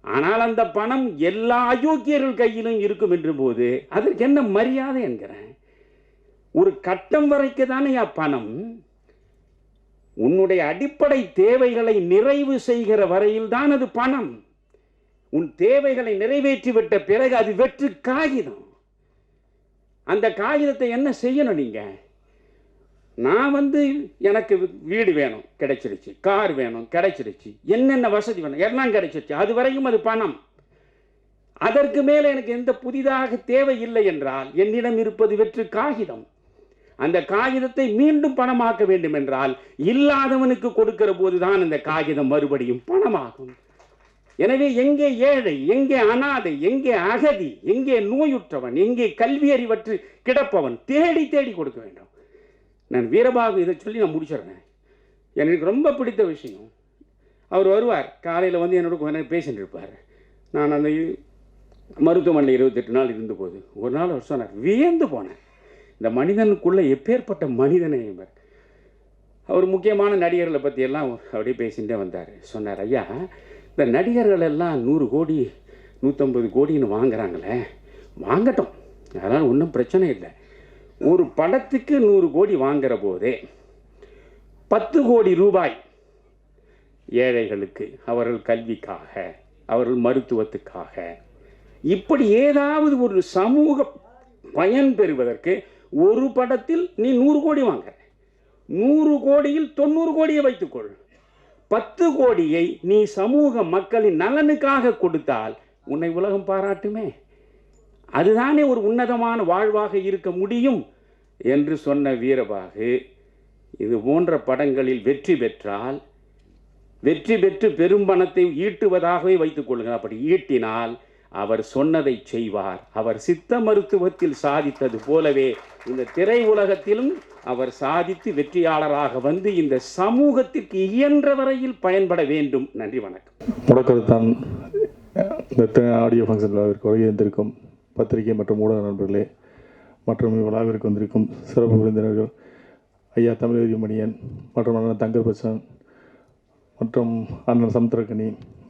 ஆனால் அந்த பணம் எல்லா அயோக்கியர்கள் கையிலும் இருக்கும் என்ற போது அதற்கு என்ன மரியாதை என்கிறேன்? ஒரு கட்டம் வரைக்கு தானே பணம். உன்னுடைய அடிப்படை தேவைகளை நிறைவு செய்கிற வரையில் தான் அது பணம். உன் தேவைகளை நிறைவேற்றிவிட்ட பிறகு அது வெற்று காகிதம். அந்த காகிதத்தை என்ன செய்யணும் நீங்க? நான் எனக்கு வீடு வேணும், கிடைச்சிருச்சு. கார் வேணும், கிடைச்சிருச்சு. என்னென்ன வசதி வேணும், எல்லாம் கிடைச்சிருச்சு. அது வரைக்கும் அது பணம். அதற்கு மேலே எனக்கு எந்த புதிதாக தேவை இல்லை என்றால் என்னிடம் இருப்பது வெற்று காகிதம். அந்த காகிதத்தை மீண்டும் பணமாக்க வேண்டும் என்றால் இல்லாதவனுக்கு கொடுக்கிற போதுதான் அந்த காகிதம் மறுபடியும் பணமாகும். எனவே எங்கே ஏழை, எங்கே அனாதை, எங்கே அகதி, எங்கே நோயுற்றவன், எங்கே கல்வி அறிவற்று கிடப்பவன் தேடி தேடி கொடுக்க வேண்டும். நான் வீரபாகு இதை சொல்லி நான் முடிச்சிடுறேன். எனக்கு ரொம்ப பிடித்த விஷயம், அவர் வருவார் காலையில் என்னோட பேசிட்டு இருப்பார். நான் அந்த மருத்துவமனையில் 28 நாள் இருந்தபோது ஒரு நாள் அவர் சொன்னார், வியந்து போனேன். இந்த மனிதனுக்குள்ளே எப்பேற்பட்ட மனிதநேயம் இருக்கு. அவர் முக்கியமான நடிகர்களை பற்றியெல்லாம் அப்படியே பேசிகிட்டே வந்தார். சொன்னார், ஐயா இந்த நடிகர்கள் எல்லாம் 100 கோடி 150 கோடின்னு வாங்குறாங்களே, வாங்கட்டும், அதனால் ஒன்றும் பிரச்சனை இல்லை. ஒரு படத்துக்கு 100 கோடி வாங்குற போதே 10 கோடி ரூபாய் ஏழைகளுக்கு, அவர்கள் கல்விக்காக, அவர்கள் மருத்துவத்துக்காக, இப்படி ஏதாவது ஒரு சமூக பயன் பெறுவதற்கு ஒரு படத்தில் நீ 100 கோடி வாங்க. 100 கோடியில் 90 கோடியை வைத்துக்கொள். 10 கோடியை நீ சமூக மக்களின் நலனுக்காக கொடுத்தால் உன்னை உலகம் பாராட்டுமே. அதுதானே ஒரு உன்னதமான வாழ்வாக இருக்க முடியும் என்று சொன்ன வீரபாகு இது போன்ற படங்களில் வெற்றி பெற்றால், வெற்றி பெற்று பெரும் பணத்தை ஈட்டுவதாகவே வைத்துக் கொள்ளுங்கள். அப்படி ஈட்டினால் அவர் சொன்னதை செய்வார். அவர் சித்த மருத்துவத்தில் சாதித்தது போலவே இந்த திரை உலகத்திலும் அவர் சாதித்து வெற்றியாளராக வந்து இந்த சமூகத்திற்கு இயன்ற வரையில் பயன்பட வேண்டும். நன்றி, வணக்கம். முடக்கருத்தான் இந்த ஆடியோ ஃபங்க்ஷன் விழாவிற்கு வருகை வந்திருக்கும் பத்திரிகை மற்றும் ஊடக நண்பர்களே, மற்றும் விழாவிற்கு வந்திருக்கும் சிறப்பு விருந்தினர்கள் ஐயா தமிழறிவு மணியன் மற்றும் அண்ணன் தங்கர் பச்சன் மற்றும் அண்ணன் சமுத்திரக்கனி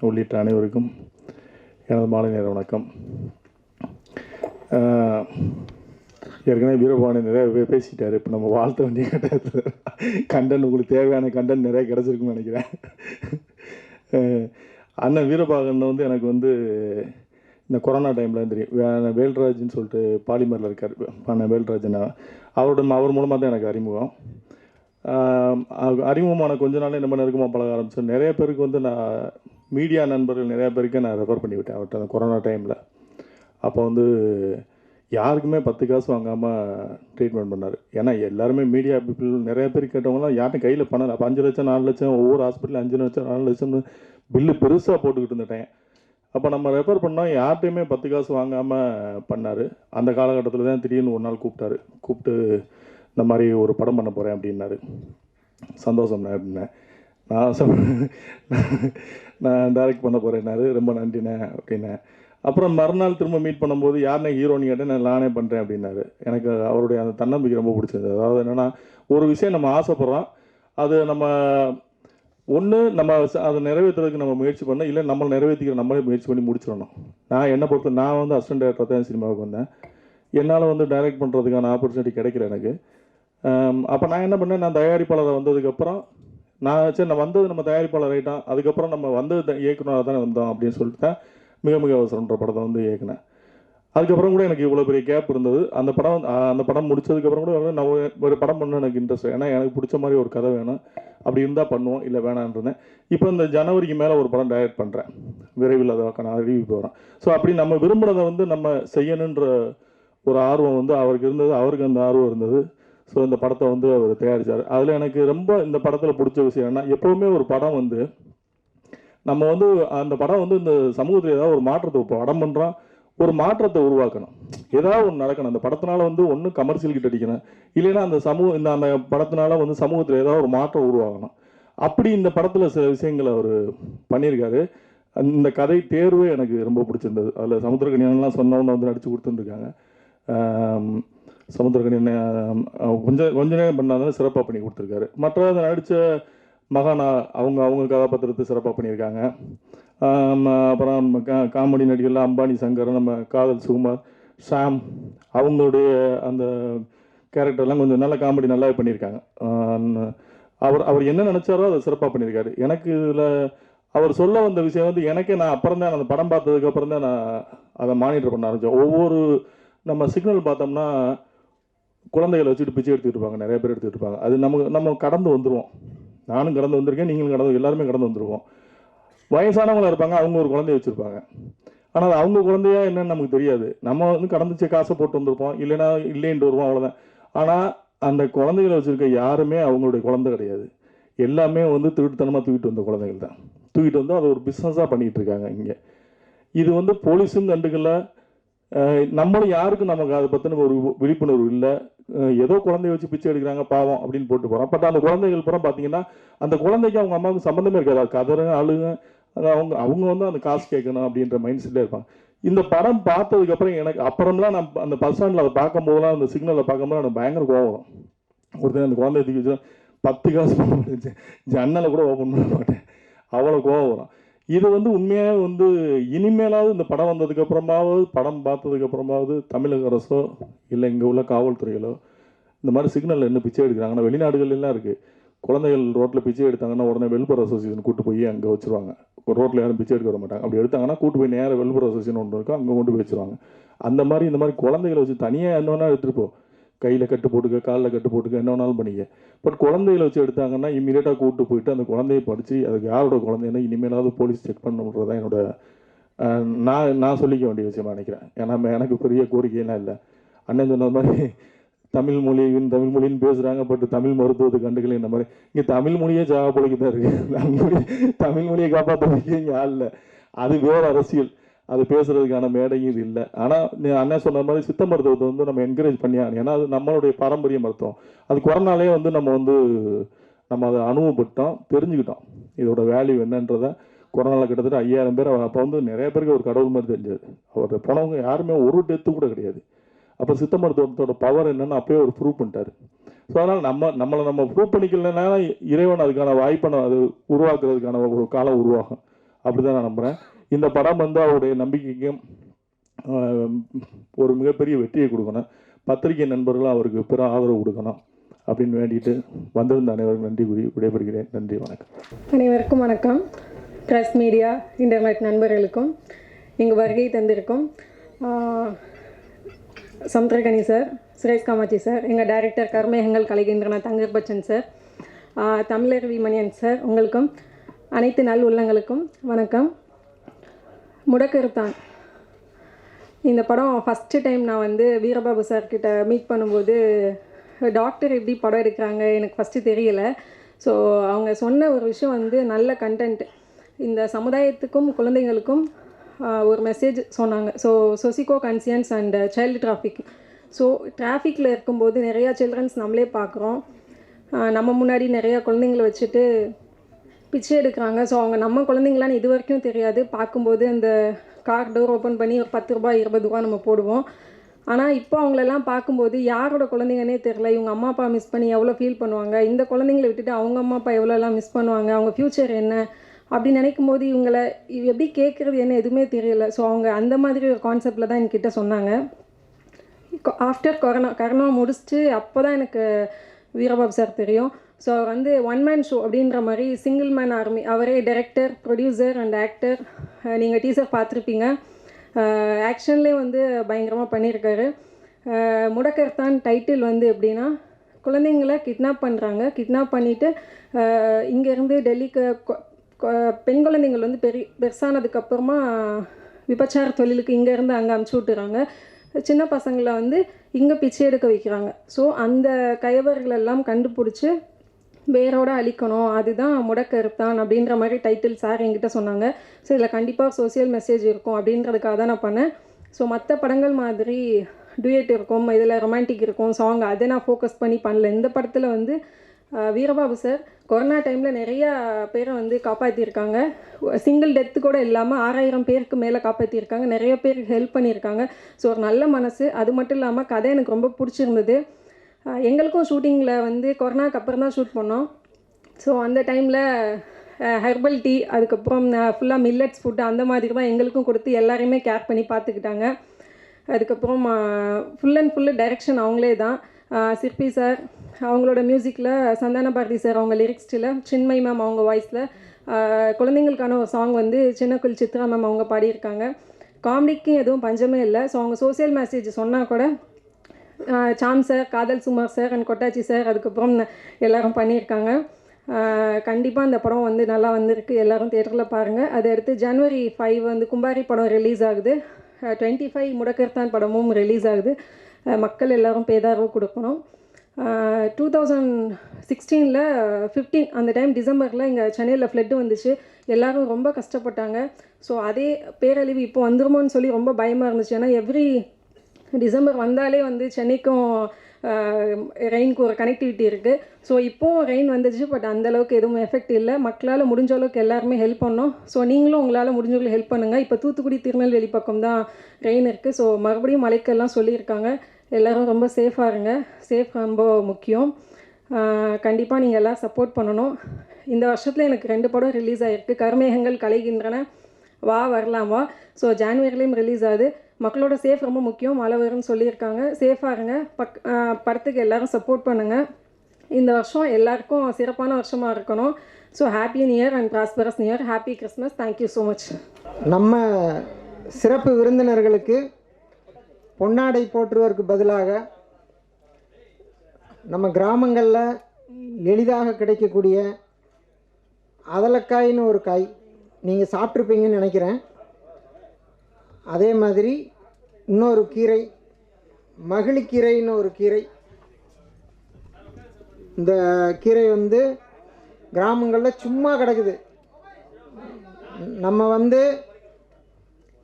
உள்ளிட்ட அனைவருக்கும் எனது மாலை நேர வணக்கம். ஏற்கனவே வீரபாணி நிறைய பேசிட்டார். இப்போ நம்ம வாழ்த்த வேண்டிய கண்டன், உங்களுக்கு தேவையான கண்டன் நிறைய கிடச்சிருக்குன்னு நினைக்கிறேன். அண்ணன் வீரபாகன் வந்து எனக்கு வந்து இந்த கொரோனா டைமில் தெரியும். வேல்ராஜ்னு சொல்லிட்டு பாலிமரில் இருக்கார் அண்ணன் வேல்ராஜன். அவர் மூலமாக தான் எனக்கு அறிமுகம். அறிமுகமான கொஞ்ச நாள் நம்ம நெருக்கமாக பழக ஆரம்பித்தோம். நிறைய பேருக்கு வந்து நான் மீடியா நண்பர்கள் நிறையா பேருக்கு நான் ரெஃபர் பண்ணிவிட்டேன் அவர்கிட்ட அந்த கொரோனா டைமில். அப்போ வந்து யாருக்குமே 10 காசு வாங்காமல் ட்ரீட்மெண்ட் பண்ணார். ஏன்னா எல்லாருமே மீடியா பீப்புள் நிறைய பேர் கேட்டவங்களாம் யார்ட்டும் கையில் பண்ணலை. அப்போ 5 லட்சம் 4 லட்சம் ஒவ்வொரு ஹாஸ்பிட்டலில் 5 லட்சம் 4 லட்சம்னு பில்லு பெருசாக போட்டுக்கிட்டு இருந்துட்டேன். அப்போ நம்ம ரெஃபர் பண்ணோம், யார்ட்டையுமே 10 காசு வாங்காமல் பண்ணார். அந்த காலகட்டத்தில் தான் திடீர்னு ஒரு நாள் கூப்பிட்டு இந்த மாதிரி ஒரு படம் பண்ண போகிறேன் அப்படின்னாரு. சந்தோஷம்ண்ணே அப்படின்னேன். நான் டைரக்ட் பண்ண போகிறேன்னாரு. ரொம்ப நன்றிண்ணே அப்படின்னேன். அப்புறம் மறுநாள் திரும்ப மீட் பண்ணும்போது யாருனே ஹீரோன்னு கேட்டேன். நானே பண்ணுறேன் அப்படின்னாரு. எனக்கு அவருடைய அந்த தன்னம்பிக்கை ரொம்ப பிடிச்சது. அதாவது என்னென்னா, ஒரு விஷயம் நம்ம ஆசைப்பட்றோம், அது நம்ம ஒன்று நம்ம அதை நிறைவேற்றுறதுக்கு நம்ம முயற்சி பண்ணோம், இல்லை நம்ம நிறைவேற்றிக்கிற நம்மளே முயற்சி பண்ணி முடிச்சிடணும். நான் என்னை பொறுத்த நான் வந்து அசிஸ்டன்ட் டைரக்டர் தான் சினிமாவுக்கு வந்தேன். என்னால் வந்து டைரக்ட் பண்ணுறதுக்கான ஆப்பர்ச்சுனிட்டி கிடைக்கல எனக்கு. அப்போ நான் என்ன பண்ணேன், நான் தயாரிப்பாளரை வந்ததுக்கப்புறம் நான் வந்தது நம்ம தயாரிப்பாளர் ஆகிட்டோம், அதுக்கப்புறம் நம்ம வந்தது இயக்குனராக தானே வந்தோம் அப்படின்னு சொல்லிட்டு தான் மிக மிக அவசரன்ற படத்தை வந்து இயக்குனேன். அதுக்கப்புறம் கூட எனக்கு இவ்வளோ பெரிய கேப் இருந்தது. அந்த படம் முடிச்சதுக்கப்புறம் கூட நான் ஒரு படம் பண்ண எனக்கு இன்ட்ரெஸ்ட். ஏன்னா எனக்கு பிடிச்ச மாதிரி ஒரு கதை வேணும், அப்படி இருந்தால் பண்ணுவோம், இல்லை வேணான்றேன். இப்போ இந்த ஜனவரிக்கு மேலே ஒரு படம் டைரக்ட் பண்ணுறேன், விரைவில் அதை அறிவிப்பு போகிறேன். ஸோ அப்படி நம்ம விரும்பினதை வந்து நம்ம செய்யணுன்ற ஒரு ஆர்வம் வந்து அவருக்கு இருந்தது, அவருக்கு அந்த ஆர்வம் இருந்தது. ஸோ இந்த படத்தை வந்து அவர் தயாரித்தார். அதில் எனக்கு ரொம்ப இந்த படத்தில் பிடிச்ச விஷயம் என்ன, எப்போவுமே ஒரு படம் வந்து நம்ம வந்து அந்த படம் வந்து இந்த சமூகத்தில் ஏதாவது ஒரு மாற்றத்தை படம் பண்ணுறோம், ஒரு மாற்றத்தை உருவாக்கணும், ஏதாவது ஒன்று நடக்கணும். அந்த படத்தினால வந்து ஒன்று கமர்ஷியல் கிட்ட அடிக்கணும், இல்லைன்னா அந்த அந்த படத்தினால வந்து சமூகத்தில் ஏதாவது ஒரு மாற்றம் உருவாகணும். அப்படி இந்த படத்தில் சில விஷயங்களை அவர் பண்ணியிருக்காரு. இந்த கதை தேர்வு எனக்கு ரொம்ப பிடிச்சிருந்தது. அதில் சமுத்திரக்கனியெல்லாம் சொன்னவங்க வந்து நடித்து கொடுத்துருக்காங்க. சமுத்திரக்கனி கொஞ்ச நேரம் பண்ணாதான் சிறப்பாக பண்ணி கொடுத்துருக்காரு. மற்ற நடித்த மகானா அவங்க கதாபாத்திரத்தை சிறப்பாக பண்ணியிருக்காங்க. அப்புறம் காமெடி நடிகர்கள் அம்பானி சங்கர், நம்ம காதல் சுகுமார், ஷாம், அவங்களுடைய அந்த கேரக்டர்லாம் கொஞ்சம் நல்ல காமெடி நல்லாவே பண்ணியிருக்காங்க. அவர் என்ன நினச்சாரோ அதை சிறப்பாக பண்ணியிருக்காரு. எனக்கு இதில் அவர் சொல்ல வந்த விஷயம் வந்து எனக்கே நான் அப்புறம் தான் அந்த படம் பார்த்ததுக்கப்புறம் தான் நான் அதை மானிட்டர் பண்ண ஆரம்பித்தேன். ஒவ்வொரு நம்ம சிக்னல் பார்த்தோம்னா குழந்தைகளை வச்சுட்டு பிச்சை எடுத்துக்கிட்டு இருப்பாங்க, நிறைய பேர் எடுத்துக்கிட்டு இருப்பாங்க. அது நம்ம கடந்து வந்துடுவோம். நானும் கடந்து வந்திருக்கேன், நீங்களும் எல்லாருமே கடந்து வந்துடுவோம். வயசானவங்களாக இருப்பாங்க, அவங்க ஒரு குழந்தைய வச்சுருப்பாங்க. ஆனால் அது அவங்க குழந்தையா என்னன்னு நமக்கு தெரியாது. நம்ம வந்து கடந்துச்சு காசை போட்டு வந்திருப்போம், இல்லைன்னா இல்லைன்ட்டு வருவோம், அவ்வளோதான். ஆனால் அந்த குழந்தைகளை வச்சுருக்க யாருமே அவங்களுடைய குழந்தை கிடையாது. எல்லாமே வந்து திருட்டுத்தனமாக தூக்கிட்டு வந்த குழந்தைகள் தான். தூக்கிட்டு வந்து அதை ஒரு பிஸ்னஸாக பண்ணிகிட்டு இருக்காங்க இங்கே. இது வந்து போலீஸும் கண்டுக்கல, நம்மளும் யாருக்கும் நமக்கு அதை பற்றின ஒரு விழிப்புணர்வு இல்லை. ஏதோ குழந்தைய வச்சு பிச்சை எடுக்கிறாங்க பாவம் அப்படின்னு போட்டு போகிறோம். பட் அந்த குழந்தைகள் புறம் பார்த்தீங்கன்னா அந்த குழந்தைக்கு அவங்க அம்மாவுக்கு சம்மந்தமே இருக்காது. கதற அழுங்க, அவங்க வந்து அந்த காசு கேட்கணும் அப்படின்ற மைண்ட் செட்டில் இருப்பாங்க. இந்த படம் பார்த்ததுக்கப்புறம் எனக்கு அப்புறம்லாம் நான் அந்த பஸ் ஸ்டாண்டில் அதை பார்க்கும்போதெல்லாம் அந்த சிக்னலில் பார்க்கும்போது எனக்கு பயங்கர கோவம் வரும். ஒருத்தர் அந்த குழந்தைய தூக்கி வச்சு 10 காசு பண்ண மாட்டேன், ஜன்னலை கூட ஓப்பன் பண்ண மாட்டேன், அவ்வளோ கோவம் வரும். இது உண்மையாக இனிமேலாவது இந்த படம் வந்ததுக்கப்புறமாவது, படம் பார்த்ததுக்கப்புறமாவது தமிழக அரசோ இல்லை இங்கே உள்ள காவல்துறைகளோ இந்த மாதிரி சிக்னலில் என்ன பிச்சை எடுக்கிறாங்கன்னா, வெளிநாடுகள்லாம் இருக்குது, குழந்தைகள் ரோட்டில் பிச்சை எடுத்தாங்கன்னா உடனே வெல்ஃபேர் அசோசியேஷன் கூட்டு போய் அங்கே வச்சுருவாங்க. ரோட்டில் யாரும் பிச்சை எடுக்க வர மாட்டாங்க. அப்படி எடுத்தாங்கன்னா கூட்டு போய் நேராக வெல்ஃபேர் அசோசியேஷன் ஒன்று இருக்கும், அங்கே கொண்டு போய் வச்சுருவாங்க. அந்த மாதிரி இந்த மாதிரி குழந்தைகளை வச்சு தனியாக என்ன வேணால் எடுத்துகிட்டு போ, கையில் கட்டு போட்டுக்க, காலில் கட்டு போட்டுக்க, என்ன வேணாலும் பண்ணிக்க. பட் குழந்தைகளை வச்சு எடுத்தாங்கன்னா இம்மீடியட்டாக கூப்பிட்டு போயிட்டு அந்த குழந்தையை படித்து அதுக்கு யாரோட குழந்தைன்னா இனிமேலாவது போலீஸ் செக் பண்ணணுன்றது தான் என்னோட நான் சொல்லிக்க வேண்டிய விஷயமா நினைக்கிறேன். ஏன்னா எனக்கு பெரிய கோரிக்கையெல்லாம் இல்லை. அண்ணன் சொன்ன மாதிரி தமிழ் மொழின்னு பேசுகிறாங்க, பட் தமிழ் மருத்துவத்தை கண்டுக்கல. இந்த மாதிரி இங்கே தமிழ் மொழியே ஜாக பொழைக்கு தான் இருக்குது. தமிழ் மொழியை காப்பாற்றுறதுக்கு இங்கே ஆள் இல்லை. அது வேறு அரசியல், அது பேசுகிறதுக்கான மேடையும் இது இல்லை. ஆனால் அண்ணன் சொன்ன மாதிரி சித்த மருத்துவத்தை நம்ம என்கரேஜ் பண்ணி ஆகணும். ஏன்னா அது நம்மளுடைய பாரம்பரிய மருத்துவம். அது கொரோனாலே நம்ம அதை அனுபவப்பட்டோம், தெரிஞ்சுக்கிட்டோம் இதோட வேல்யூ என்னன்றதை. கொரோனாவில் கிட்டத்தட்ட 5000 பேர், அப்போ நிறைய பேருக்கு ஒரு கடவுள் மாதிரி தெரிஞ்சது. அவர்கிட்ட போனவங்க யாருமே ஒரு டெத்து கூட கிடையாது. அப்போ சித்த மருத்துவத்தோட பவர் என்னன்னு அப்பயே ஒரு ப்ரூவ் பண்ணிட்டாரு. ஸோ அதனால் நம்மளை ப்ரூவ் பண்ணிக்கலன்னா இறைவன் அதுக்கான வாய்ப்பை அது உருவாக்குறதுக்கான ஒரு காலம் உருவாகும். அப்படி தான் நான் நம்புகிறேன். இந்த படம் அவருடைய நம்பிக்கைக்கும் ஒரு மிகப்பெரிய வெற்றியை கொடுக்கணும். பத்திரிகை நண்பர்களும் அவருக்கு பிற ஆதரவு கொடுக்கணும் அப்படின்னு வேண்டிட்டு வந்திருந்த அனைவருக்கும் நன்றி கூறி விடைபெறுகிறேன். நன்றி, வணக்கம். அனைவருக்கும் வணக்கம். ப்ரெஸ் மீடியா இன்டர்நெட் நண்பர்களுக்கும் இங்கு வருகை தந்திருக்கும் சமுத்திரகனி சார், சுரேஷ் காமாட்சி சார், எங்கள் director Karmegangal Kalaigindrana Thangar Bachan sir, Tamilaruvi Maniyan sir, உங்களுக்கும் அனைத்து நல் உள்ளங்களுக்கும் வணக்கம். முடக்கருத்தான் இந்த படம் ஃபஸ்ட்டு டைம் நான் வீரபாபு சார்கிட்ட மீட் பண்ணும்போது டாக்டர் எப்படி படம் எடுக்கிறாங்க எனக்கு ஃபஸ்ட்டு தெரியல. ஸோ அவங்க சொன்ன ஒரு விஷயம் நல்ல கண்டென்ட், இந்த சமுதாயத்துக்கும் குழந்தைங்களுக்கும் ஒரு மெசேஜ் சொன்னாங்க. So socio conscience and child traffic. So டிராஃபிக்கில் இருக்கும்போது நிறையா சில்ட்ரன்ஸ் நம்மளே பார்க்குறோம், நம்ம முன்னாடி நிறையா குழந்தைங்கள வச்சுட்டு பிச்சை எடுக்கிறாங்க. ஸோ அவங்க நம்ம குழந்தைங்களான்னு இது வரைக்கும் தெரியாது. பார்க்கும்போது அந்த கார் டோர் ஓப்பன் பண்ணி ஒரு 10 ரூபா 20 ரூபா நம்ம போடுவோம். ஆனால் இப்போ அவங்களெல்லாம் பார்க்கும்போது யாரோட குழந்தைங்கன்னே தெரில. இவங்க அம்மா அப்பா மிஸ் பண்ணி எவ்வளோ ஃபீல் பண்ணுவாங்க, இந்த குழந்தைங்கள விட்டுட்டு அவங்க அம்மா அப்பா எவ்வளோலாம் மிஸ் பண்ணுவாங்க, அவங்க ஃப்யூச்சர் என்ன அப்படி நினைக்கும் போது இவங்களை எப்படி கேட்குறது என்ன எதுவுமே தெரியல. ஸோ அவங்க அந்த மாதிரி ஒரு கான்செப்டில் தான் என்கிட்ட சொன்னாங்க. ஆஃப்டர் கொரோனா முடிச்சுட்டு அப்போ தான் எனக்கு வீரபாபு சார் தெரியும். ஸோ அவர் ஒன் மேன் ஷோ அப்படின்ற மாதிரி சிங்கிள் மேன் ஆர்மி, அவரே டைரக்டர், ப்ரொடியூசர் அண்ட் ஆக்டர். நீங்கள் டீசர் பார்த்துருப்பீங்க. ஆக்ஷன்லேயே பயங்கரமாக பண்ணியிருக்காரு. முடக்கர்த்தான் டைட்டில் எப்படின்னா, குழந்தைங்களை கிட்னாப் பண்ணுறாங்க. கிட்னாப் பண்ணிவிட்டு இங்கேருந்து டெல்லிக்கு பெண் குழந்தைங்கள் பெருசானதுக்கப்புறமா விபச்சார தொழிலுக்கு இங்கேருந்து அங்கே அமுச்சு விட்டுறாங்க. சின்ன பசங்களை இங்கே பிச்சை எடுக்க வைக்கிறாங்க. ஸோ அந்த கயவர்களெல்லாம் கண்டுபிடிச்சி வேரோட அழிக்கணும், அதுதான் முடக்கருத்தான் அப்படின்ற மாதிரி டைட்டில் சார் என்கிட்ட சொன்னாங்க. ஸோ இதில் கண்டிப்பாக சோசியல் மெசேஜ் இருக்கும் அப்படின்றதுக்காக தான் நான் பண்ணேன். ஸோ மற்ற படங்கள் மாதிரி டூயட் இருக்கும், இதில் ரொமான்டிக் இருக்கும், சாங், அதை நான் ஃபோக்கஸ் பண்ணி பண்ணல. இந்த படத்தில் வீரபாபு சார் கொரோனா டைமில் நிறையா பேரை காப்பாற்றியிருக்காங்க. சிங்கிள் டெத்து கூட இல்லாமல் 6000 பேருக்கு மேலே காப்பாற்றியிருக்காங்க. நிறைய பேருக்கு ஹெல்ப் பண்ணியிருக்காங்க. ஸோ ஒரு நல்ல மனசு. அது மட்டும் இல்லாமல் கதை எனக்கு ரொம்ப பிடிச்சிருந்தது. எங்களுக்கும் ஷூட்டிங்கில் கொரோனாக்கு அப்புறம் தான் ஷூட் பண்ணோம். ஸோ அந்த டைமில் ஹெர்பல் டீ, அதுக்கப்புறம் ஃபுல்லாக மில்லட்ஸ் ஃபுட்டு அந்த மாதிரி தான் எங்களுக்கும் கொடுத்து எல்லாரையுமே கேர் பண்ணி பார்த்துக்கிட்டாங்க. அதுக்கப்புறம் ஃபுல் அண்ட் ஃபுல்லு டைரக்ஷன் அவங்களே தான். சிற்பி சார் அவங்களோட மியூசிக்கில், சந்தான பாரதி சார் அவங்க லிரிக்ஸ்டில், சின்மய் மேம் அவங்க வாய்ஸில், குழந்தைங்களுக்கான ஒரு சாங் சின்னக்குள் சித்ரா மேம் அவங்க பாடியிருக்காங்க. காமெடிக்கு எதுவும் பஞ்சமே இல்லை. ஸோ அவங்க சோசியல் மெசேஜ் சொன்னால் கூட சாம் சார், காதல் சுமார் சார் அண்ட் கொட்டாச்சி சார் அதுக்கப்புறம் எல்லோரும் பண்ணியிருக்காங்க. கண்டிப்பாக இந்த படம் நல்லா வந்திருக்கு. எல்லோரும் தேட்டரில் பாருங்கள். அதை அடுத்து January 5 கும்பாரி படம் ரிலீஸ் ஆகுது. 25 முடக்கர்த்தான் படமும் ரிலீஸ் ஆகுது. மக்கள் எல்லோரும் பேதார்வு கொடுக்கணும். 2016 15 அந்த டைம் டிசம்பரில் இங்கே சென்னையில் ஃப்ளட்டு வந்துச்சு. எல்லோரும் ரொம்ப கஷ்டப்பட்டாங்க. ஸோ அதே பேரழிவு இப்போ வந்துருமோன்னு சொல்லி ரொம்ப பயமாக இருந்துச்சு. ஏன்னா எவ்ரி டிசம்பர் வந்தாலே சென்னைக்கும் ரெயினுக்கு ஒரு கனெக்டிவிட்டி இருக்குது. ஸோ இப்போவும் ரெயின் வந்துச்சு, பட் அந்தளவுக்கு எதுவும் எஃபெக்ட் இல்லை. மக்களால் முடிஞ்ச அளவுக்கு எல்லாருமே ஹெல்ப் பண்ணோம். ஸோ நீங்களும் உங்களால் முடிஞ்சவங்களுக்கு ஹெல்ப் பண்ணுங்கள். இப்போ தூத்துக்குடி திருநெல்வேலி பக்கம் தான் ரெயின் இருக்குது. ஸோ மறுபடியும் மழைக்கெல்லாம் சொல்லியிருக்காங்க. எல்லோரும் ரொம்ப சேஃபாக இருங்க. சேஃப் ரொம்ப முக்கியம். கண்டிப்பாக நீங்கள் எல்லாம் சப்போர்ட் பண்ணணும். இந்த வருஷத்தில் எனக்கு 2 படம் ரிலீஸ் ஆகிருக்கு. கருமேகங்கள் கலைகின்றன, வா வரலாம் வா. ஸோ ஜான்வரிலையும் ரிலீஸ் ஆகுது. மக்களோட சேஃப் ரொம்ப முக்கியம். மழை வரும்னு சொல்லியிருக்காங்க. சேஃபாக இருங்க. படத்துக்கு எல்லோரும் சப்போர்ட் பண்ணுங்கள். இந்த வருஷம் எல்லாருக்கும் சிறப்பான வருஷமாக இருக்கணும். So happy new year and prosperous new year. Happy Christmas. Thank you so much. நம்ம சிறப்பு விருந்தினர்களுக்கு பொன்னாடை போற்றுவதற்கு பதிலாக நம்ம கிராமங்களில் எளிதாக கிடைக்கக்கூடிய அதலக்காயின்னு ஒரு காய் நீங்கள் சாப்பிட்ருப்பீங்கன்னு நினைக்கிறேன். அதே மாதிரி இன்னொரு கீரை, மகிழிக்கீரைன்னு ஒரு கீரை. இந்த கீரை வந்து கிராமங்களில் சும்மா கிடக்குது. நம்ம வந்து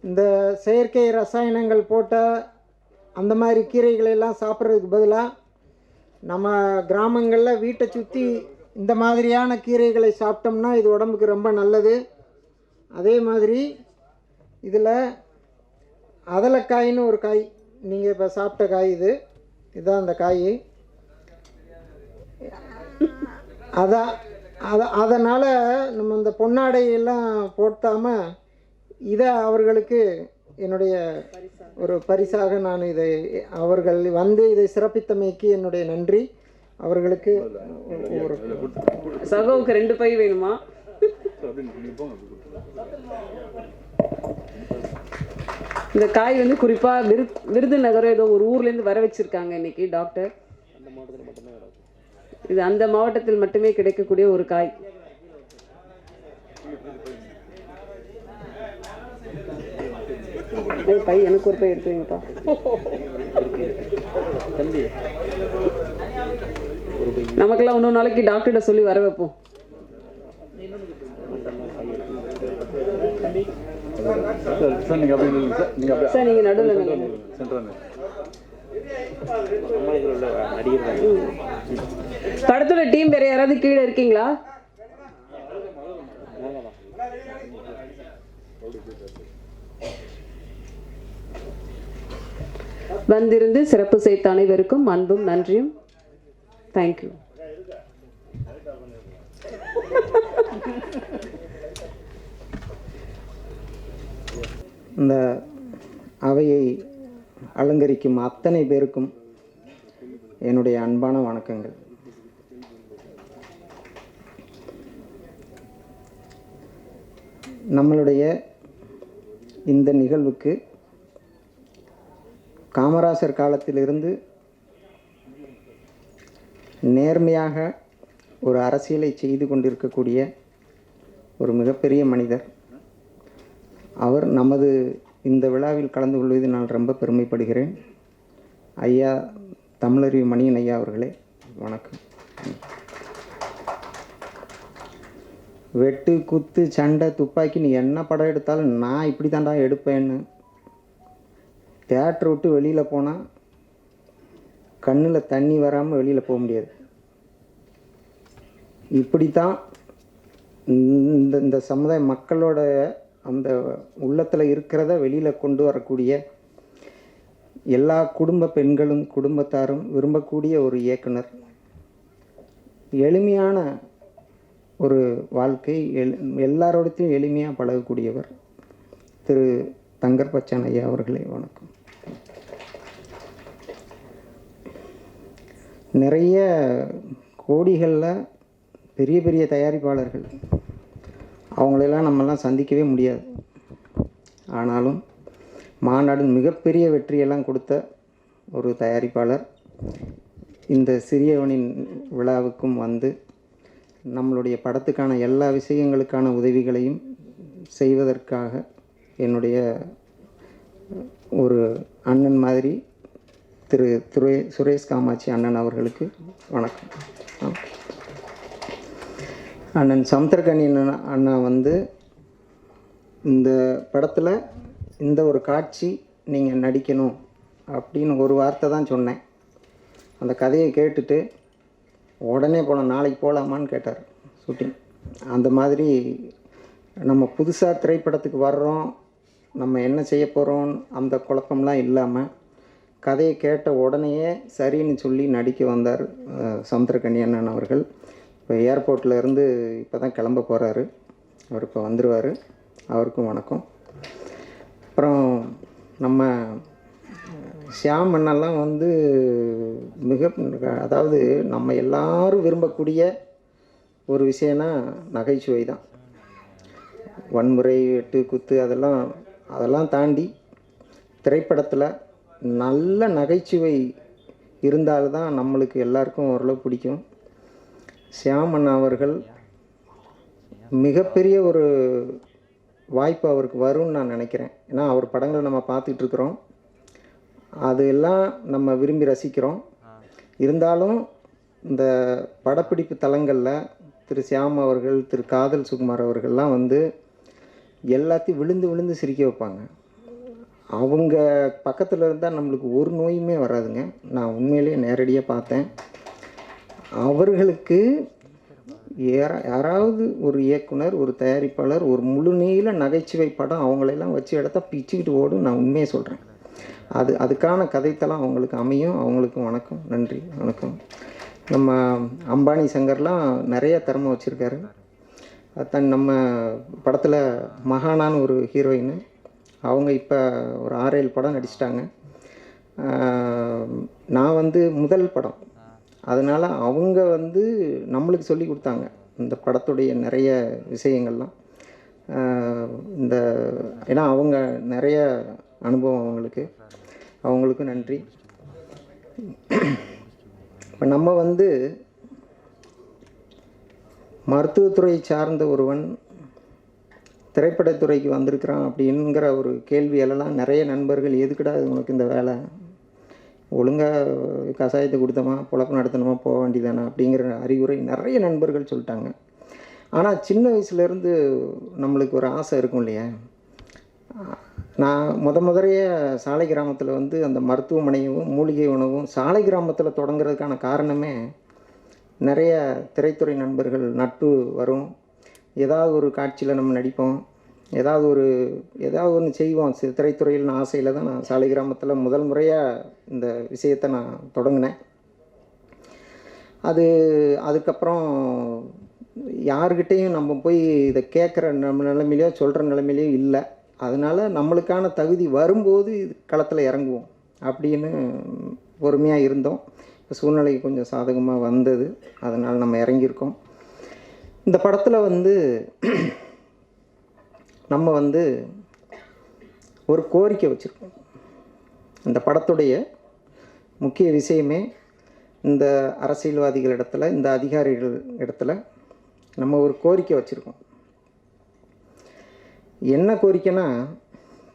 இந்த செயற்கை ரசாயனங்கள் போட்ட அந்த மாதிரி கீரைகளெல்லாம் சாப்பிட்றதுக்கு பதிலாக நம்ம கிராமங்களில் வீட்டை சுற்றி இந்த மாதிரியான கீரைகளை சாப்பிட்டோம்னா இது உடம்புக்கு ரொம்ப நல்லது. அதே மாதிரி இதில் அதலக்காயின்னு ஒரு காய், நீங்கள் இப்போ சாப்பிட்ட காய் இதுதான் அந்த காய். அதனால் நம்ம இந்த பொன்னாடையெல்லாம் போட்டாமல் இதை அவர்களுக்கு என்னுடைய ஒரு பரிசாக நான் இதை அவர்கள் வந்து இதை சிறப்பித்தமைக்கு என்னுடைய நன்றி. அவர்களுக்கு ஒரு சகோவுக்கு 2 பை வேணுமா? இந்த காய் வந்து குறிப்பாக விருதுநகர் ஏதோ ஒரு ஊர்லேருந்து வர வச்சுருக்காங்க இன்னைக்கு டாக்டர். இது அந்த மாவட்டத்தில் மட்டுமே கிடைக்கக்கூடிய ஒரு காய். பை எனக்கு ஒரு பை எடுத்துவீங்கப்பா. நமக்கெல்லாம் இன்னொரு நாளைக்கு டாக்டர்கிட்ட சொல்லி வர வைப்போம். சார் நீங்கள் நடுவில் படத்தோட டீம் வேற யாராவது கீழே இருக்கீங்களா? வந்திருந்து சிறப்பு செய்த அனைவருக்கும் அன்பும் நன்றியும். தேங்க்யூ. இந்த அவையை அலங்கரிக்கும் அத்தனை பேருக்கும் என்னுடைய அன்பான வணக்கங்கள். நம்மளுடைய இந்த நிகழ்வுக்கு காமராசர் காலத்திலிருந்து நேர்மையாக ஒரு அரசியலை செய்து கொண்டிருக்கக்கூடிய ஒரு மிகப்பெரிய மனிதர் அவர். நமது இந்த விழாவில் கலந்து கொள்வதில் நான் ரொம்ப பெருமைப்படுகிறேன். ஐயா தமிழறிவு மணியன் ஐயா அவர்களே வணக்கம். வெட்டு குத்து சண்டை துப்பாக்கி நீ என்ன படம் எடுத்தாலும் நான் இப்படி தாண்டா எடுப்பேன்னு தியேட்டர் விட்டு வெளியில் போனால் கண்ணில் தண்ணி வராமல் வெளியில் போக முடியாது. இப்படித்தான் இந்த சமுதாய மக்களோட அந்த உள்ளத்தில் இருக்கிறத வெளியில் கொண்டு வரக்கூடிய எல்லா குடும்ப பெண்களும் குடும்பத்தாரும் விரும்பக்கூடிய ஒரு இயக்குனர். எளிமையான ஒரு வாழ்க்கை, எல்லாரோடத்தையும் எளிமையாக பழகக்கூடியவர் திரு தங்கர் பச்சான் ஐயா அவர்களே வணக்கம். நிறைய கோடிகளில் பெரிய பெரிய தயாரிப்பாளர்கள், அவங்களெல்லாம் நம்மெல்லாம் சந்திக்கவே முடியாது. ஆனாலும் மாநாடு மிகப்பெரிய வெற்றியெல்லாம் கொடுத்த ஒரு தயாரிப்பாளர் இந்த சிறியவனின் விழாவுக்கும் வந்து நம்மளுடைய படத்துக்கான எல்லா விஷயங்களுக்கான உதவிகளையும் செய்வதற்காக என்னுடைய ஒரு அண்ணன் மாதிரி திரு சுரேஷ் காமாட்சி அண்ணன் அவர்களுக்கு வணக்கம். அண்ணன் சமுத்திரக்கனி அண்ணா வந்து இந்த படத்தில் இந்த ஒரு காட்சி நீங்கள் நடிக்கணும் அப்படின்னு ஒரு வார்த்தை தான் சொன்னேன். அந்த கதையை கேட்டுட்டு உடனே போகலாம், நாளைக்கு போகலாமான்னு கேட்டார் ஷூட்டிங். அந்த மாதிரி நம்ம புதுசாக திரைப்படத்துக்கு வர்றோம், நம்ம என்ன செய்ய போகிறோம் அந்த குழப்பம்லாம் இல்லாமல் கதையை கேட்ட உடனேயே சரின்னு சொல்லி நடிக்க வந்தார் சமுத்திரக்கன்னியண்ணன் அவர்கள். இப்போ ஏர்போர்ட்டில் இருந்து இப்போ தான் கிளம்ப போகிறாரு, அவர் இப்போ வந்துடுவார். அவருக்கும் வணக்கம். அப்புறம் நம்ம ஷியாம் அண்ணெல்லாம் வந்து அதாவது நம்ம எல்லாரும் விரும்பக்கூடிய ஒரு விஷயம்னா நகைச்சுவை தான். வன்முறை, வெட்டு, குத்து அதெல்லாம் தாண்டி திரைப்படத்தில் நல்ல நகைச்சுவை இருந்தால்தான் நம்மளுக்கு எல்லாருக்கும் ஓரளவு பிடிக்கும். ஷியாம் அண்ணா அவர்கள் மிகப்பெரிய ஒரு வாய்ப்பு அவருக்கு வரும்னு நான் நினைக்கிறேன். ஏன்னா அவர் படங்களை நம்ம பார்த்துட்ருக்குறோம், அது எல்லாம் நம்ம விரும்பி ரசிக்கிறோம். இருந்தாலும் இந்த படப்பிடிப்பு தலங்களில் திரு ஷியாம் அவர்கள், திரு காதல் சுகுமார் அவர்கள்லாம் வந்து எல்லாத்தையும் விழுந்து விழுந்து சிரிக்க வைப்பாங்க. அவங்க பக்கத்தில் இருந்தால் நம்மளுக்கு ஒரு நோயுமே வராதுங்க. நான் உண்மையிலேயே நேரடியாக பார்த்தேன். அவர்களுக்கு யாராவது ஒரு இயக்குனர், ஒரு தயாரிப்பாளர் ஒரு முழு நீள நகைச்சுவை படம் அவங்களெல்லாம் வச்சு எடுத்தா பிச்சுக்கிட்டு ஓடும். நான் உண்மையை சொல்கிறேன். அதுக்கான கதைத்தெல்லாம் அவங்களுக்கு அமையும். அவங்களுக்கும் வணக்கம், நன்றி, வணக்கம். நம்ம அம்பானி சங்கர்லாம் நிறைய திறமை வச்சுருக்காரு. நம்ம படத்தில் மகானான்னு ஒரு ஹீரோயின், அவங்க இப்போ ஒரு 6-7 படம் நடிச்சிட்டாங்க. நான் வந்து முதல் படம், அதனால் அவங்க வந்து நம்மளுக்கு சொல்லி கொடுத்தாங்க இந்த படத்துடைய நிறைய விஷயங்கள்லாம். ஏன்னா அவங்க நிறைய அனுபவம் அவங்களுக்கு நன்றி. இப்போ நம்ம வந்து மருத்துவத்துறை சார்ந்த ஒருவன் திரைப்படத்துறைக்கு வந்திருக்கிறான் அப்படிங்கிற ஒரு கேள்வியெல்லாம் நிறைய நண்பர்கள், எதுக்குடா உனக்கு இந்த வேலை, ஒழுங்காக கஷாயத்தை கொடுத்தோமா பொழப்பு நடத்தணுமா போக வேண்டியதானே அப்படிங்கிற அறிவுரை நிறைய நண்பர்கள் சொல்லிட்டாங்க. ஆனால் சின்ன வயசுலேருந்து நம்மளுக்கு ஒரு ஆசை இருக்கும் இல்லையா. நான் முதலையே சாலை கிராமத்தில் வந்து அந்த மருத்துவமனையும் மூலிகை உணவும் சாலை கிராமத்தில் தொடங்குறதுக்கான காரணமே நிறைய திரைத்துறை நண்பர்கள் நட்பு வரும். ஏதாவது ஒரு காட்சியில் நம்ம நடிப்போம், ஏதாவது ஒன்று செய்வோம் திரைத்துறையில் ஆசையில் தான் நான் சாலை கிராமத்தில் முதல் முறையாக இந்த விஷயத்தை நான் தொடங்கினேன். அதுக்கப்புறம் யார்கிட்டையும் நம்ம போய் இதை கேட்குற நம்ம நிலைமையிலையோ சொல்கிற நிலைமையிலையோ இல்லை. அதனால் நம்மளுக்கான தகுதி வரும்போது இது களத்தில் இறங்குவோம் அப்படின்னு பொறுமையாக இருந்தோம். இப்போ சூழ்நிலை கொஞ்சம் சாதகமாக வந்தது, அதனால் நம்ம இறங்கியிருக்கோம். இந்த படத்தில் வந்து நம்ம வந்து ஒரு கோரிக்கை வச்சுருக்கோம். இந்த படத்துடைய முக்கிய விஷயமே இந்த அரசியல்வாதிகள் இடத்துல, இந்த அதிகாரிகள் இடத்துல நம்ம ஒரு கோரிக்கை வச்சுருக்கோம். என்ன கோரிக்கைனா,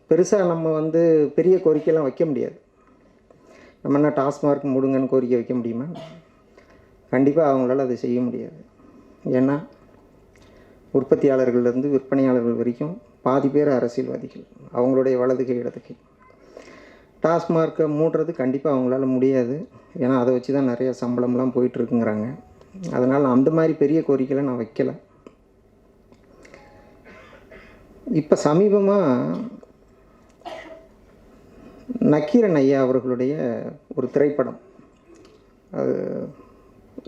பெருசாக நம்ம வந்து பெரிய கோரிக்கையெல்லாம் வைக்க முடியாது. நம்ம என்ன டாஸ்மார்க் மூடுங்கன்னு கோரிக்கை வைக்க முடியுமா? கண்டிப்பாக அவங்களால அதை செய்ய முடியாது. ஏன்னா உற்பத்தியாளர்கள்லேருந்து விற்பனையாளர்கள் வரைக்கும் பாதி பேர் அரசியல்வாதிகள், அவங்களுடைய வலதுகை இடதுகை. டாஸ்மார்க்கை மூடுறது கண்டிப்பாக அவங்களால முடியாது. ஏன்னா அதை வச்சு தான் நிறைய சம்பளம்லாம் போயிட்டுருக்குங்கிறாங்க. அதனால் அந்த மாதிரி பெரிய கோரிக்கையில் நான் வைக்கலை. இப்போ சமீபமாக நக்கீரன் ஐயா அவர்களுடைய ஒரு திரைப்படம், அது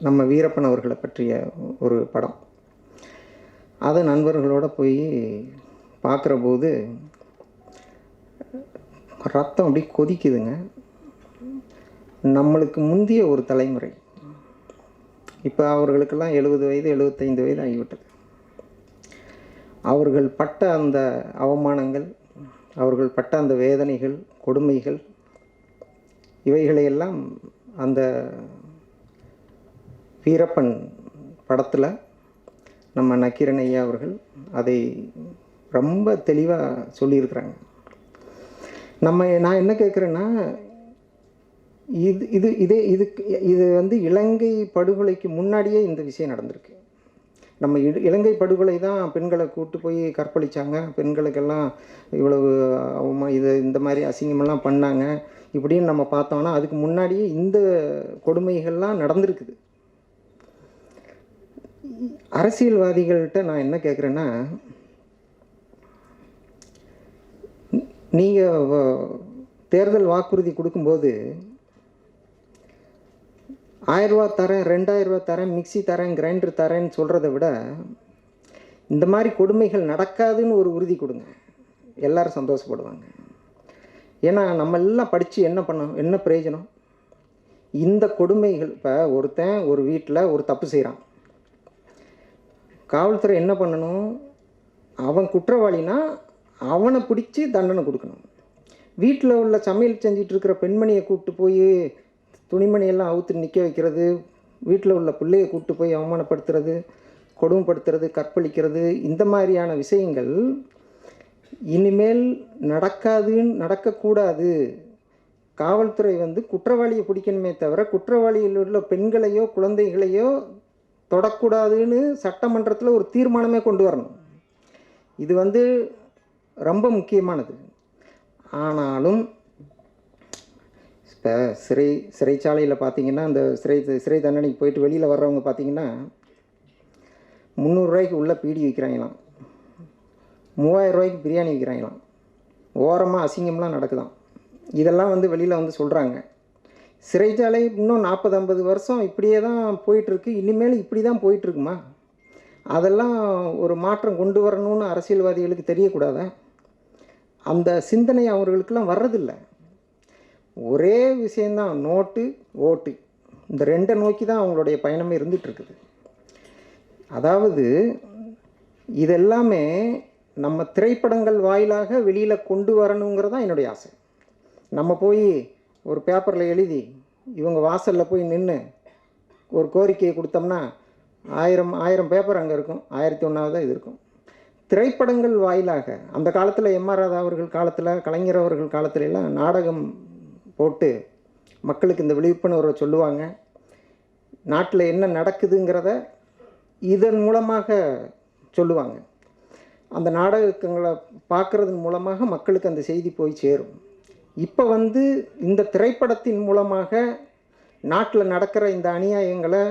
நம்ம வீரப்பன் அவர்களை பற்றிய ஒரு படம், அதை நண்பர்களோடு போய் பார்க்குற போது ரத்தம் அப்படி கொதிக்குதுங்க. நம்மளுக்கு முந்திய ஒரு தலைமுறை, இப்போ அவர்களுக்கெல்லாம் 70 வயது 75 வயது ஆகிவிட்டது. அவர்கள் பட்ட அந்த அவமானங்கள், அவர்கள் பட்ட அந்த வேதனைகள், கொடுமைகள், இவைகளையெல்லாம் அந்த வீரப்பன் படத்தில் நம்ம நக்கீரன் ஐயா அவர்கள் அதை ரொம்ப தெளிவாக சொல்லியிருக்கிறாங்க. நான் என்ன கேட்குறேன்னா, இது வந்து இலங்கை படுகொலைக்கு முன்னாடியே இந்த விஷயம் நடந்திருக்கு. நம்ம இலங்கை படுகொலை தான் பெண்களை கூட்டு போய் கற்பழித்தாங்க, பெண்களுக்கெல்லாம் இவ்வளவு இந்த மாதிரி அசிங்கமெல்லாம் பண்ணாங்க. இப்படின்னு நம்ம பார்த்தோம்னா அதுக்கு முன்னாடியே இந்த கொடுமைகள்லாம் நடந்திருக்குது. அரசியல்வாதிகள்கிட்ட நான் என்ன கேட்குறேன்னா, நீங்கள் தேர்தல் வாக்குறுதி கொடுக்கும்போது 1000 ரூபா தரேன், 2000 ரூபா தரேன், மிக்சி தரேன், கிரைண்டர் தரேன்னு சொல்கிறத விட இந்த மாதிரி கொடுமைகள் நடக்காதுன்னு ஒரு உறுதி கொடுங்க, எல்லாரும் சந்தோஷப்படுவாங்க. ஏன்னா நம்ம எல்லாம் படித்து என்ன பண்ணோம், என்ன பிரயோஜனம்? இந்த கொடுமைகள் இப்போ ஒருத்தன் ஒரு வீட்டில் ஒரு தப்பு செய்கிறான், காவல்துறை என்ன பண்ணணும்? அவன் குற்றவாளினா அவனை பிடிச்சி தண்டனை கொடுக்கணும். வீட்டில் உள்ள சமையல் செஞ்சிட்டு இருக்கிற பெண்மணியை கூப்பிட்டு போய் துணிமணியெல்லாம் அவுத்து நிற்க வைக்கிறது, வீட்டில் உள்ள பிள்ளையை கூப்பிட்டு போய் அவமானப்படுத்துறது, கொடுமைப்படுத்துறது, கற்பழிக்கிறது, இந்த மாதிரியான விஷயங்கள் இனிமேல் நடக்கக்கூடாது. காவல்துறை குற்றவாளியை பிடிக்கணுமே தவிர குற்றவாளியில் உள்ள பெண்களையோ குழந்தைகளையோ தொடக்கூடாதுன்னு சட்டமன்றத்தில் ஒரு தீர்மானமே கொண்டு வரணும். இது ரொம்ப முக்கியமானது. ஆனாலும் இப்போ சிறைச்சாலையில் பார்த்திங்கன்னா, அந்த சிறை தண்டனைக்கு போயிட்டு வெளியில் வர்றவங்க பார்த்திங்கன்னா 300 ரூபாய்க்கு உள்ளே பீடி விற்கிறாங்களாம், 3000 ரூபாய்க்கு பிரியாணி விற்கிறாங்களாம், ஓரமாக அசிங்கம்லாம் நடக்குதாம். இதெல்லாம் வெளியில் சொல்கிறாங்க. சிறைச்சாலை இன்னும் 40-50 வருஷம் இப்படியே தான் போயிட்டுருக்கு. இனிமேல் இப்படி தான் போயிட்டுருக்குமா? அதெல்லாம் ஒரு மாற்றம் கொண்டு வரணும்னு அரசியல்வாதிகளுக்கு தெரியக்கூடாதா? அந்த சிந்தனை அவர்களுக்கெல்லாம் வர்றதில்லை. ஒரே விஷயந்தான், நோட்டு ஓட்டு, இந்த ரெண்டை நோக்கி தான் அவங்களுடைய பயணமே இருந்துகிட்ருக்குது. அதாவது இதெல்லாமே நம்ம திரைப்படங்கள் வாயிலாக வெளியில் கொண்டு வரணுங்கிறதான் என்னுடைய ஆசை. நம்ம போய் ஒரு பேப்பரில் எழுதி இவங்க வாசலில் போய் நின்று ஒரு கோரிக்கையை கொடுத்தோம்னா 1000 பேப்பர் அங்கே இருக்கும், 1001 இது இருக்கும். திரைப்படங்கள் வாயிலாக அந்த காலத்தில் எம்.ஆர். ராதா அவர்கள் காலத்தில், கலைஞர் அவர்கள் காலத்துல எல்லாம் நாடகம் போட்டு மக்களுக்கு இந்த விழிப்புணர்வை சொல்லுவாங்க. நாட்டில் என்ன நடக்குதுங்கிறத இதன் மூலமாக சொல்லுவாங்க. அந்த நாடகங்களை பார்க்குறதன் மூலமாக மக்களுக்கு அந்த செய்தி போய் சேரும். இப்போ இந்த திரைப்படத்தின் மூலமாக நாட்டில் நடக்கிற இந்த அநியாயங்களை,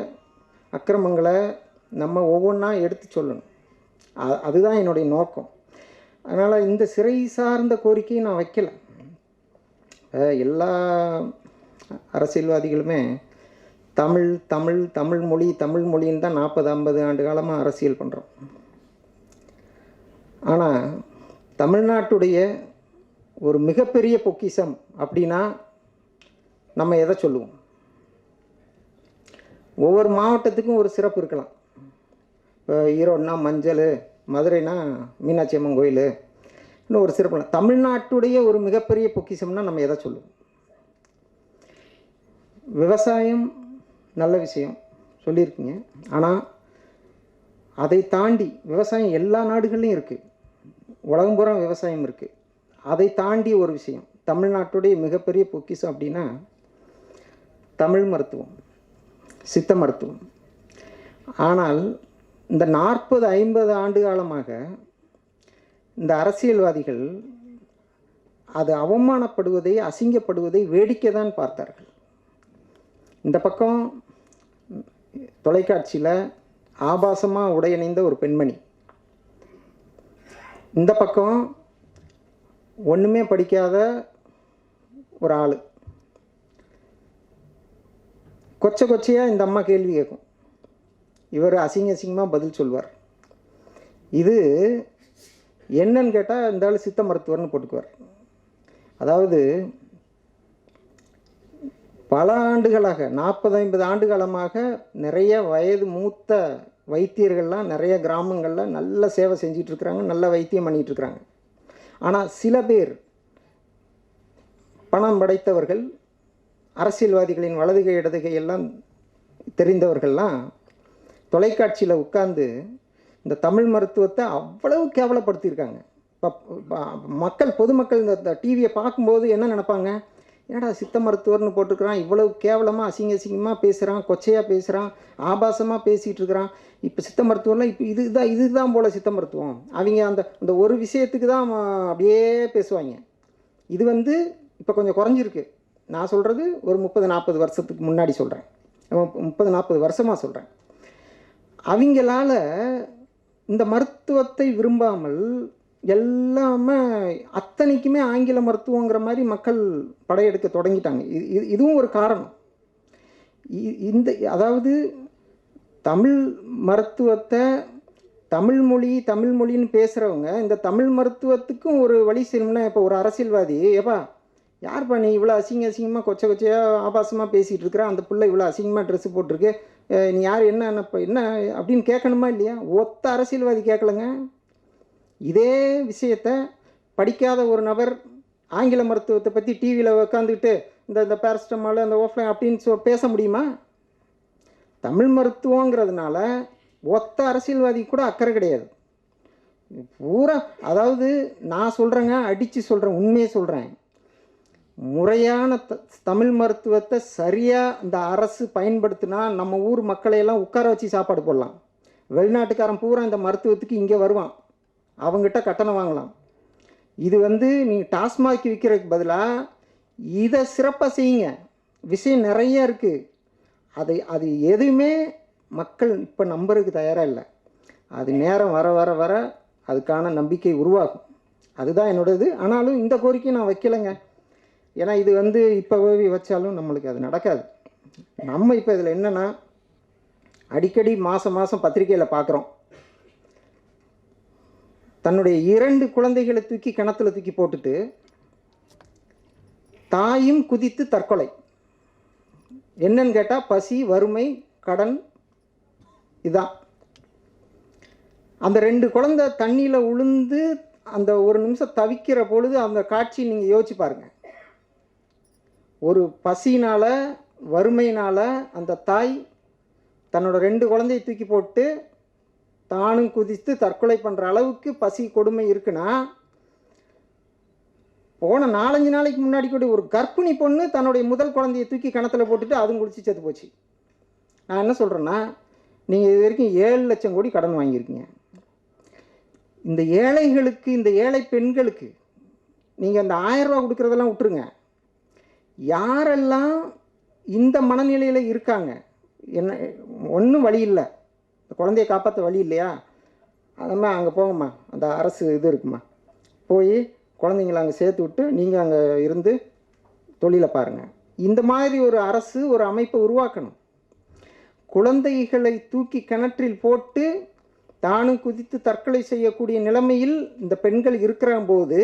அக்கிரமங்களை நம்ம ஒவ்வொன்றா எடுத்து சொல்லணும். அதுதான் என்னுடைய நோக்கம். அதனால் இந்த சிறை சார்ந்த கோரிக்கையை நான் வைக்கலை. எல்லா அரசியல்வாதிகளுமே தமிழ் மொழின்னு தான் 40-50 ஆண்டு காலமாக அரசியல் பண்ணுறோம். ஆனால் தமிழ்நாட்டுடைய ஒரு மிகப்பெரிய பொக்கிஷம் அப்படின்னா நம்ம எதை சொல்லுவோம்? ஒவ்வொரு மாவட்டத்துக்கும் ஒரு சிறப்பு இருக்கலாம். இப்போ ஈரோடுனா மஞ்சள், மதுரைனா மீனாட்சி அம்மன் கோயில், இன்னும் ஒரு சிறப்பு. தமிழ்நாட்டுடைய ஒரு மிகப்பெரிய பொக்கிஷம்னா நம்ம எதை சொல்லுவோம்? விவசாயம் நல்ல விஷயம் சொல்லியிருக்கீங்க. ஆனால் அதை தாண்டி விவசாயம் எல்லா நாடுகள்லையும் இருக்குது, உலகம் பூரா விவசாயம் இருக்குது. அதை தாண்டி ஒரு விஷயம் தமிழ்நாட்டுடைய மிகப்பெரிய பொக்கிஷம் அப்படின்னா தமிழ் மருத்துவம், சித்த மருத்துவம். ஆனால் இந்த 40-50 ஆண்டு காலமாக இந்த அரசியல்வாதிகள் அது அவமானப்படுவதை, அசிங்கப்படுவதை வேடிக்கை தான் பார்த்தார்கள். இந்த பக்கம் தொலைக்காட்சியில் ஆபாசமாக உடையணிந்த ஒரு பெண்மணி, இந்த பக்கம் ஒன்றுமே படிக்காத ஒரு ஆள், கொச்சையாக இந்த அம்மா கேள்வி கேட்கும், இவர் அசிங்கமாக பதில் சொல்வார். இது என்னன்னு கேட்டால் இந்த ஆள் சித்த மருத்துவர்னு போட்டுக்குவார். அதாவது பல ஆண்டுகளாக 40-50 ஆண்டு காலமாக நிறைய வயது மூத்த வைத்தியர்கள்லாம் நிறைய கிராமங்களில் நல்ல சேவை செஞ்சிட்ருக்குறாங்க, நல்ல வைத்தியம் பண்ணிகிட்ருக்குறாங்க. ஆனால் சில பேர் பணம் படைத்தவர்கள், அரசியல்வாதிகளின் வலதுகை இடதுகை எல்லாம் தெரிந்தவர்கள்லாம் தொலைக்காட்சியில் உட்கார்ந்து இந்த தமிழ் மருத்துவத்தை அவ்வளவு கேவலப்படுத்தியிருக்காங்க. இப்போ பொதுமக்கள் இந்த டிவியை பார்க்கும்போது என்ன நினைப்பாங்க? என்னடா சித்த மருத்துவர்னு போட்டுக்கிறான், இவ்வளவு கேவலமாக அசிங்கமாக பேசுகிறான், கொச்சையாக பேசுகிறான், ஆபாசமாக பேசிகிட்டு இருக்கிறான். இப்போ சித்த மருத்துவம்லாம் இப்போ இதுதான் போல் சித்த மருத்துவம். அவங்க அந்த ஒரு விஷயத்துக்கு தான் அப்படியே பேசுவாங்க. இது இப்போ கொஞ்சம் குறைஞ்சிருக்கு. நான் சொல்கிறது ஒரு 30-40 வருஷத்துக்கு முன்னாடி சொல்கிறேன், 30-40 வருஷமாக சொல்கிறேன். அவங்களால இந்த மருத்துவத்தை விரும்பாமல் எல்லாமே அத்தனைக்குமே ஆங்கில மருத்துவங்கிற மாதிரி மக்கள் படையெடுக்க தொடங்கிட்டாங்க. இதுவும் ஒரு காரணம். இந்த அதாவது தமிழ் மருத்துவத்தை தமிழ் மொழின்னு பேசுகிறவங்க இந்த தமிழ் மருத்துவத்துக்கும் ஒரு வழி செய்யணும்னா, இப்போ ஒரு அரசியல்வாதி ஏப்பா யார்ப்பா நீ இவ்வளோ அசிங்கமாக கொச்சையாக ஆபாசமாக பேசிகிட்டு இருக்கிற, அந்த பிள்ளை இவ்வளோ அசிங்கமாக ட்ரெஸ்ஸு போட்டிருக்கு, நீ யார் என்ன அப்படின்னு கேட்கணுமா இல்லையா? ஒத்த அரசியல்வாதி கேட்கலங்க. இதே விஷயத்தை படிக்காத ஒரு நபர் ஆங்கில மருத்துவத்தை பற்றி டிவியில் உட்காந்துக்கிட்டு இந்த பேரஸ்டமால் அந்த ஓஃப்லைன் அப்படின்னு பேச முடியுமா? தமிழ் மருத்துவங்கிறதுனால ஒத்த அரசியல்வாதி கூட அக்கறை கிடையாது. பூரா அதாவது நான் சொல்கிறேங்க, அடித்து சொல்கிறேன், உண்மையை சொல்கிறேன். முறையான தமிழ் மருத்துவத்தை சரியாக இந்த அரசு பயன்படுத்தினா நம்ம ஊர் மக்களையெல்லாம் உட்கார வச்சு சாப்பாடு போடலாம். வெளிநாட்டுக்காரன் பூரா இந்த மருத்துவத்துக்கு இங்கே வருவான், அவங்ககிட்ட கட்டணம் வாங்கலாம். இது நீங்கள் டாஸ்மாக் விற்கிறதுக்கு பதிலாக இதை சிறப்பாக செய்யுங்க. விஷயம் நிறைய இருக்குது. அது எதுவுமே மக்கள் இப்போ நம்புறதுக்கு தயாராக இல்லை. அது நேரம் வர வர வர அதுக்கான நம்பிக்கை உருவாகும். அதுதான் என்னோடது. ஆனாலும் இந்த கோரிக்கை நான் வைக்கலைங்க. ஏன்னா இது இப்போவே வச்சாலும் நம்மளுக்கு அது நடக்காது. நம்ம இப்போ இதில் என்னென்னா, அடிக்கடி மாதம் பத்திரிக்கையில் பார்க்குறோம், தன்னுடைய 2 குழந்தைகளை தூக்கி கிணத்துல தூக்கி போட்டுட்டு தாயும் குதித்து தற்கொலை. என்னன்னு கேட்டால் பசி, வறுமை, கடன். இதுதான். அந்த 2 குழந்தை தண்ணியில் உளுந்து அந்த ஒரு நிமிஷம் தவிக்கிற பொழுது அந்த காட்சி நீங்கள் யோசிச்சு பாருங்கள். ஒரு பசினால், வறுமையினால் அந்த தாய் தன்னோட 2 குழந்தையை தூக்கி போட்டு தானும் குதித்து தற்கொலை பண்ணுற அளவுக்கு பசி கொடுமை இருக்குன்னா, போன 4-5 நாளைக்கு முன்னாடி கூட ஒரு கர்ப்பிணி பொண்ணு தன்னுடைய முதல் குழந்தையை தூக்கி கிணத்துல போட்டுட்டு அதுவும் குடிச்சு செத்து போச்சு. நான் என்ன சொல்கிறேன்னா, நீங்கள் இது வரைக்கும் 7 லட்சம் கோடி கடன் வாங்கியிருக்கீங்க. இந்த ஏழைகளுக்கு, இந்த ஏழை பெண்களுக்கு நீங்கள் அந்த 1000 ரூபா கொடுக்குறதெல்லாம் விட்டுருங்க. யாரெல்லாம் இந்த மனநிலையில் இருக்காங்க, என்ன ஒன்றும் வழி இல்லை, இந்த குழந்தைய காப்பாற்ற வழி இல்லையா, அதம்மா அங்கே போங்கம்மா, அந்த அரசு இது இருக்குமா, போய் குழந்தைங்கள அங்கே சேர்த்து விட்டு நீங்கள் அங்கே இருந்து தொழிலை பாருங்கள். இந்த மாதிரி ஒரு அரசு, ஒரு அமைப்பை உருவாக்கணும். குழந்தைகளை தூக்கி கிணற்றில் போட்டு தானும் குதித்து தற்கொலை செய்யக்கூடிய நிலைமையில் இந்த பெண்கள் இருக்கிற போது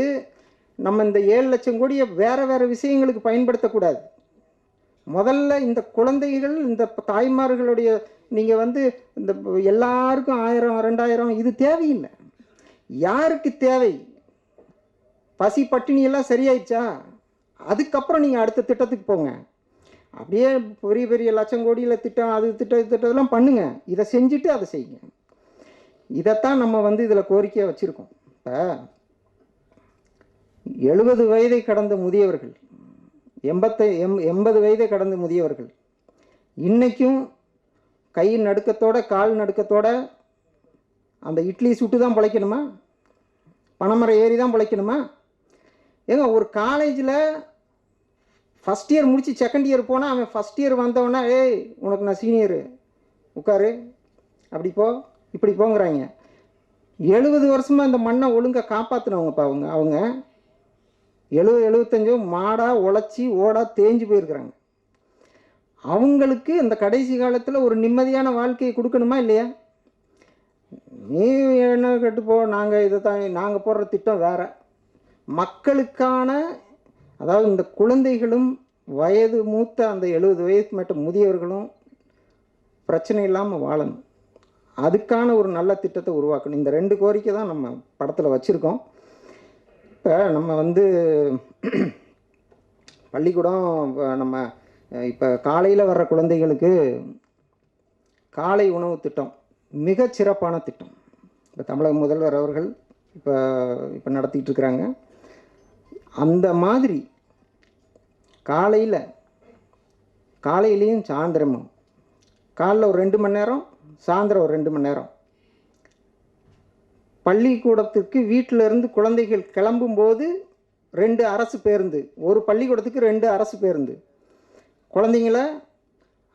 நம்ம இந்த 7 லட்சம் கோடியை வேறு விஷயங்களுக்கு பயன்படுத்தக்கூடாது. முதல்ல இந்த குழந்தைகள், இந்த தாய்மார்களுடைய நீங்கள் இந்த எல்லாருக்கும் 1000-2000 இது தேவையில்லை. யாருக்கு தேவை? பசி பட்டினியெல்லாம் சரியாயிடுச்சா, அதுக்கப்புறம் நீங்கள் அடுத்த திட்டத்துக்கு போங்க. அப்படியே பெரிய பெரிய லட்சம் கோடியில் திட்டம், அது திட்டத்தெல்லாம் பண்ணுங்கள். இதை செஞ்சுட்டு அதை செய்யுங்க. இதைத்தான் நம்ம இதில் கோரிக்கையாக வச்சுருக்கோம். இப்போ 70 வயதை கடந்த முதியவர்கள், 80 வயதை கடந்த முதியவர்கள் இன்றைக்கும் கை நடுக்கத்தோட, கால் நடுக்கத்தோட அந்த இட்லி சுட்டு தான் பிழைக்கணுமா? பனைமரம் ஏறி தான் பிழைக்கணுமா? ஏங்க, ஒரு காலேஜில் ஃபஸ்ட் இயர் முடித்து செகண்ட் இயர் போனால் அவன் ஃபஸ்ட் இயர் வந்தவொடனே, ஏய் உனக்கு நான் சீனியரு, உட்காரு, அப்படி போ, இப்படி போங்கிறாங்க. 70 வருஷமாக இந்த மண்ணை ஒழுங்காக காப்பாற்றினவங்கப்பா அவங்க 70-75 மாடாக உழைச்சி ஓடா தேஞ்சு போயிருக்கிறாங்க. அவங்களுக்கு இந்த கடைசி காலத்தில் ஒரு நிம்மதியான வாழ்க்கையை கொடுக்கணுமா இல்லையா? நீ என்ன கேட்டுப்போ, நாங்கள் இதை தான் நாங்கள் போடுற திட்டம் வேறு. மக்களுக்கான, அதாவது இந்த குழந்தைகளும் வயது மூத்த அந்த 70 வயதுக்கு மேட்ட முதியவர்களும் பிரச்சனை இல்லாமல் வாழணும். அதுக்கான ஒரு நல்ல திட்டத்தை உருவாக்கணும். இந்த 2 கோரிக்கை தான் நம்ம படத்தில் வச்சுருக்கோம். இப்போ நம்ம பள்ளிக்கூடம், நம்ம இப்போ காலையில் வர்ற குழந்தைகளுக்கு காலை உணவு திட்டம் மிகச்சிறப்பான திட்டம். இப்போ தமிழக முதல்வர் அவர்கள் இப்போ நடத்திட்டு இருக்கிறாங்க. அந்த மாதிரி காலையிலையும் சாயந்தரமும், காலைல ஒரு 2 மணி நேரம், சாயந்தரம் ஒரு 2 மணி நேரம், பள்ளிக்கூடத்துக்கு வீட்டில் இருந்து குழந்தைகள் கிளம்பும்போது 2 அரசு பேருந்து, ஒரு பள்ளிக்கூடத்துக்கு 2 அரசு பேருந்து. குழந்தைங்கள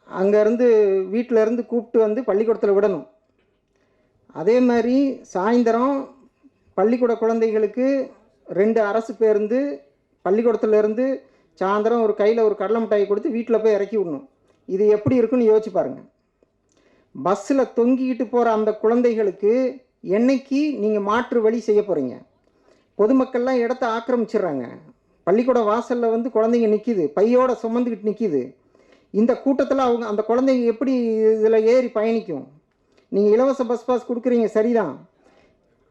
அங்கேருந்து வீட்டிலேருந்து கூப்பிட்டு வந்து பள்ளிக்கூடத்தில் விடணும். அதே மாதிரி சாயந்தரம் பள்ளிக்கூட குழந்தைகளுக்கு 2 அரசு பேருந்து பள்ளிக்கூடத்துலேருந்து சாயந்தரம் ஒரு கையில் ஒரு கடலை மிட்டாய் கொடுத்து வீட்டில் போய் இறக்கி விடணும். இது எப்படி இருக்குன்னு யோசிச்சு பாருங்கள். பஸ்ஸில் தொங்கிக்கிட்டு போகிற அந்த குழந்தைகளுக்கு என்னைக்கு நீங்கள் மாற்று வழி செய்ய போகிறீங்க? பொதுமக்கள்லாம் இடத்த ஆக்கிரமிச்சிடுறாங்க. பள்ளிக்கூட வாசலில் வந்து குழந்தைங்க நிற்கிது, பையோட சுமந்துக்கிட்டு நிற்கிது. இந்த கூட்டத்தில் அவங்க அந்த குழந்தைங்க எப்படி இதில் ஏறி பயணிக்கும்? நீங்கள் இலவச பஸ் பாஸ் கொடுக்குறீங்க சரிதான்,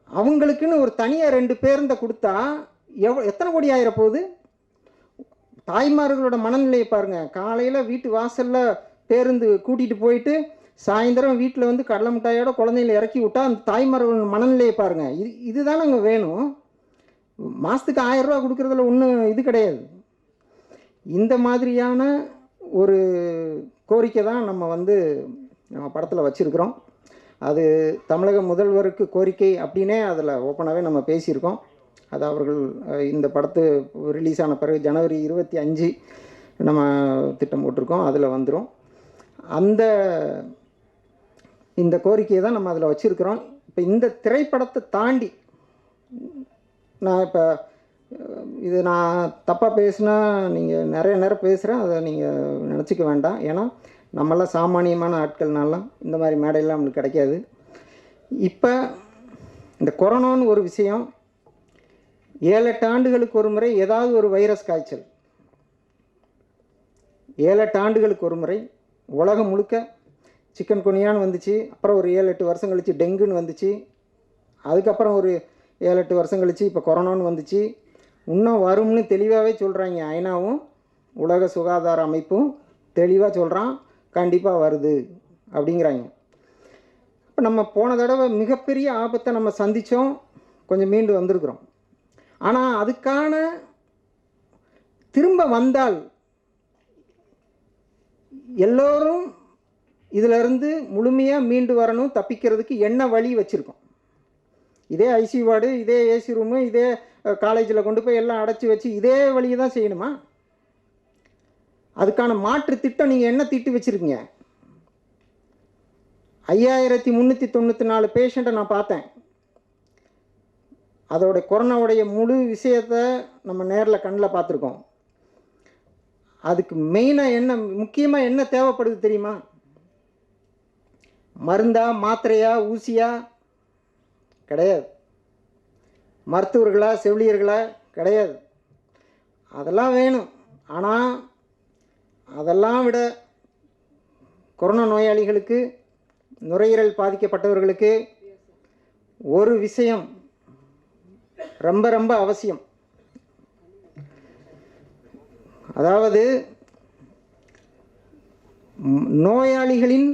அவங்களுக்குன்னு ஒரு தனியாக 2 பேருந்தை கொடுத்தா எத்தனை கோடி ஆயிர போகுது? தாய்மார்களோட மனநிலையை பாருங்கள். காலையில் வீட்டு வாசலில் பேருந்து கூட்டிகிட்டு போயிட்டு சாயந்தரம் வீட்டில் வந்து கடலை மிட்டாயோட குழந்தைங்களை இறக்கி விட்டால் அந்த தாய்மார்களோட மனநிலையை பாருங்கள். இதுதான் நாங்கள் வேணும். மாதத்துக்கு 1000 ரூபா கொடுக்குறதுல ஒன்றும் இது கிடையாது. இந்த மாதிரியான ஒரு கோரிக்கை தான் நம்ம படத்தில் வச்சுருக்கிறோம். அது தமிழக முதல்வருக்கு கோரிக்கை அப்படின்னே அதில் ஓப்பனாகவே நம்ம பேசியிருக்கோம். அது அவர்கள் இந்த படத்து ரிலீஸ் ஆன பிறகு ஜனவரி 25 நம்ம திட்டம் போட்டிருக்கோம், அதில் வந்துடும். இந்த கோரிக்கையை தான் நம்ம அதில் வச்சுருக்கிறோம். இப்போ இந்த திரைப்படத்தை தாண்டி நான் தப்பாக பேசுனா நீங்கள் நிறைய நேரம் பேசுகிறேன், அதை நீங்கள் நினச்சிக்க வேண்டாம். ஏன்னா நம்மளாம் சாமானியமான ஆட்கள்னாலாம் இந்த மாதிரி மேடையெல்லாம் நம்மளுக்கு கிடைக்காது. இப்போ இந்த கொரோனான்னு ஒரு விஷயம் 7-8 ஆண்டுகளுக்கு ஒரு முறை ஏதாவது ஒரு வைரஸ் காய்ச்சல், 7-8 ஆண்டுகளுக்கு ஒரு முறை உலகம் முழுக்க சிக்கன் குனியான்னு வந்துச்சு. அப்புறம் ஒரு 7-8 வருஷம் கழித்து டெங்குன்னு வந்துச்சு. அதுக்கப்புறம் ஒரு 7-8 வருஷம் கழித்து இப்போ கொரோனான்னு வந்துச்சு. இன்னும் வரும்னு தெளிவாகவே சொல்கிறாங்க. ஐநாவும் உலக சுகாதார அமைப்பும் தெளிவாக சொல்கிறான், கண்டிப்பாக வருது அப்படிங்கிறாங்க. இப்போ நம்ம போன தடவை மிகப்பெரிய ஆபத்தை நம்ம சந்தித்தோம், கொஞ்சம் மீண்டு வந்திருக்கிறோம். ஆனால் அதுக்கான திரும்ப வந்தால் எல்லோரும் இதிலிருந்து முழுமையாக மீண்டு வரணும். தப்பிக்கிறதுக்கு என்ன வழி வச்சுருக்கோம்? இதே ஐசியூ வார்டு, இதே ஏசி ரூமு, இதே காலேஜில் கொண்டு போய் எல்லாம் அடைச்சி வச்சு இதே வழியை தான் செய்யணுமா? அதுக்கான மாற்று திட்டம் நீங்கள் என்ன தீட்டி வச்சுருக்கீங்க? 5394 பேஷண்ட்டை நான் பார்த்தேன். அதோட கொரோனாவுடைய முழு விஷயத்தை நம்ம நேரில் கண்ணில் பார்த்துருக்கோம். அதுக்கு மெயினாக முக்கியமாக என்ன தேவைப்படுது தெரியுமா? மருந்தா, மாத்திரையா, ஊசியா? கிடையாது. மருத்துவர்களா, செவிலியர்களா? கிடையாது. அதெல்லாம் வேணும். ஆனால் அதெல்லாம் விட கொரோனா நோயாளிகளுக்கு, நுரையீரல் பாதிக்கப்பட்டவர்களுக்கு ஒரு விஷயம் ரொம்ப ரொம்ப அவசியம். அதாவது நோயாளிகளின்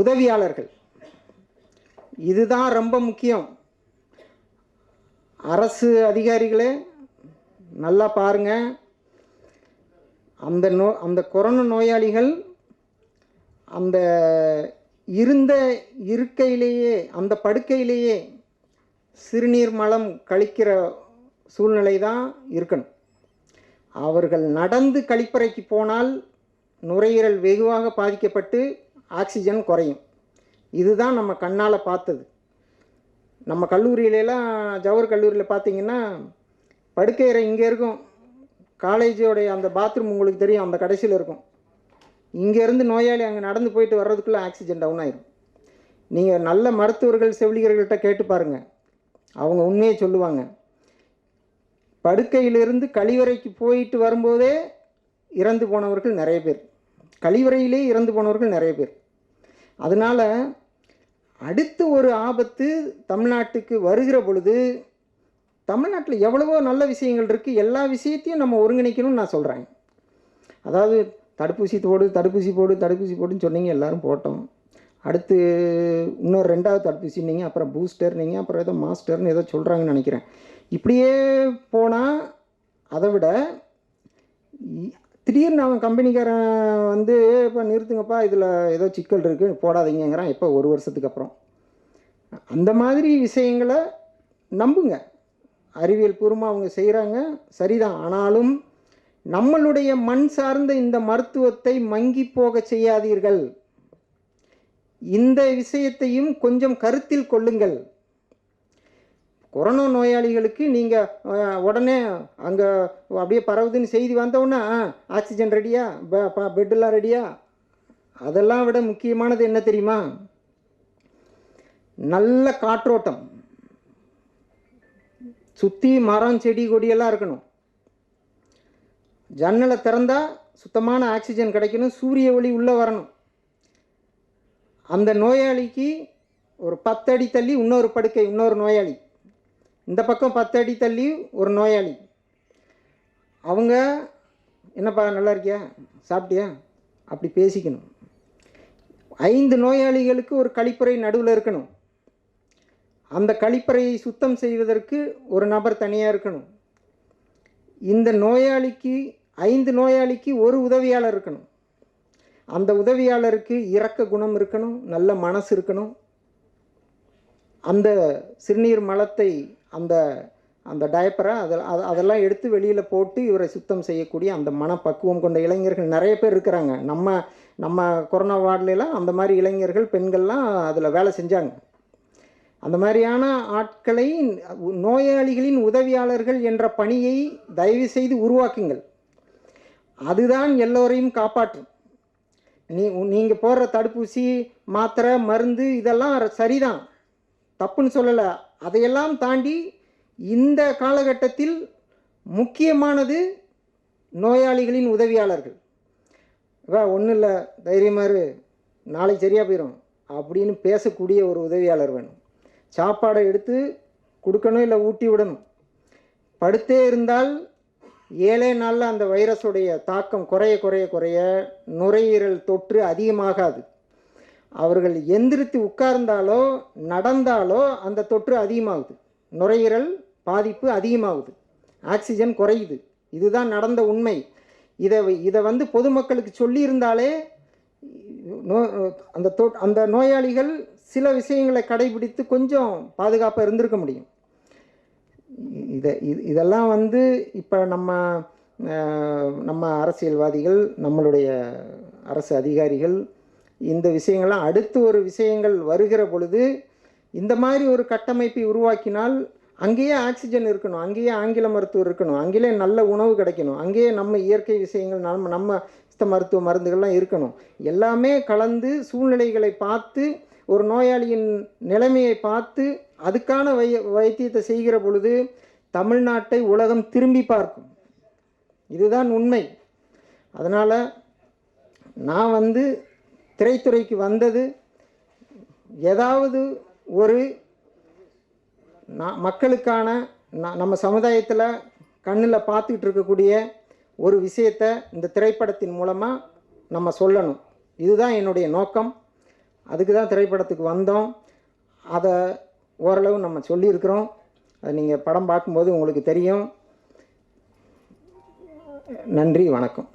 உதவியாளர்கள். இதுதான் ரொம்ப முக்கியம். அரசு அதிகாரிகளே நல்லா பாருங்கள். அந்த கொரோனா நோயாளிகள் அந்த இருந்த இருக்கையிலேயே, அந்த படுக்கையிலேயே சிறுநீர் மலம் கழிக்கிற சூழ்நிலை தான் இருக்கணும். அவர்கள் நடந்து கழிப்பறைக்கு போனால் நுரையீரல் வெகுவாக பாதிக்கப்பட்டு ஆக்சிஜன் குறையும். இதுதான் நம்ம கண்ணால் பார்த்தது. நம்ம கல்லூரியிலலாம், ஜவஹர் கல்லூரியில் பார்த்திங்கன்னா படுக்கையறை இங்கே இருக்கும், காலேஜோடைய அந்த பாத்ரூம் உங்களுக்கு தெரியும், அந்த கடைசியில் இருக்கும். இங்கேருந்து நோயாளி அங்கே நடந்து போயிட்டு வர்றதுக்குள்ளே ஆக்சிஜன் டவுன் ஆயிரும். நீங்கள் நல்ல மருத்துவர்கள், செவிலியர்கள்ட்ட கேட்டு பாருங்கள், அவங்க உண்மையை சொல்லுவாங்க. படுக்கையிலிருந்து கழிவறைக்கு போயிட்டு வரும்போதே இறந்து போனவர்கள் நிறைய பேர், கழிவறையிலே இறந்து போனவர்கள் நிறைய பேர். அதனால் அடுத்து ஒரு ஆபத்து தமிழ்நாட்டுக்கு வருகிற பொழுது, தமிழ்நாட்டில் எவ்வளவோ நல்ல விஷயங்கள் இருக்குது, எல்லா விஷயத்தையும் நம்ம ஒருங்கிணைக்கணும்னு நான் சொல்கிறேன். அதாவது தடுப்பூசி போடு, தடுப்பூசி போடு, தடுப்பூசி போடுன்னு சொன்னீங்க, எல்லோரும் போட்டோம். அடுத்து இன்னொரு 2வது தடுப்பூசின்னீங்க, அப்புறம் பூஸ்டர்னீங்க, அப்புறம் ஏதோ மாஸ்டர்னு ஏதோ சொல்கிறாங்கன்னு நினைக்கிறேன். இப்படியே போனால் அதை விட திடீர்னு அவன் கம்பெனிக்காரன் வந்து இப்போ நிறுத்துங்கப்பா, இதில் ஏதோ சிக்கல் இருக்குது போடாதீங்கிறான். எப்போ? 1 வருஷத்துக்கு அப்புறம். அந்த மாதிரி விஷயங்களை நம்புங்க. அறிவியல் பூர்வமாக அவங்க செய்கிறாங்க, சரிதான். ஆனாலும் நம்மளுடைய மண் சார்ந்த இந்த மருத்துவத்தை மங்கி போக செய்யாதீர்கள். இந்த விஷயத்தையும் கொஞ்சம் கருத்தில் கொள்ளுங்கள். கொரோனா நோயாளிகளுக்கு நீங்கள் உடனே அங்கே அப்படியே பரவுதுன்னு செய்தி வந்தவுடனே ஆக்சிஜன் ரெடியா, பெட்டெல்லாம் ரெடியா? அதெல்லாம் விட முக்கியமானது என்ன தெரியுமா? நல்ல காற்றோட்டம், சுற்றி மரம் செடி கொடியெல்லாம் இருக்கணும். ஜன்னலை திறந்தால் சுத்தமான ஆக்சிஜன் கிடைக்கணும், சூரிய ஒளி உள்ளே வரணும். அந்த நோயாளிக்கு ஒரு 10 அடி தள்ளி இன்னொரு படுக்கை, இன்னொரு நோயாளி, இந்த பக்கம் 10 அடி தள்ளி ஒரு நோயாளி. அவங்க என்னப்பா நல்லா இருக்கியா, சாப்பிட்டியா, அப்படி பேசிக்கணும். 5 நோயாளிகளுக்கு ஒரு கழிப்பறை நடுவில் இருக்கணும். அந்த கழிப்பறையை சுத்தம் செய்வதற்கு ஒரு நபர் தனியாக இருக்கணும். இந்த நோயாளிக்கு 5 நோயாளிக்கு ஒரு உதவியாளர் இருக்கணும். அந்த உதவியாளருக்கு இரக்க குணம் இருக்கணும், நல்ல மனசு இருக்கணும். அந்த சிறுநீர் மலத்தை அந்த அந்த டயப்பரை அதெல்லாம் எடுத்து வெளியில் போட்டு இவரை சுத்தம் செய்யக்கூடிய அந்த மனப்பக்குவம் கொண்ட இளைஞர்கள் நிறைய பேர் இருக்கிறாங்க. நம்ம கொரோனா வார்டுலாம் அந்த மாதிரி இளைஞர்கள், பெண்கள்லாம் அதில் வேலை செஞ்சாங்க. அந்த மாதிரியான ஆட்களை நோயாளிகளின் உதவியாளர்கள் என்ற பணியை தயவு செய்து உருவாக்குங்கள். அதுதான் எல்லோரையும் காப்பாற்றும். நீங்கள் போடுற தடுப்பூசி, மாத்திரை, மருந்து இதெல்லாம் சரிதான், தப்புன்னு சொல்லலை. அதையெல்லாம் தாண்டி இந்த காலகட்டத்தில் முக்கியமானது நோயாளிகளின் உதவியாளர்கள். ஒன்றும் இல்லை, தைரியமாக நாளைக்கு சரியாக போயிடும் அப்படின்னு பேசக்கூடிய ஒரு உதவியாளர் வேணும். சாப்பாடை எடுத்து கொடுக்கணும், இல்லை ஊட்டி விடணும். படுத்தே இருந்தால் 7 நாளில் அந்த வைரஸுடைய தாக்கம் குறைய குறைய குறைய நுரையீரல் தொற்று அதிகமாகாது. அவர்கள் எந்திரித்து உட்கார்ந்தாலோ நடந்தாலோ அந்த தொற்று அதிகமாகுது, நுரையீரல் பாதிப்பு அதிகமாகுது, ஆக்சிஜன் குறையுது. இதுதான் நடந்த உண்மை. இதை பொதுமக்களுக்கு சொல்லியிருந்தாலே அந்த நோயாளிகள் சில விஷயங்களை கடைபிடித்து கொஞ்சம் பாதுகாப்பாக இருந்திருக்க முடியும். இதெல்லாம் இப்போ நம்ம அரசியல்வாதிகள், நம்மளுடைய அரசு அதிகாரிகள் இந்த விஷயங்கள்லாம் அடுத்து ஒரு விஷயங்கள் வருகிற பொழுது இந்த மாதிரி ஒரு கட்டமைப்பை உருவாக்கினால் அங்கேயே ஆக்சிஜன் இருக்கணும், அங்கேயே ஆங்கில மருத்துவர் இருக்கணும், அங்கேயே நல்ல உணவு கிடைக்கணும், அங்கேயே நம்ம இயற்கை விஷயங்கள் நம்ம சித்த மருத்துவ மருந்துகள்லாம் இருக்கணும். எல்லாமே கலந்து சூழ்நிலைகளை பார்த்து ஒரு நோயாளியின் நிலைமையை பார்த்து அதுக்கான வைத்தியத்தை செய்கிற பொழுது தமிழ்நாட்டை உலகம் திரும்பி பார்க்கும். இதுதான் உண்மை. அதனால் நான் திரைத்துறைக்கு வந்தது ஏதாவது ஒரு மக்களுக்கான நம்ம சமுதாயத்தில் கண்ணில் பார்த்துக்கிட்டு இருக்கக்கூடிய ஒரு விஷயத்தை இந்த திரைப்படத்தின் மூலமாக நம்ம சொல்லணும். இதுதான் என்னுடைய நோக்கம். அதுக்கு தான் திரைப்படத்துக்கு வந்தோம். அதை ஓரளவு நம்ம சொல்லியிருக்கிறோம். அது நீங்கள் படம் பார்க்கும்போது உங்களுக்கு தெரியும். நன்றி, வணக்கம்.